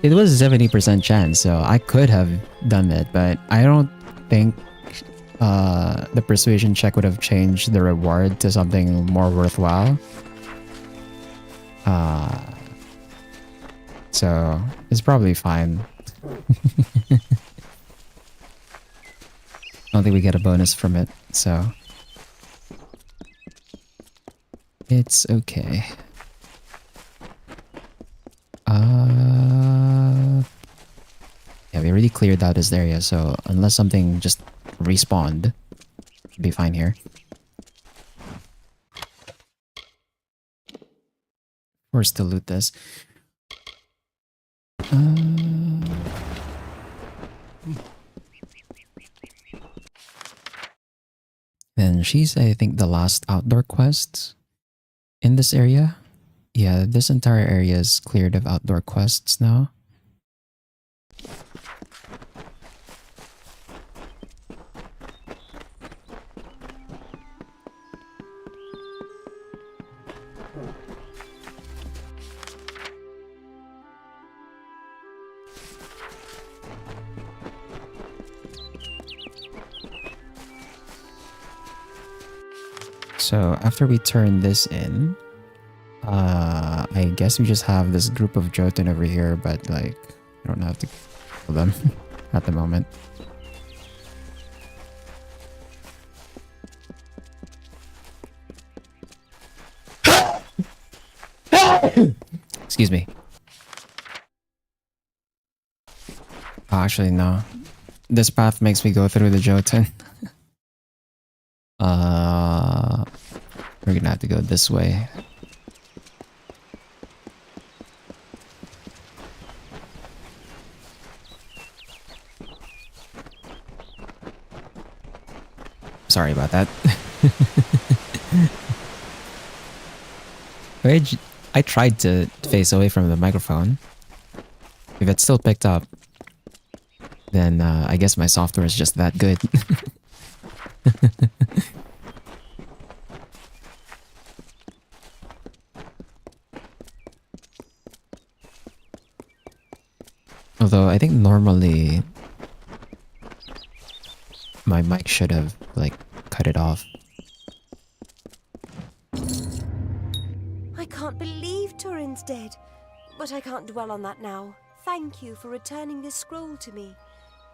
It was a 70% chance, so I could have done it, but I don't think the persuasion check would have changed the reward to something more worthwhile. So it's probably fine. I don't think we get a bonus from it, so It's okay. Yeah, we already cleared out this area, so unless something just respawned, should be fine here. Forced to loot this. Then she's, I think, the last outdoor quest in this area. Yeah, this entire area is cleared of outdoor quests now. So after we turn this in, I guess we just have this group of Jotun over here, but like, I don't have to kill them at the moment. Excuse me. Oh, actually, no. This path makes me go through the Jotun. We're gonna have to go this way. Sorry about that. I tried to face away from the microphone. If it still picked up, then I guess my software is just that good. Although I think normally my mic should have like cut it off. I can't believe Turin's dead, but I can't dwell on that now. Thank you for returning this scroll to me.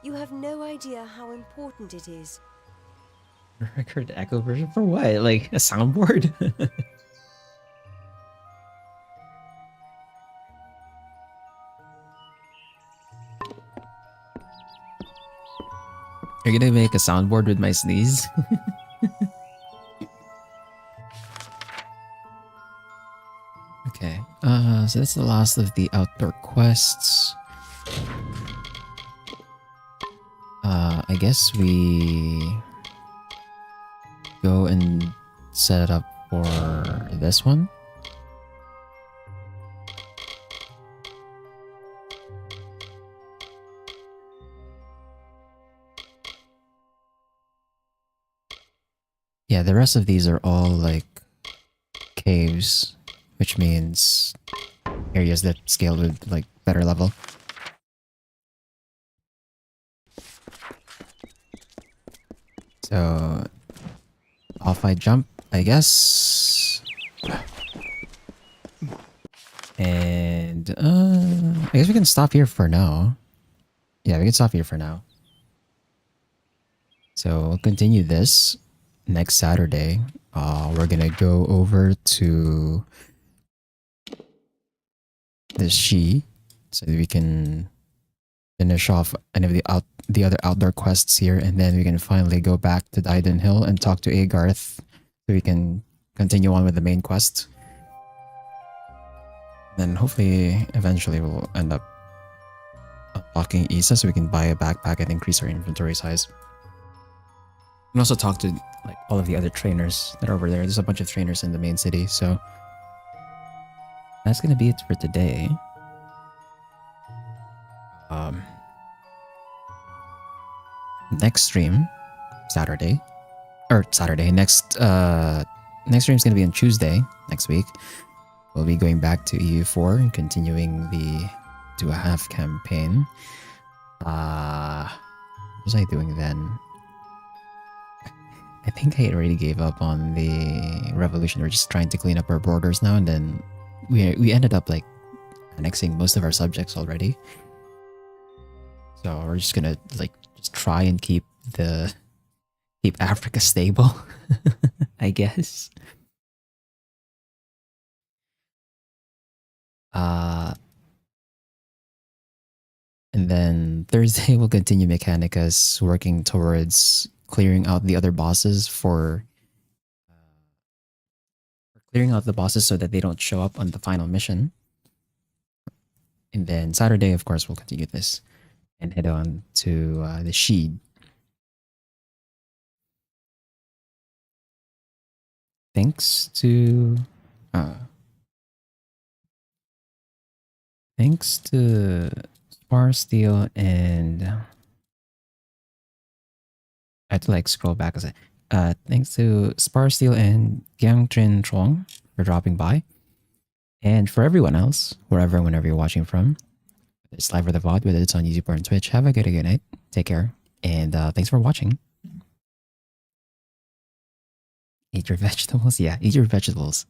You have no idea how important it is. Record echo version for what? Like a soundboard? You're gonna make a soundboard with my sneeze? Okay, so that's the last of the outdoor quests. I guess we go and set it up for this one. Yeah, the rest of these are all like caves, which means areas that scale with like better level. So off I jump, I guess. And I guess we can stop here for now. Yeah, we can stop here for now. So we'll continue this next Saturday. We're gonna go over to the Shi so that we can finish off any of the other outdoor quests here, and then we can finally go back to Dyden Hill and talk to Agarth so we can continue on with the main quest. Then hopefully eventually we'll end up unlocking Isa so we can buy a backpack and increase our inventory size. And also talk to like all of the other trainers that are over there. There's a bunch of trainers in the main city, so that's gonna be it for today. Next stream, Saturday. Next stream is gonna be on Tuesday next week. We'll be going back to EU4 and continuing the Do a Half campaign. What was I doing then? I think I already gave up on the revolution. We're just trying to clean up our borders now, and then we ended up like annexing most of our subjects already. So we're just gonna like just try and keep Africa stable, I guess. Uh, and then Thursday we'll continue Mechanicus, working towards clearing out the other bosses for clearing out the bosses so that they don't show up on the final mission. And then Saturday, of course, we'll continue this and head on to the Sheed. Thanks to Spar Steel and I had to like scroll back a sec. Thanks to Spar Steel and Yang Trin Chong for dropping by. And for everyone else, wherever and whenever you're watching from, it's live or the VOD, whether it's on YouTube or on Twitch, have a good night. Take care. And thanks for watching. Eat your vegetables? Yeah, eat your vegetables.